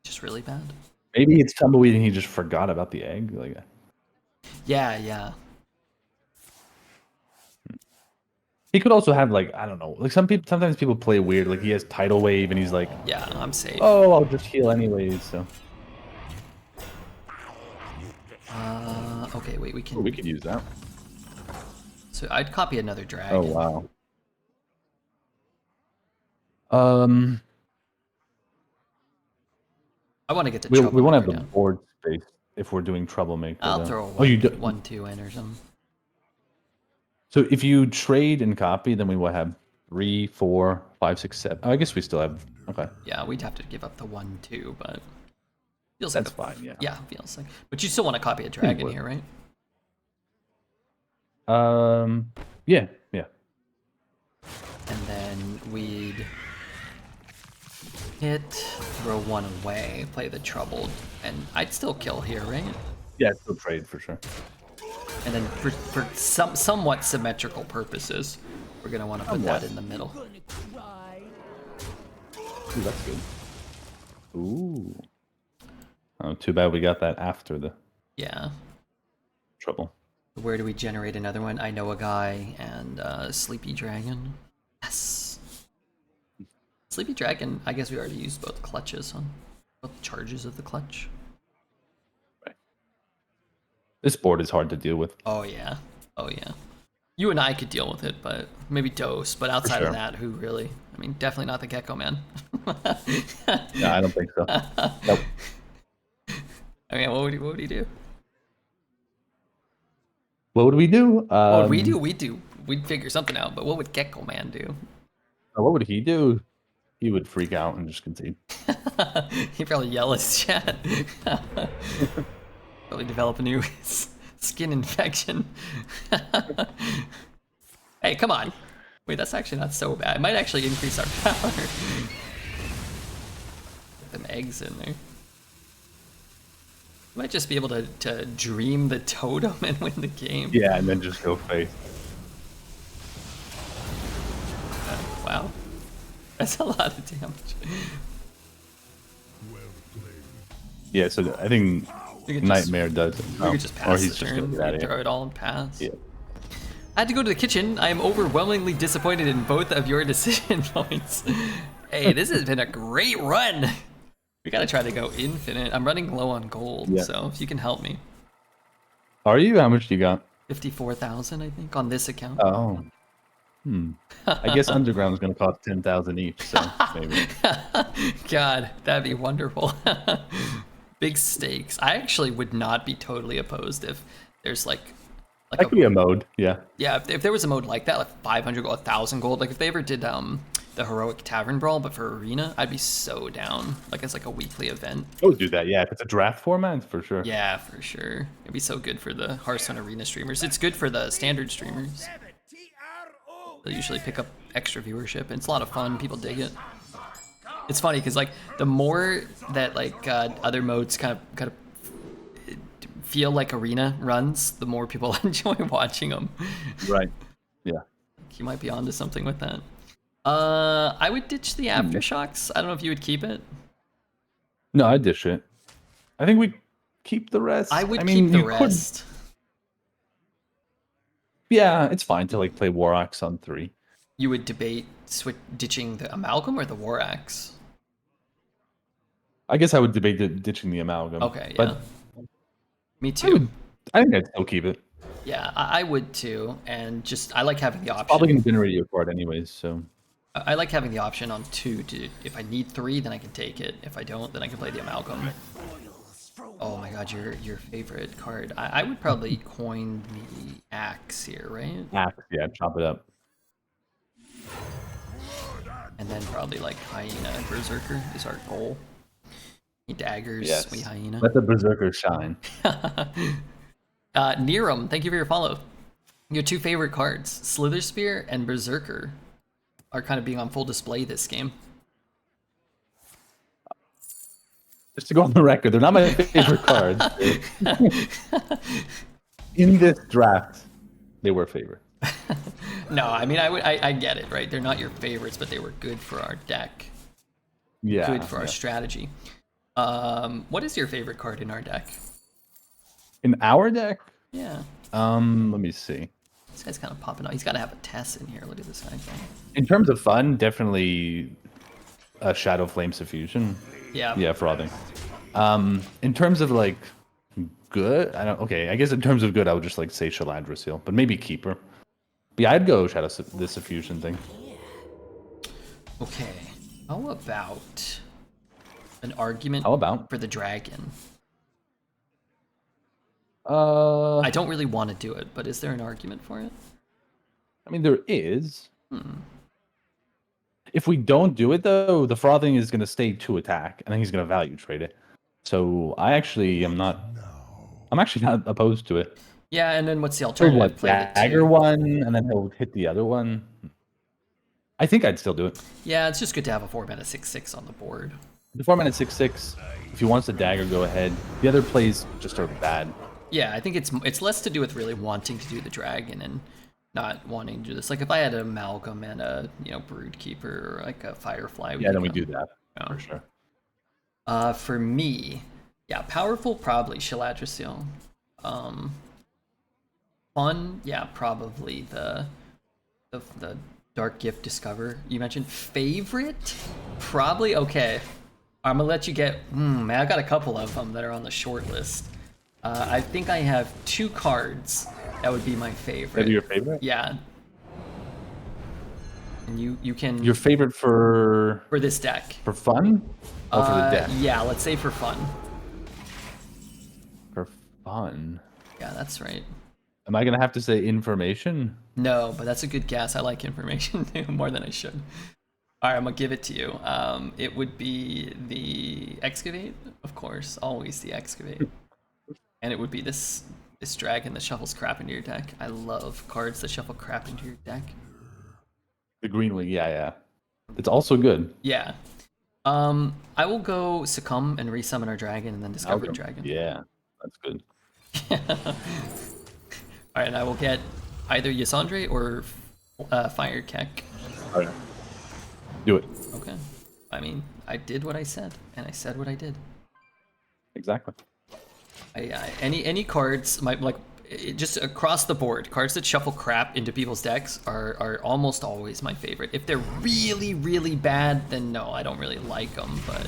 S1: just really bad.
S2: Maybe it's tumbleweed and he just forgot about the egg. Like,
S1: Yeah.
S2: he could also have like, I don't know, like sometimes people play weird. Like he has tidal wave and he's like,
S1: Yeah, I'm safe.
S2: oh, I'll just heal anyways. So
S1: Okay, wait, we can...
S2: we could use that.
S1: So I'd copy another dragon.
S2: Oh wow.
S1: I want to get to
S2: We
S1: trouble.
S2: want to have the board space if we're doing troublemaker.
S1: I'll
S2: though.
S1: throw
S2: Oh, you do.
S1: 1/2 in or something.
S2: So if you trade and copy, then we will have 3, 4, 5, 6, 7. Oh, I guess we still have. Okay,
S1: Yeah, we'd have to give up the 1/2, but feels
S2: that's
S1: like
S2: fine. Yeah.
S1: Yeah, feels like. But you still want to copy a dragon
S2: would.
S1: here, right?
S2: Yeah.
S1: And then we'd hit, throw 1 away, play the troubled, and I'd still kill here, right?
S2: Yeah, still trade for sure.
S1: And then for some somewhat symmetrical purposes, we're gonna want to put that in the middle.
S2: Ooh, that's good. Ooh. Oh, too bad we got that after the
S1: Yeah.
S2: trouble.
S1: Where do we generate another one? I know a guy and Sleepy Dragon. Yes. Sleepy Dragon. I guess we already used both clutches on both charges of the clutch.
S2: Right. This board is hard to deal with.
S1: Oh yeah. You and I could deal with it, but maybe Dose. But outside
S2: sure.
S1: of that, who really? I mean, definitely not the Gecko Man.
S2: No, I don't think so. Nope.
S1: I mean, what would he do?
S2: What would we do?
S1: What would we do? We'd figure something out. But what would Gecko Man do?
S2: What would he do? He would freak out and just concede.
S1: He'd probably yell at his chat. Probably develop a new skin infection. Hey, come on. Wait, that's actually not so bad. It might actually increase our power. Get them eggs in there. We might just be able to dream the totem and win the game.
S2: Yeah, and then just go face.
S1: Wow. That's a lot of damage.
S4: Well played.
S2: Yeah, so I think
S1: We could just,
S2: Nightmare does it.
S1: we could just pass
S2: or
S1: the
S2: he's just
S1: turn.
S2: gonna get out of
S1: Throw
S2: here.
S1: it all and pass.
S2: Yeah.
S1: I had to go to the kitchen. I am overwhelmingly disappointed in both of your decision points. Hey, this has been a great run. We gotta try to go infinite. I'm running low on gold,
S2: Yeah.
S1: so if you can help me.
S2: Are you? How much do you got?
S1: 54,000, I think, on this account.
S2: Oh. I guess Underground's gonna cost 10,000 each, so maybe.
S1: God, that'd be wonderful. Big stakes. I actually would not be totally opposed if there's like
S2: That could be a mode, yeah.
S1: yeah, if there was a mode like that, like 500 gold, 1,000 gold, like if they ever did the heroic tavern brawl, but for arena, I'd be so down. Like as like a weekly event.
S2: I would do that, yeah. If it's a draft format, for sure.
S1: Yeah, for sure. It'd be so good for the Hearthstone arena streamers. It's good for the standard streamers. They'll usually pick up extra viewership. And it's a lot of fun. People dig it. It's funny because like the more that like other modes kind of feel like arena runs, the more people enjoy watching them.
S2: Right. Yeah.
S1: You might be onto something with that. I would ditch the aftershocks. I don't know if you would keep it.
S2: No, I'd dish it. I think we keep the rest.
S1: I would
S2: mean,
S1: keep the
S2: you could-
S1: rest.
S2: Yeah, it's fine to like play War Axe on 3.
S1: You would debate ditching the amalgam or the war axe.
S2: I guess I would debate ditching the amalgam.
S1: Okay, yeah.
S2: But
S1: Me too.
S2: I think I'd still keep it.
S1: Yeah, I would too. And just I like having the option.
S2: Probably gonna generate your card anyways, so.
S1: I like having the option on 2 to if I need 3, then I can take it. If I don't, then I can play the amalgam. Oh my god, your favorite card. I would probably coin the axe here, right?
S2: Axe, yeah, chop it up.
S1: And then probably like hyena and berserker is our goal. We daggers,
S2: Yes.
S1: we hyena.
S2: Let the berserker shine.
S1: Neerum, thank you for your follow. Your 2 favorite cards, Slither Spear and Berserker, are kind of being on full display this game.
S2: Just to go on the record, they're not my favorite cards. In this draft, they were favorite.
S1: No, I mean I get it, right? They're not your favorites, but they were good for our deck.
S2: Yeah.
S1: Good for our
S2: yeah.
S1: strategy. What is your favorite card in our deck?
S2: In our deck,
S1: Yeah.
S2: let me see.
S1: This guy's kind of popping out. He's got to have a Tess in here. Look at this guy.
S2: In terms of fun, definitely a Shadow Flame Suffusion.
S1: Yeah.
S2: Yeah, frothing. In terms of like good, I guess in terms of good, I would just like say Shaladra Seal, but maybe Keeper. But yeah, I'd go the Suffusion thing.
S1: Okay. How about an argument
S2: How about?
S1: for the dragon?
S2: I
S1: I don't really want to do it, but is there an argument for it?
S2: mean, there is. If we don't do it though, the frothing is going to stay to attack, and then he's going to value trade it. So I actually am not. I'm actually not opposed to it.
S1: Yeah, and then what's the
S2: Or
S1: alternative?
S2: what?
S1: Play the
S2: Dagger
S1: 2.
S2: one, and then he'll hit the other one. I think I'd still do it.
S1: Yeah, it's just good to have a 4-mana 6/6 on the board.
S2: The 4-mana 6/6. If he wants the dagger, go ahead. The other plays just are bad.
S1: Yeah, I think it's less to do with really wanting to do the dragon and not wanting to do this. Like if I had an amalgam and a brood keeper or like a firefly.
S2: Yeah, then we
S1: could
S2: do
S1: go.
S2: that
S1: Yeah.
S2: for sure.
S1: For me, yeah, powerful probably Shaladra Seal. Fun, yeah, probably the Dark Gift Discover you mentioned. Favorite, probably okay. I'm gonna let you get. Man, I got a couple of them that are on the short list. I think I have 2 cards that would be my favorite.
S2: That'd be your favorite?
S1: Yeah. And you can
S2: Your favorite for
S1: this deck.
S2: fun? Or for the deck?
S1: Yeah, let's say for fun.
S2: For fun.
S1: Yeah, that's right.
S2: Am I gonna have to say information?
S1: No, but that's a good guess. I like information too, more than I should. All right, I'm gonna give it to you. It would be the Excavate, of course, always the Excavate, and it would be this dragon that shuffles crap into your deck. I love cards that shuffle crap into your deck.
S2: The green wing, yeah. It's also good.
S1: Yeah. I will go Succumb and resummon our dragon, and then discover a dragon.
S2: Yeah, that's good.
S1: All right, and I will get either Yasandre or Fire Keck.
S2: All right. Do it.
S1: Okay. I mean, I did what I said, and I said what I did.
S2: Exactly.
S1: Any cards, just across the board, cards that shuffle crap into people's decks are almost always my favorite. If they're really, really bad, then no, I don't really like them, but...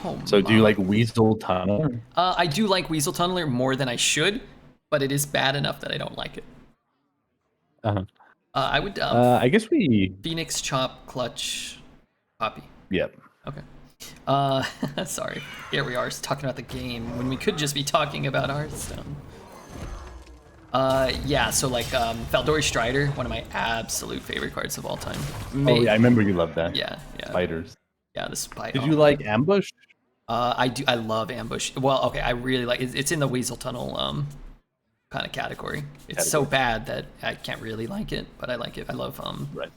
S1: Oh,
S2: So do you
S1: my.
S2: like Weasel Tunneler?
S1: I do like Weasel Tunneler more than I should, but it is bad enough that I don't like it.
S2: Uh-huh.
S1: I would
S2: I guess we...
S1: Phoenix, Chop, Clutch, Poppy.
S2: Yep.
S1: Okay. Sorry. Here we are talking about the game when we could just be talking about Hearthstone. Yeah, so like Valdori Strider, one of my absolute favorite cards of all time.
S2: Oh yeah, I remember you loved that.
S1: Yeah.
S2: Spiders.
S1: Yeah, the spider.
S2: Did you like Ambush?
S1: I do. I love Ambush. Well, okay, I really like. It's in the Weasel Tunnel kind of category. It's so bad that I can't really like it, but I like it. I love
S2: Right.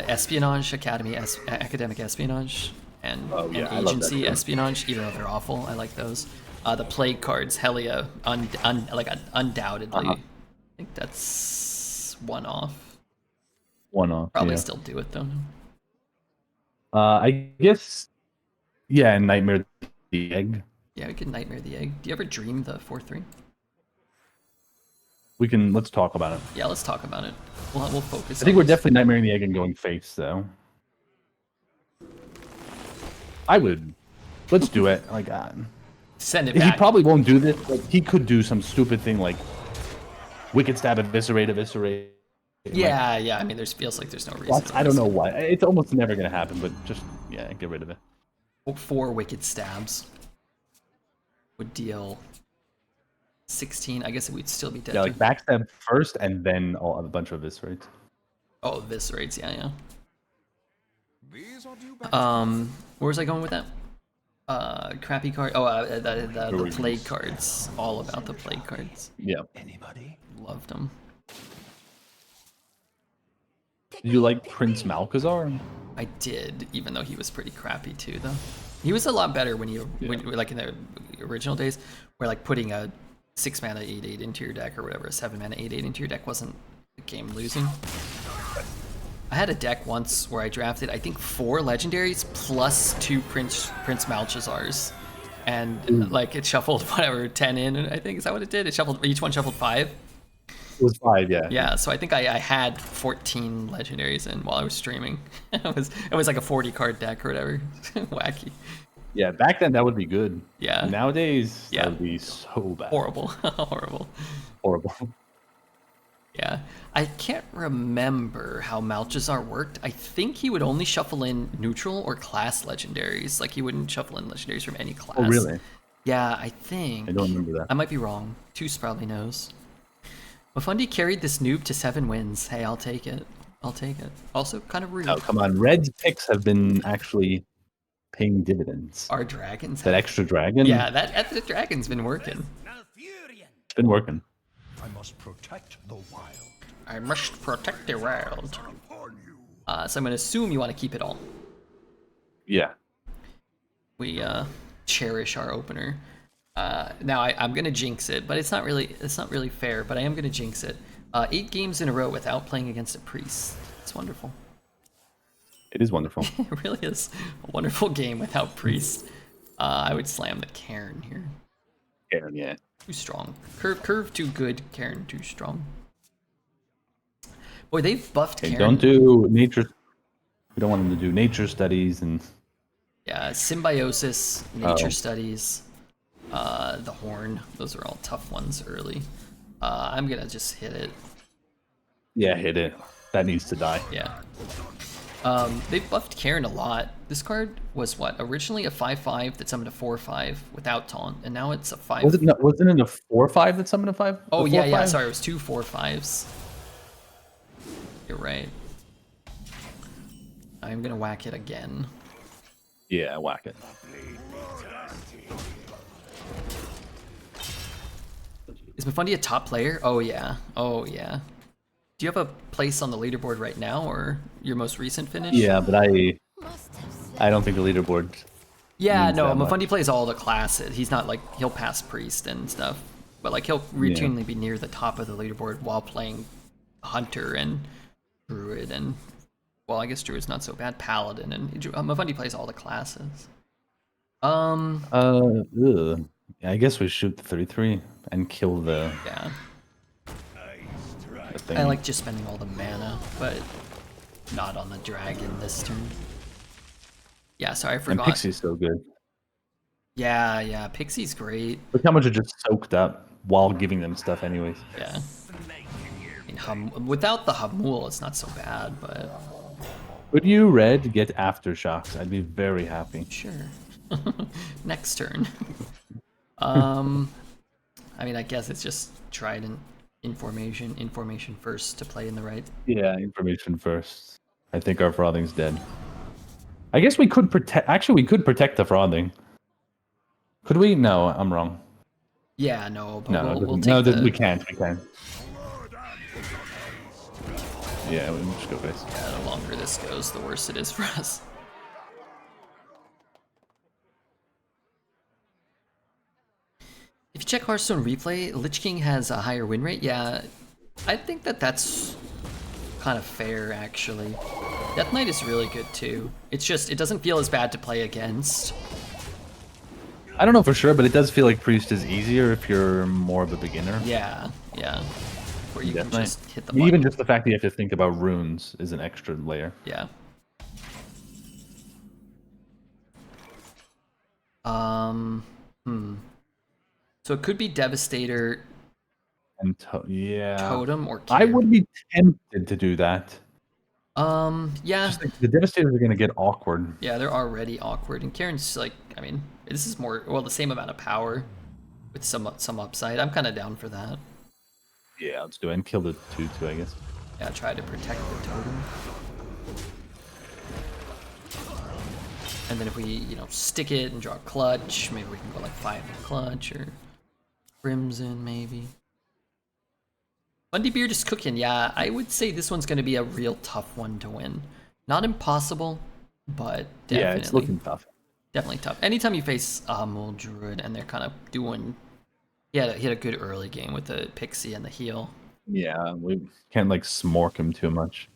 S1: Espionage Academy, Academic Espionage, and
S2: yeah, I love that
S1: Agency
S2: too.
S1: Espionage. Even though they're awful, I like those. The Plague cards, hell yeah, undoubtedly. I think that's one off.
S2: One off.
S1: Probably
S2: yeah.
S1: still do it though.
S2: I guess. Yeah, and Nightmare the Egg.
S1: Yeah, we could Nightmare the Egg. Do you ever dream the 4/3?
S2: Let's talk about it.
S1: Yeah, let's talk about it. We'll focus.
S2: I think
S1: on
S2: we're
S1: this.
S2: definitely Nightmaring the Egg and going face, though. I would. Let's do it. Like,
S1: Send it
S2: he
S1: back.
S2: probably won't do this, but he could do some stupid thing like Wicked Stab, Eviscerate.
S1: Yeah, yeah. I mean, feels like there's no reason.
S2: I don't know why. It's almost never going to happen, but just, yeah, get rid of it.
S1: 4 Wicked Stabs would deal 16. I guess it would still be dead.
S2: Yeah, like backstab first and then a bunch of Eviscerates.
S1: Oh, Eviscerates. Yeah.
S4: These are due
S1: Where was I going with that? Crappy card. Oh, the Plague cards. All about the Plague cards.
S2: Yeah.
S5: Anybody?
S1: Loved them.
S2: Did you like Prince Malchazar?
S1: I did, even though he was pretty crappy too, though. He was a lot better when like in the original days, where like putting a 6 mana 8/8 into your deck or whatever, a 7 mana 8/8 into your deck wasn't a game losing. I had a deck once where I drafted, I think, 4 legendaries plus 2 Prince Malchazars, and like it shuffled whatever 10 in. I think is that what it did? It shuffled each one shuffled 5.
S2: It was 5, yeah.
S1: Yeah, so I think I had 14 legendaries in while I was streaming. it was like a 40 card deck or whatever. Wacky.
S2: Yeah, back then that would be good.
S1: Yeah.
S2: Nowadays,
S1: Yeah.
S2: that would be so bad.
S1: Horrible. Horrible.
S2: Horrible.
S1: Yeah. I can't remember how Malchazar worked. I think he would only shuffle in neutral or class legendaries. Like he wouldn't shuffle in legendaries from any class.
S2: Oh, really?
S1: Yeah, I think.
S2: I don't remember that.
S1: I might be wrong. Toos probably knows. Mifundi carried this noob to 7 wins. Hey, I'll take it. I'll take it. Also, kind of rude.
S2: Oh, come on. Red's picks have been actually paying dividends.
S1: Our dragons.
S2: That extra dragon?
S1: Yeah, the dragon's been working.
S2: It's been working.
S4: I must protect the wild.
S1: I must protect the world.
S4: Upon you.
S1: So I'm gonna assume you want to keep it all.
S2: Yeah.
S1: We cherish our opener. Now I'm gonna jinx it, but it's not really fair. But I am gonna jinx it. 8 games in a row without playing against a priest. It's wonderful.
S2: It is wonderful.
S1: It really is a wonderful game without priest. I would slam the Cairn here.
S2: Aaron, yeah.
S1: Too strong. Curve too good. Cairn too strong. Boy, they've buffed
S2: Okay,
S1: Cairn.
S2: don't do nature. We don't want them to do nature studies and.
S1: Yeah, symbiosis, nature studies, the horn. Those are all tough ones early. I'm gonna just hit it.
S2: Yeah, hit it. That needs to die.
S1: Yeah. They've buffed Cairn a lot. This card was what? Originally a 5/5 that summoned a 4/5 without taunt, and now it's a 5.
S2: Wasn't it a 4/5 that summoned a 5?
S1: Oh
S2: a
S1: yeah,
S2: 4/5?
S1: yeah. Sorry, it was 2 4/5s. You're right. I'm gonna whack it again.
S2: Yeah, whack it.
S1: Is Mifundi a top player? Oh yeah. Oh yeah. Do you have a place on the leaderboard right now, or your most recent finish?
S2: Yeah, but I
S3: Must have said
S2: don't think the leaderboard.
S1: Yeah,
S2: means
S1: no,
S2: that much.
S1: Mifundi plays all the classes. He's not like, he'll pass priest and stuff, but like he'll routinely be near the top of the leaderboard while playing hunter and druid and Well, I guess Druid's not so bad. Paladin and Mifundi plays all the classes.
S2: Ugh. Yeah, I guess we shoot the 3/3 and kill the
S1: Yeah.
S2: thing.
S1: I like just spending all the mana, but not on the dragon this turn. Yeah, sorry, I
S2: And
S1: forgot.
S2: Pixie's so good.
S1: Yeah, Pixie's great.
S2: Look how much it just soaked up while giving them stuff anyways.
S1: Yeah. I mean, without the Hamul, it's not so bad, but
S2: Would you, Red, get Aftershocks? I'd be very happy.
S1: sure. Next turn. I mean, I guess it's just Trident information first to play in the right.
S2: Yeah, information first. I think our Frothing's dead. I guess we could protect... Actually, we could protect the Frothing. Could we? No, I'm wrong.
S1: Yeah, no, but
S2: No,
S1: we'll
S2: no,
S1: take the...
S2: we can't. We can't. Yeah, we'll just go base.
S1: Yeah, the longer this goes, the worse it is for us. If you check Hearthstone replay, Lich King has a higher win rate. Yeah, I think that's kind of fair, actually. Death Knight is really good, too. It's just, it doesn't feel as bad to play against.
S2: I don't know for sure, but it does feel like Priest is easier if you're more of a beginner.
S1: Yeah. Where you
S2: Death
S1: can
S2: Knight.
S1: just hit the button.
S2: Even just the fact that you have to think about runes is an extra layer.
S1: Yeah. So it could be Devastator,
S2: And yeah,
S1: Totem, or
S2: I
S1: Cure.
S2: would be tempted to do that.
S1: Yeah.
S2: Just like the Devastators are gonna get awkward.
S1: Yeah, they're already awkward, and Karen's like, I mean, this is more, well, the same amount of power with some upside. I'm kind of down for that.
S2: Yeah, let's do it and kill the 2/2, I guess.
S1: Yeah, try to protect the totem. And then if we, you know, stick it and draw a clutch, maybe we can go like 5 in clutch, or Crimson, maybe. Redbeard is cooking. Yeah, I would say this one's going to be a real tough one to win. Not impossible, but definitely.
S2: Yeah, it's looking tough.
S1: Definitely tough. Anytime you face a Hamul Druid and they're kind of doing... He had a good early game with the Pixie and the heal.
S2: Yeah, we can't like smork him too much.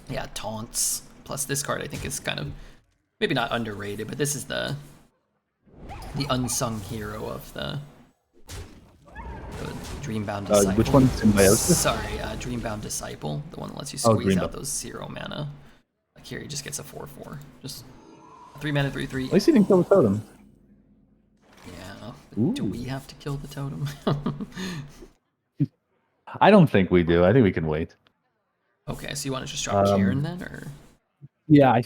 S1: Yeah, taunts. Plus this card I think is kind of... Maybe not underrated, but this is the unsung hero of the Dreambound Disciple.
S2: Which one's Symbiosis?
S1: Sorry, Dreambound Disciple. The one that lets you squeeze out
S2: Dreambound.
S1: those 0 mana. Like here, he just gets a 4/4. Just 3 mana, 3/3.
S2: At least he didn't kill the totem.
S1: Yeah.
S2: Ooh.
S1: Do we have to kill the totem?
S2: I don't think we do. I think we can wait.
S1: Okay, so you want to just drop Kieran then, or?
S2: Yeah, I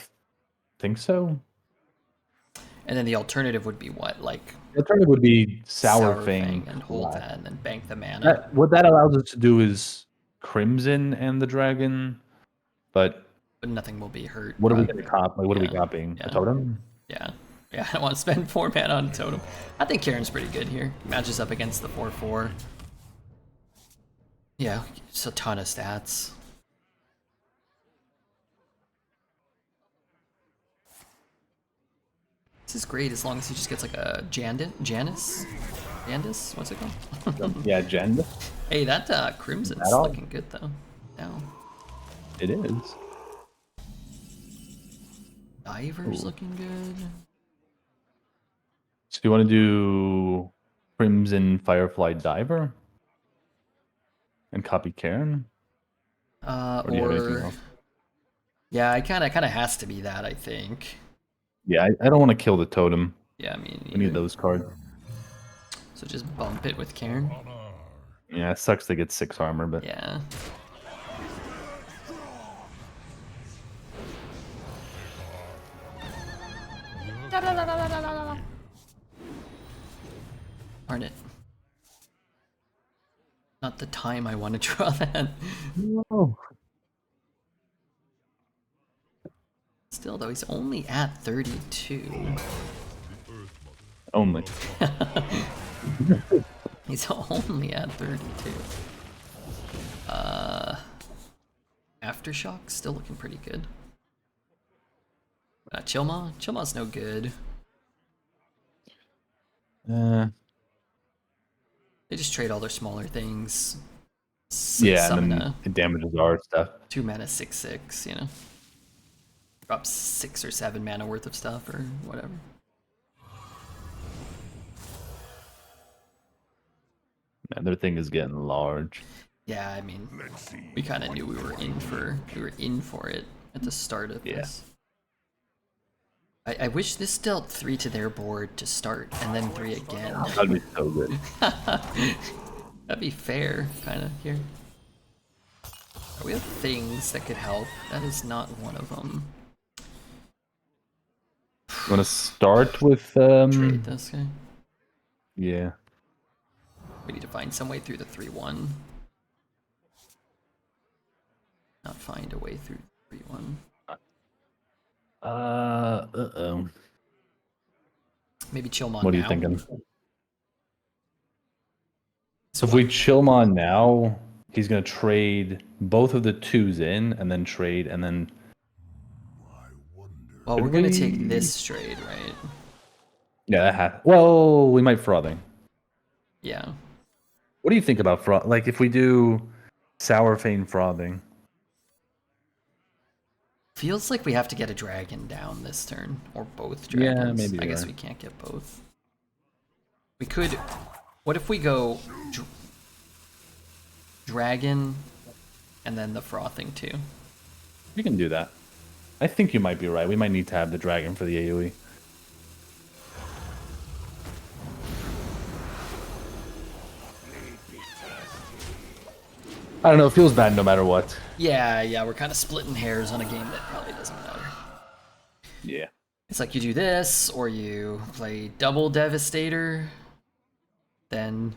S2: think so.
S1: And then the alternative would be what, like
S2: The alternative would be Sour
S1: Fang
S2: Fang.
S1: and hold that, and then bank the mana.
S2: What that allows us to do is Crimson and the Dragon, but
S1: But nothing will be hurt.
S2: what are we
S1: by-
S2: going to cop? Like, what are we
S1: Yeah,
S2: copying?
S1: yeah.
S2: A totem?
S1: Yeah, I don't want to spend 4 mana on totem. I think Kieran's pretty good here. Matches up against the 4/4. Yeah, it's a ton of stats. This is great as long as he just gets like a Janice? What's it called?
S2: Yeah, Jen.
S1: Hey, that Crimson's
S2: At all?
S1: looking good though. Now,
S2: It is.
S1: Diver's looking good.
S2: So do you want to do Crimson Firefly Diver? And copy Karen? Or do you have anything else?
S1: Yeah, it kind of has to be that, I think.
S2: Yeah, I don't want to kill the totem.
S1: Yeah, I mean,
S2: We need those cards.
S1: So just bump it with Karen.
S2: Yeah, it sucks to get 6 armor, but
S1: Yeah. Darn it. Not the time I want to draw that.
S2: no.
S1: Still, though, he's only at 32.
S2: Only.
S1: He's only at 32. Aftershock still looking pretty good. Chilma? Chilma's no good.
S2: Uh,
S1: They just trade all their smaller things.
S2: yeah,
S1: Summon
S2: and then it damages our stuff.
S1: 2 mana 6/6, you know. drop 6 or 7 mana worth of stuff or whatever.
S2: Man, their thing is getting large.
S1: Yeah, I mean, we kind of knew we were in for it at the start of this. I wish this dealt 3 to their board to start, and then 3 again.
S2: That'd be so good.
S1: That'd be fair, kind of, here. We have things that could help. That is not one of them.
S2: You want to start with
S1: Trade this guy.
S2: Yeah.
S1: We need to find some way through the 3-1. Not find a way through 3-1.
S2: Uh-oh.
S1: Maybe Chillmon
S2: What are you
S1: now.
S2: thinking? So if we Chillmon now, he's gonna trade both of the 2s in, and then trade, and then.
S1: Well, we're gonna take this trade, right?
S2: Yeah, well, we might frothing.
S1: Yeah.
S2: What do you think about froth? Like if we do Sour Fane frothing.
S1: Feels like we have to get a dragon down this turn, or both dragons.
S2: Yeah, maybe.
S1: I guess we can't get both. We could. What if we go dragon, and then the frothing too?
S2: You can do that. I think you might be right. We might need to have the dragon for the AoE. I don't know. It feels bad no matter what.
S1: Yeah, we're kind of splitting hairs on a game that probably doesn't matter.
S2: Yeah.
S1: It's like you do this, or you play double Devastator, then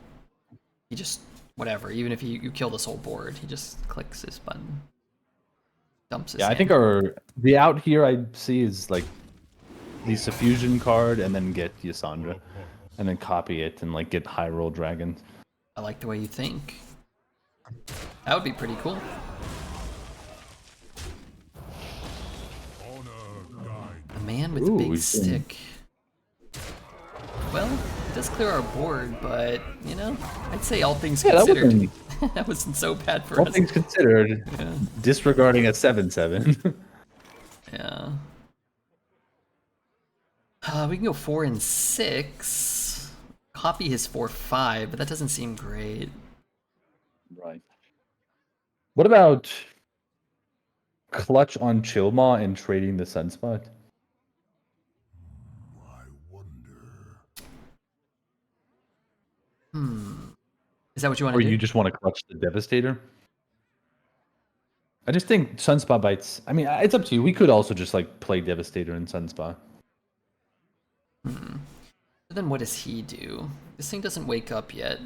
S1: he just, whatever, even if you kill this whole board, he just clicks this button. Dumps his
S2: Yeah, I
S1: hand.
S2: think the out here I see is like the Suffusion card and then get Yasandra. And then copy it and like get high roll dragons.
S1: I like the way you think. That would be pretty cool. The man with the big stick. Well, it does clear our board, but, you know, I'd say all things considered, that wasn't so bad for us.
S2: All things considered, disregarding a 7/7.
S1: Yeah. We can go 4 and 6. Copy his 4/5, but that doesn't seem great.
S2: Right. What about clutch on Chillmaw and trading the Sunspot?
S1: Is that what you want
S2: Or
S1: to do?
S2: you just want to clutch the Devastator? I just think Sunspot bites. I mean, it's up to you. We could also just like play Devastator and Sunspot.
S1: But then what does he do? This thing doesn't wake up yet.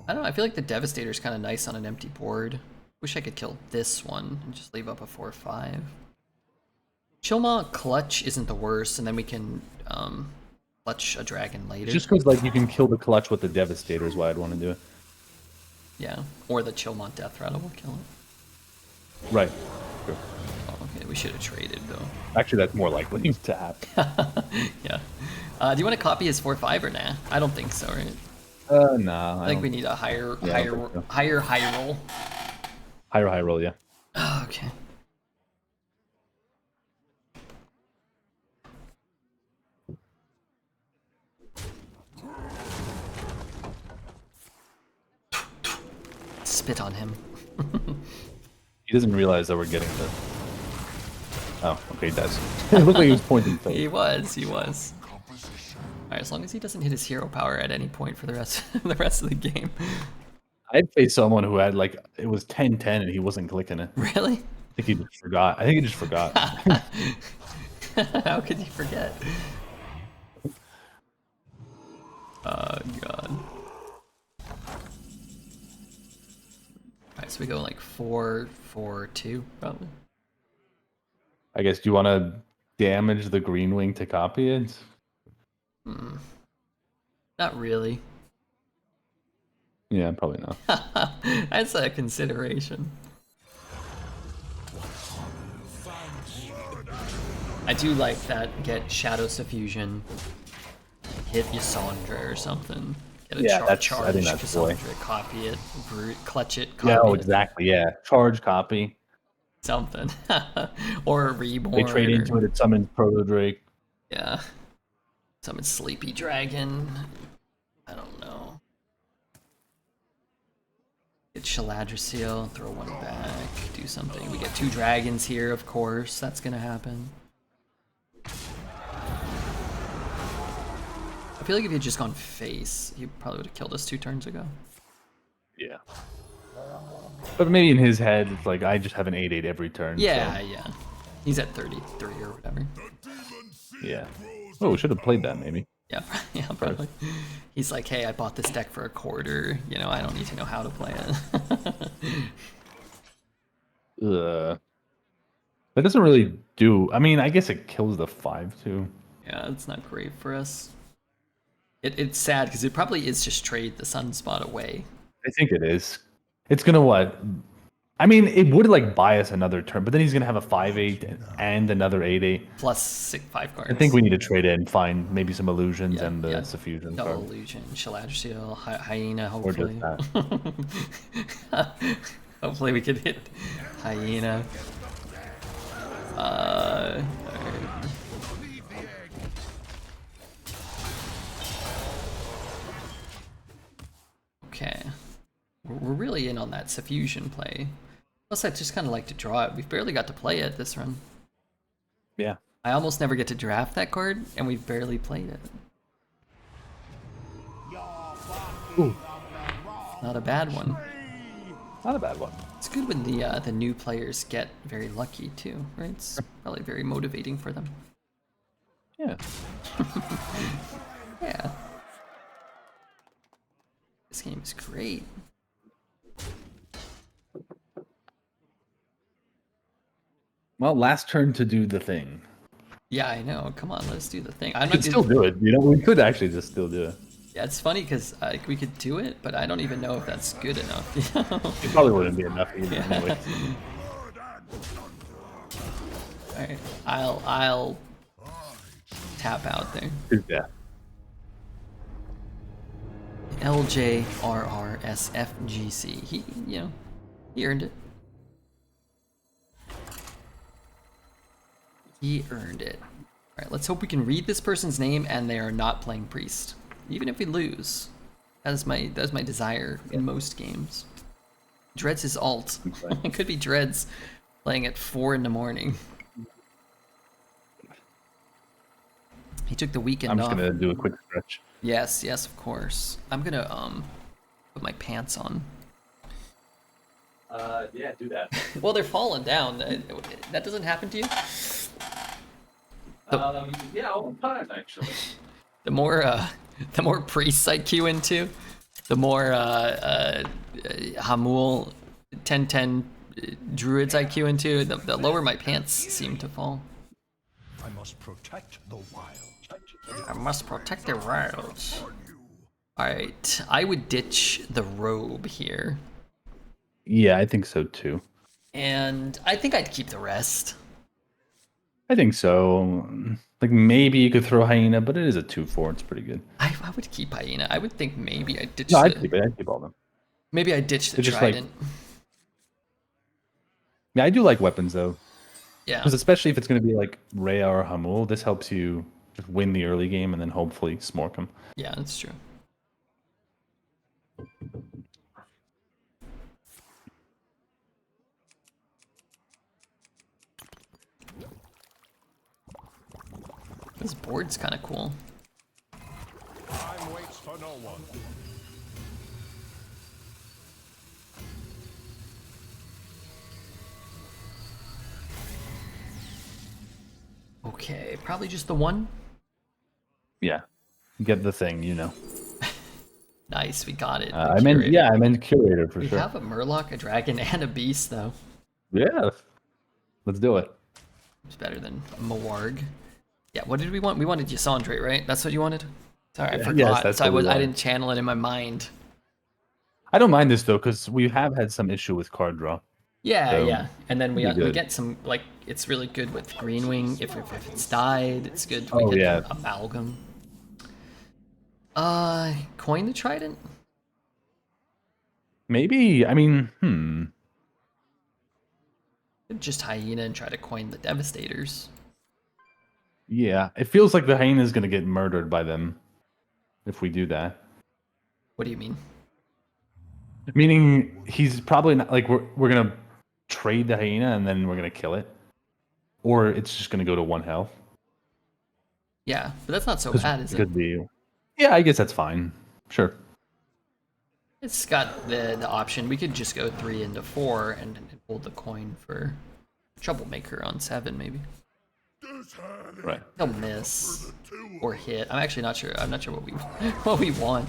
S1: I don't know, I feel like the Devastator's kind of nice on an empty board. Wish I could kill this one and just leave up a 4/5. Chillmaw clutch isn't the worst, and then we can clutch a dragon later.
S2: Just because like you can kill the clutch with the Devastator is why I'd want to do it.
S1: Yeah, or the Chillmaw Death Rattle will kill it.
S2: Right. Sure.
S1: Oh, okay, we should have traded though.
S2: Actually, that's more likely to happen.
S1: Yeah. Do you want to copy his 4/5 or nah? I don't think so, right?
S2: Nah.
S1: I think we need a higher
S2: Yeah, I don't think so.
S1: high roll.
S2: High roll, yeah.
S1: Okay. Spit on him.
S2: He doesn't realize that we're getting the. Oh, okay, he does. It looked like he was pointing things.
S1: He was. Alright, as long as he doesn't hit his hero power at any point for the rest of the game.
S2: I'd face someone who had like it was 10-10 and he wasn't clicking it.
S1: Really?
S2: I think he just forgot.
S1: How could you forget? Oh god. Alright, so we go like 4-4-2 probably.
S2: I guess. Do you want to damage the green wing to copy it?
S1: Not really.
S2: Yeah, probably not.
S1: That's a consideration. I do like that. Get Shadow Suffusion, hit Yasandra or something. Get a
S2: Yeah,
S1: charge
S2: I think that's the way.
S1: Cassandra, copy it, clutch it,
S2: Yeah,
S1: copy
S2: oh,
S1: it.
S2: exactly. Yeah, charge copy.
S1: Something. Or a reborn.
S2: They trade into it, it summons Proto Drake.
S1: Yeah. Summon Sleepy Dragon. I don't know. Get Shaladra throw one back, do something. We get 2 dragons here, of course. That's gonna happen. I feel like if he had just gone face, he probably would have killed us 2 turns ago.
S2: Yeah. But maybe in his head, it's like, I just have an 8/8 every turn.
S1: Yeah,
S2: so,
S1: yeah. He's at 33 or whatever.
S2: yeah. Oh, we should have played that maybe.
S1: Yeah, yeah, probably. He's like, hey, I bought this deck for a quarter. You know, I don't need to know how to play it.
S2: That doesn't really do. I mean, I guess it kills the 5 too.
S1: Yeah, it's not great for us. It's sad because it probably is just trade the sunspot away.
S2: I think it is. It's gonna what? I mean, it would like buy us another turn, but then he's gonna have a 5/8 and another 8/8.
S1: Plus 5 cards.
S2: I think we need to trade in, find maybe some illusions
S1: Yeah,
S2: and the
S1: yeah.
S2: suffusion
S1: Double
S2: card.
S1: illusion, Shaladra Hyena,
S2: Or just
S1: hopefully.
S2: that.
S1: Hopefully we could hit Hyena. Alright. Okay. We're really in on that suffusion play. Plus, I just kind of like to draw it. We've barely got to play it this run.
S2: Yeah.
S1: I almost never get to draft that card, and we've barely played it.
S2: Ooh,
S1: Not a bad one.
S2: not a bad one.
S1: It's good when the new players get very lucky too, right? It's probably very motivating for them.
S2: Yeah.
S1: Yeah. This game is great.
S2: Well, last turn to do the thing.
S1: Yeah, I know. Come on, let's do the thing. I'm
S2: We
S1: not
S2: could still do it. You know, we could actually just still do it.
S1: Yeah, it's funny because like we could do it, but I don't even know if that's good enough. You know?
S2: It probably wouldn't be enough either
S1: Yeah.
S2: anyway.
S1: All right, I'll tap out there.
S2: Yeah.
S1: LJRRSFGC. He, you know, he earned it. He earned it. All right, let's hope we can read this person's name and they are not playing priest, even if we lose. That's my desire in most games. Dreads his alt. It could be Dreads playing at 4 in the morning. He took the weekend
S2: I'm just
S1: off.
S2: gonna do a quick stretch.
S1: Yes, yes, of course. I'm gonna put my pants on.
S2: Yeah, do that.
S1: Well, they're falling down. That doesn't happen to you.
S2: Yeah, all the time actually.
S1: The more priests I queue into, the more Hamul 10/10 druids I queue into, the lower my pants seem to fall.
S4: I must protect the wild.
S1: I must protect the wilds. Alright, I would ditch the robe here.
S2: Yeah, I think so too.
S1: And I think I'd keep the rest.
S2: I think so. Like maybe you could throw hyena, but it is a 2/4. It's pretty good.
S1: I would keep hyena. I would think maybe I'd ditch
S2: No,
S1: the...
S2: I'd keep it. I'd keep all of them.
S1: Maybe I'd ditch the
S2: They're just like-
S1: trident.
S2: Yeah, I do like weapons though,
S1: Yeah.
S2: because especially if it's going to be like Rhea or Hamul, this helps you just win the early game and then hopefully smork them.
S1: Yeah, that's true. This board's kind of cool.
S4: Time waits for no one.
S1: Okay, probably just the one.
S2: Yeah, get the thing, you know.
S1: Nice, we got it.
S2: I meant curator for
S1: We
S2: sure.
S1: have a Murloc, a dragon, and a beast, though.
S2: Yeah, let's do it.
S1: It's better than Mawarg. Yeah, what did we want? We wanted Yasandre, right? That's what you wanted? Sorry, I
S2: Yeah,
S1: forgot.
S2: yes, that's
S1: so
S2: what we
S1: I
S2: wanted.
S1: didn't channel it in my mind.
S2: I don't mind this though, because we have had some issue with card draw.
S1: Yeah,
S2: So,
S1: yeah. And then we
S2: pretty good.
S1: get some, like, it's really good with Greenwing. If it's died, it's good.
S2: Oh,
S1: we get
S2: yeah.
S1: Amalgam. Coin the Trident?
S2: Maybe, I mean,
S1: I Just hyena and try to coin the devastators.
S2: Yeah, it feels like the hyena is gonna get murdered by them if we do that.
S1: What do you mean?
S2: Meaning he's probably not like we're gonna trade the hyena and then we're gonna kill it, or it's just gonna go to 1 health.
S1: Yeah, but that's not so bad, is it?
S2: Could be. Yeah, I guess that's fine. Sure.
S1: It's got the option. We could just go 3 into 4 and hold the coin for Troublemaker on 7, maybe.
S2: Right.
S1: He'll miss or hit. I'm actually not sure. I'm not sure what we what we want.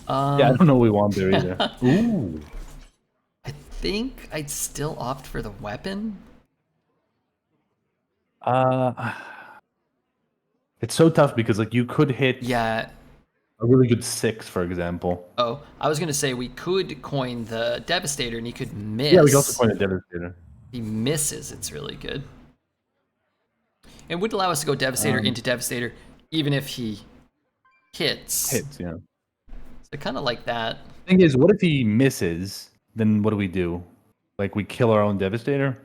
S2: Yeah, I don't know what we want there either. Ooh.
S1: I think I'd still opt for the weapon.
S2: It's so tough because like you could hit
S1: Yeah.
S2: a really good 6, for example.
S1: Oh, I was gonna say we could coin the Devastator and he could miss.
S2: Yeah, we can also coin a Devastator.
S1: If he misses, it's really good. It would allow us to go Devastator into Devastator, even if he hits.
S2: Hits, yeah.
S1: So kind of like that.
S2: Thing is, what if he misses? Then what do we do? Like we kill our own Devastator,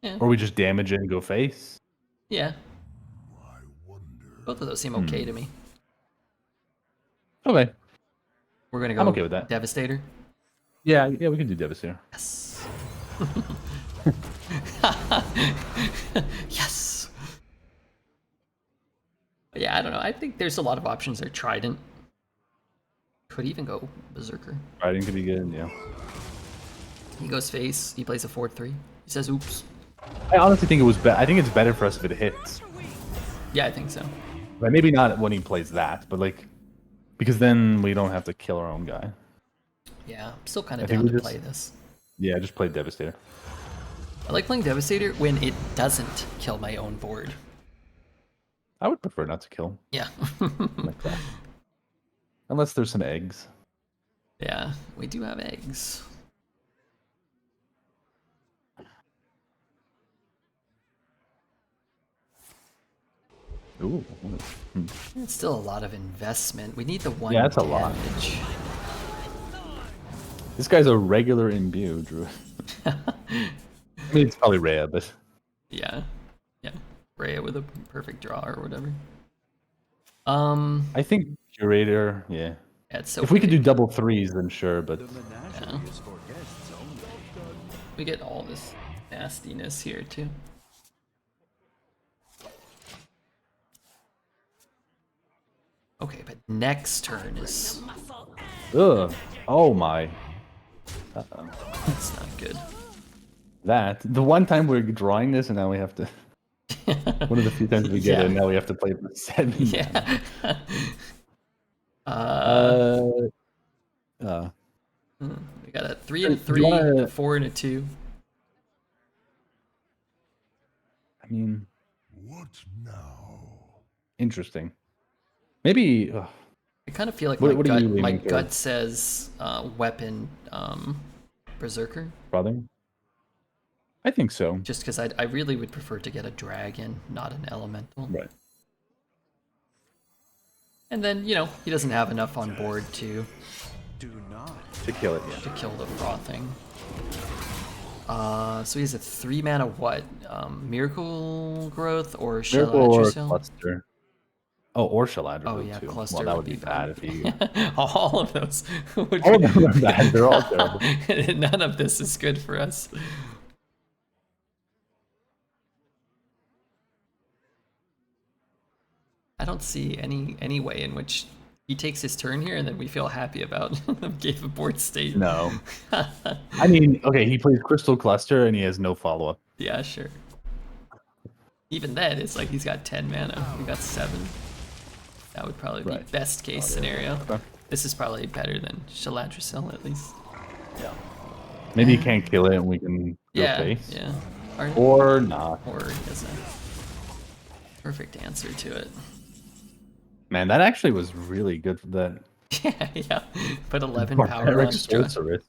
S1: Yeah.
S2: or we just damage it and go face?
S1: Yeah. Both of those seem okay to me.
S2: Okay.
S1: We're gonna go.
S2: I'm okay with that.
S1: Devastator.
S2: Yeah, we can do Devastator.
S1: Yes. Yes. But yeah, I don't know. I think there's a lot of options there. Trident. Could even go Berserker.
S2: Riding could be good, yeah.
S1: He goes face. He plays a 4-3. He says, "Oops."
S2: I honestly think it was I think it's better for us if it hits.
S1: Yeah, I think so.
S2: Like, maybe not when he plays that, but like, because then we don't have to kill our own guy.
S1: Yeah, I'm still kind
S2: I
S1: of
S2: think
S1: down
S2: we
S1: to
S2: just-
S1: play this.
S2: Yeah, just play Devastator.
S1: I like playing Devastator when it doesn't kill my own board.
S2: I would prefer not to kill.
S1: Yeah.
S2: Like that. Unless there's some eggs.
S1: Yeah, we do have eggs.
S2: Ooh.
S1: It's still a lot of investment. We need the 1
S2: Yeah, that's a lot.
S1: damage.
S2: This guy's a regular imbue, Drew. I mean, it's probably rare, but
S1: Yeah. Yeah. Rhea with a perfect draw or whatever.
S2: I think Curator, yeah.
S1: Yeah, it's so
S2: If we could do
S1: big.
S2: double 3s, then sure, but
S1: Yeah. We get all this nastiness here too. Okay, but next turn is
S2: ugh. Oh my.
S1: that's not good.
S2: That. The one time we're drawing this and now we have to. One of the few times we get
S1: Yeah.
S2: it, and now we have to play it with 7.
S1: Yeah. We got a 3 and a
S2: do
S1: 3,
S2: you wanna-
S1: a 4 and a 2.
S2: I mean,
S4: What now?
S2: interesting. Maybe. Ugh.
S1: I kind of feel like
S2: What-
S1: my
S2: what are
S1: gut,
S2: you
S1: my
S2: leaning
S1: gut
S2: towards?
S1: says weapon Berserker.
S2: Brother? I think so.
S1: Just because I really would prefer to get a dragon, not an elemental.
S2: Right.
S1: And then, you know, he doesn't have enough on board to
S2: To kill it, yeah.
S1: kill the frothing. So he has a 3 mana what? Miracle Growth or
S2: Miracle or
S1: Shaladrisil?
S2: Cluster. Oh, or Shaladrisil,
S1: Oh yeah,
S2: too.
S1: Cluster.
S2: Well, that would be bad if he.
S1: All of those. Would
S2: All
S1: be-
S2: of them are bad. They're all terrible.
S1: None of this is good for us. I don't see any way in which he takes his turn here and then we feel happy about the game of board state.
S2: No. I mean, okay, he plays Crystal Cluster and he has no follow up.
S1: Yeah, sure. Even then, it's like he's got 10 mana. We got 7. That would probably be
S2: Right.
S1: best case scenario.
S2: Okay.
S1: This is probably better than Shaladrisil at least.
S2: Yeah. Maybe he can't kill it and we can go
S1: Yeah,
S2: face.
S1: yeah.
S2: Or not.
S1: Or he has a perfect answer to it.
S2: Man, that actually was really good for that.
S1: Yeah, yeah. Put 11 power
S2: Barbaric
S1: on Strahd.
S2: Sorceress.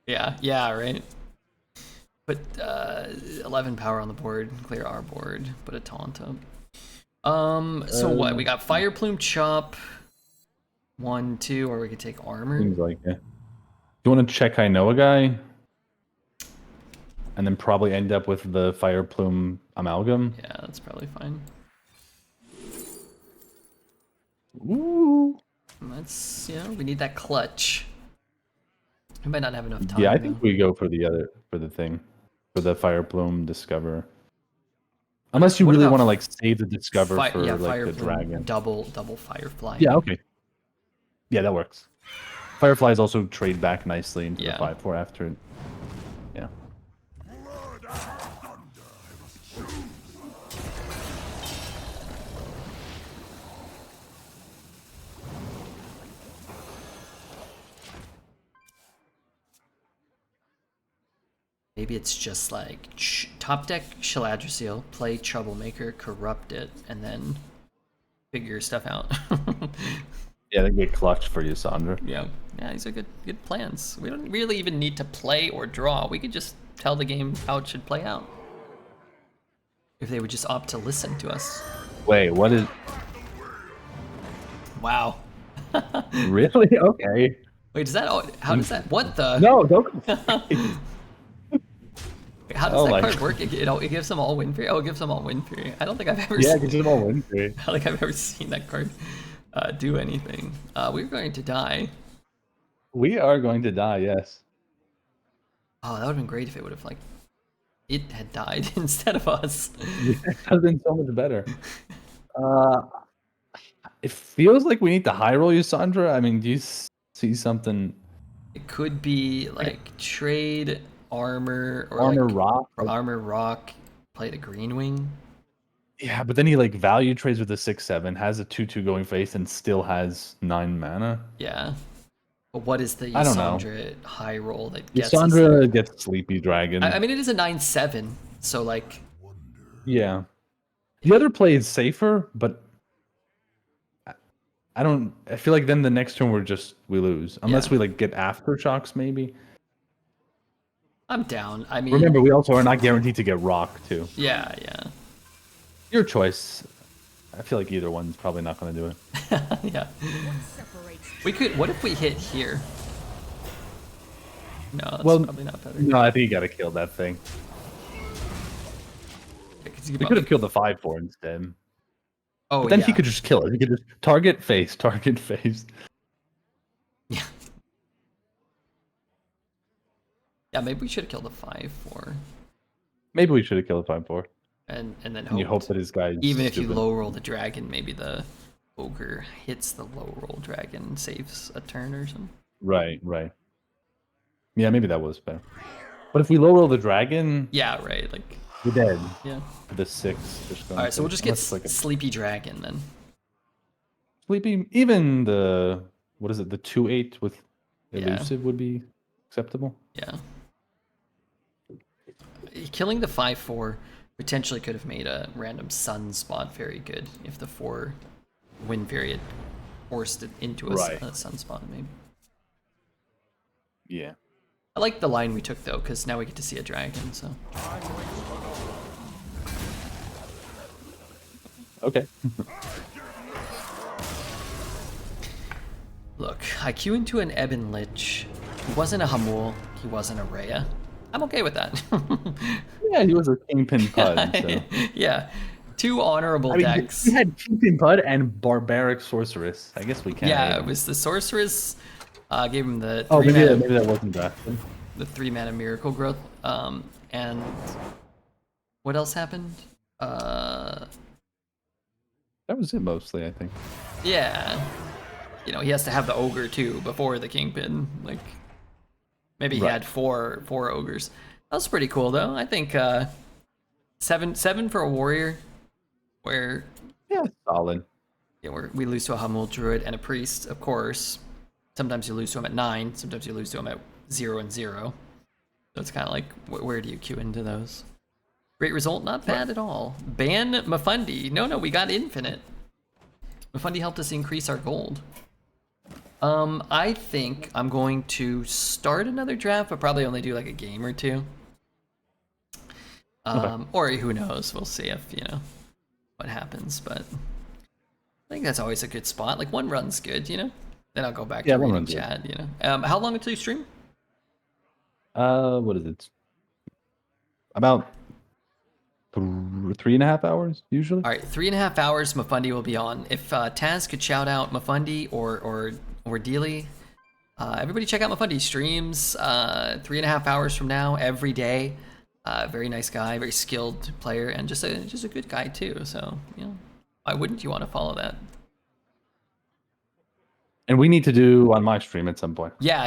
S1: Yeah, yeah, right. Put 11 power on the board, clear our board, put a taunt up. So what? We got Fire Plume Chop, 1, 2, or we could take armor.
S2: Seems like it. Do you want to check I know a guy? and then probably end up with the Fire Plume Amalgam.
S1: Yeah, that's probably fine.
S2: Ooh.
S1: Let's, we need that clutch. We might not have enough time.
S2: Yeah, I
S1: though.
S2: think we go for the Fire Plume Discover. Unless you
S1: What
S2: really
S1: about
S2: want to like save the Discover for
S1: yeah,
S2: like
S1: Fire
S2: the
S1: Plume,
S2: dragon.
S1: double Firefly.
S2: Yeah, okay. Yeah, that works. Fireflies also trade back nicely into the 5/4 after it. Yeah.
S1: Maybe it's just like top deck Shaladra play Troublemaker, corrupt it, and then figure stuff out.
S2: Yeah, they get clutch for you, Sandra.
S1: Yeah, these are good plans. We don't really even need to play or draw. We could just tell the game how it should play out. If they would just opt to listen to us.
S2: Wait, what is...
S1: Wow.
S2: Really? Okay.
S1: Wait, does that... How does that... What the...
S2: No, don't...
S1: Wait, how does that card work? It gives them all win free? Oh, it gives them all win free. I don't think I've ever
S2: Yeah,
S1: seen...
S2: it gives them all win free.
S1: I don't think I've ever seen that card do anything. We're going to die.
S2: We are going to die, yes.
S1: Oh, that would have been great if it would have, like... It had died instead of us.
S2: It would have been so much better. It feels like we need to high roll you, Sandra. I mean, do you see something?
S1: It could be like trade armor or
S2: Armor
S1: like,
S2: rock.
S1: or armor rock. Play the green wing.
S2: Yeah, but then he like value trades with a 6/7, has a 2/2 going face, and still has 9 mana.
S1: Yeah. But what is the
S2: I don't know.
S1: Yasandra high roll that gets us
S2: Yasandra
S1: there?
S2: gets Sleepy Dragon.
S1: I mean, it is a 9/7, so like.
S2: Yeah. The other play is safer, but I don't. I feel like then the next turn we lose unless we like get aftershocks maybe.
S1: I'm down. I mean.
S2: Remember, we also are not guaranteed to get rock too.
S1: Yeah.
S2: Your choice. I feel like either one's probably not going to do it.
S1: Yeah. We could. What if we hit here? No, that's probably not better.
S2: No, I think you got to kill that thing.
S1: You
S2: We could have killed the 5/4 instead.
S1: Oh,
S2: but then
S1: yeah.
S2: he could just kill it. He could just target face.
S1: Yeah. Yeah, maybe we should have killed the 5/4.
S2: Maybe we should have killed the 5/4.
S1: And then
S2: And you hope that his guy.
S1: Even if you low roll the dragon, maybe the ogre hits the low roll dragon and saves a turn or something.
S2: Right. Yeah, maybe that was better. But if we low roll the dragon,
S1: Yeah, right. Like,
S2: we're dead.
S1: yeah.
S2: The 6. Just
S1: All right, so we'll just get
S2: like a
S1: Sleepy Dragon then.
S2: sleepy. Even the what is it? The 2/8 with
S1: Yeah.
S2: elusive would be acceptable.
S1: Yeah. Killing the 5/4 potentially could have made a random sunspot very good if the 4 Wind Fury had forced it into a sunspot, maybe.
S2: Yeah.
S1: I like the line we took though, because now we get to see a dragon. So
S2: Okay.
S1: look, I queue into an Ebon Lich. He wasn't a Hamul. He wasn't a Rhea. I'm okay with that.
S2: Yeah, he was a Kingpin Pud. So.
S1: Yeah, 2 honorable decks.
S2: He had Kingpin Pud and Barbaric Sorceress. I guess we can.
S1: Yeah, it was the Sorceress. Gave him the 3
S2: Oh, maybe
S1: mana,
S2: that wasn't that.
S1: the 3 mana Miracle Growth. And what else happened?
S2: That was it mostly, I think.
S1: Yeah, he has to have the ogre too before the Kingpin. Like, maybe he had four ogres. That was pretty cool though. I think 7 for a warrior, where
S2: Solid.
S1: we lose to a Hamul Druid and a priest, of course. Sometimes you lose to him at 9. Sometimes you lose to him at 0 and 0. So it's kind of like, where do you queue into those? Great result, not bad at all. Ban Mifundi. No, we got infinite. Mifundi helped us increase our gold. I think I'm going to start another draft, but probably only do like a game or 2. Or who knows? We'll see if what happens. But I think that's always a good spot. Like 1 run's good, Then I'll go back to reading chat. How long until you stream?
S2: What is it? About 3.5 hours usually.
S1: All right, 3.5 hours. Mifundi will be on. If Taz could shout out Mifundi or Dealy, everybody check out Mifundi streams. 3.5 hours from now every day. Very nice guy, very skilled player, and just a good guy too. So why wouldn't you want to follow that?
S2: And we need to do on my stream at some point.
S1: Yeah,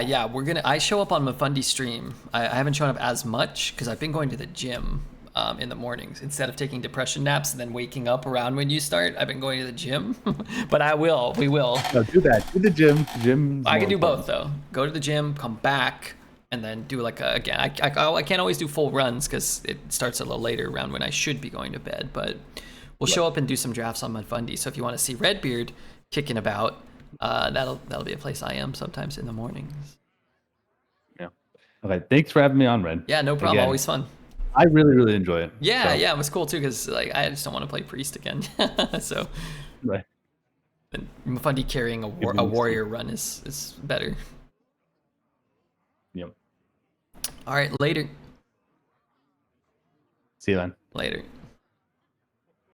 S1: I show up on Mifundi stream. I haven't shown up as much because I've been going to the gym in the mornings instead of taking depression naps and then waking up around when you start. I've been going to the gym, but we will.
S2: No, do that. Do the gym.
S1: I can do both though. Go to the gym, come back, and then do again. I can't always do full runs because it starts a little later around when I should be going to bed. But we'll show up and do some drafts on Mifundi. So if you want to see Redbeard kicking about, that'll be a place I am sometimes in the mornings.
S2: Yeah. Okay. Thanks for having me on, Red.
S1: Yeah, no problem.
S2: Again,
S1: Always fun.
S2: I really enjoy it.
S1: Yeah,
S2: so.
S1: yeah, it was cool too because I just don't want to play priest again. So.
S2: Right.
S1: And Mifundi carrying a warrior run is better.
S2: Yep.
S1: All right, later.
S2: See you then.
S1: Later.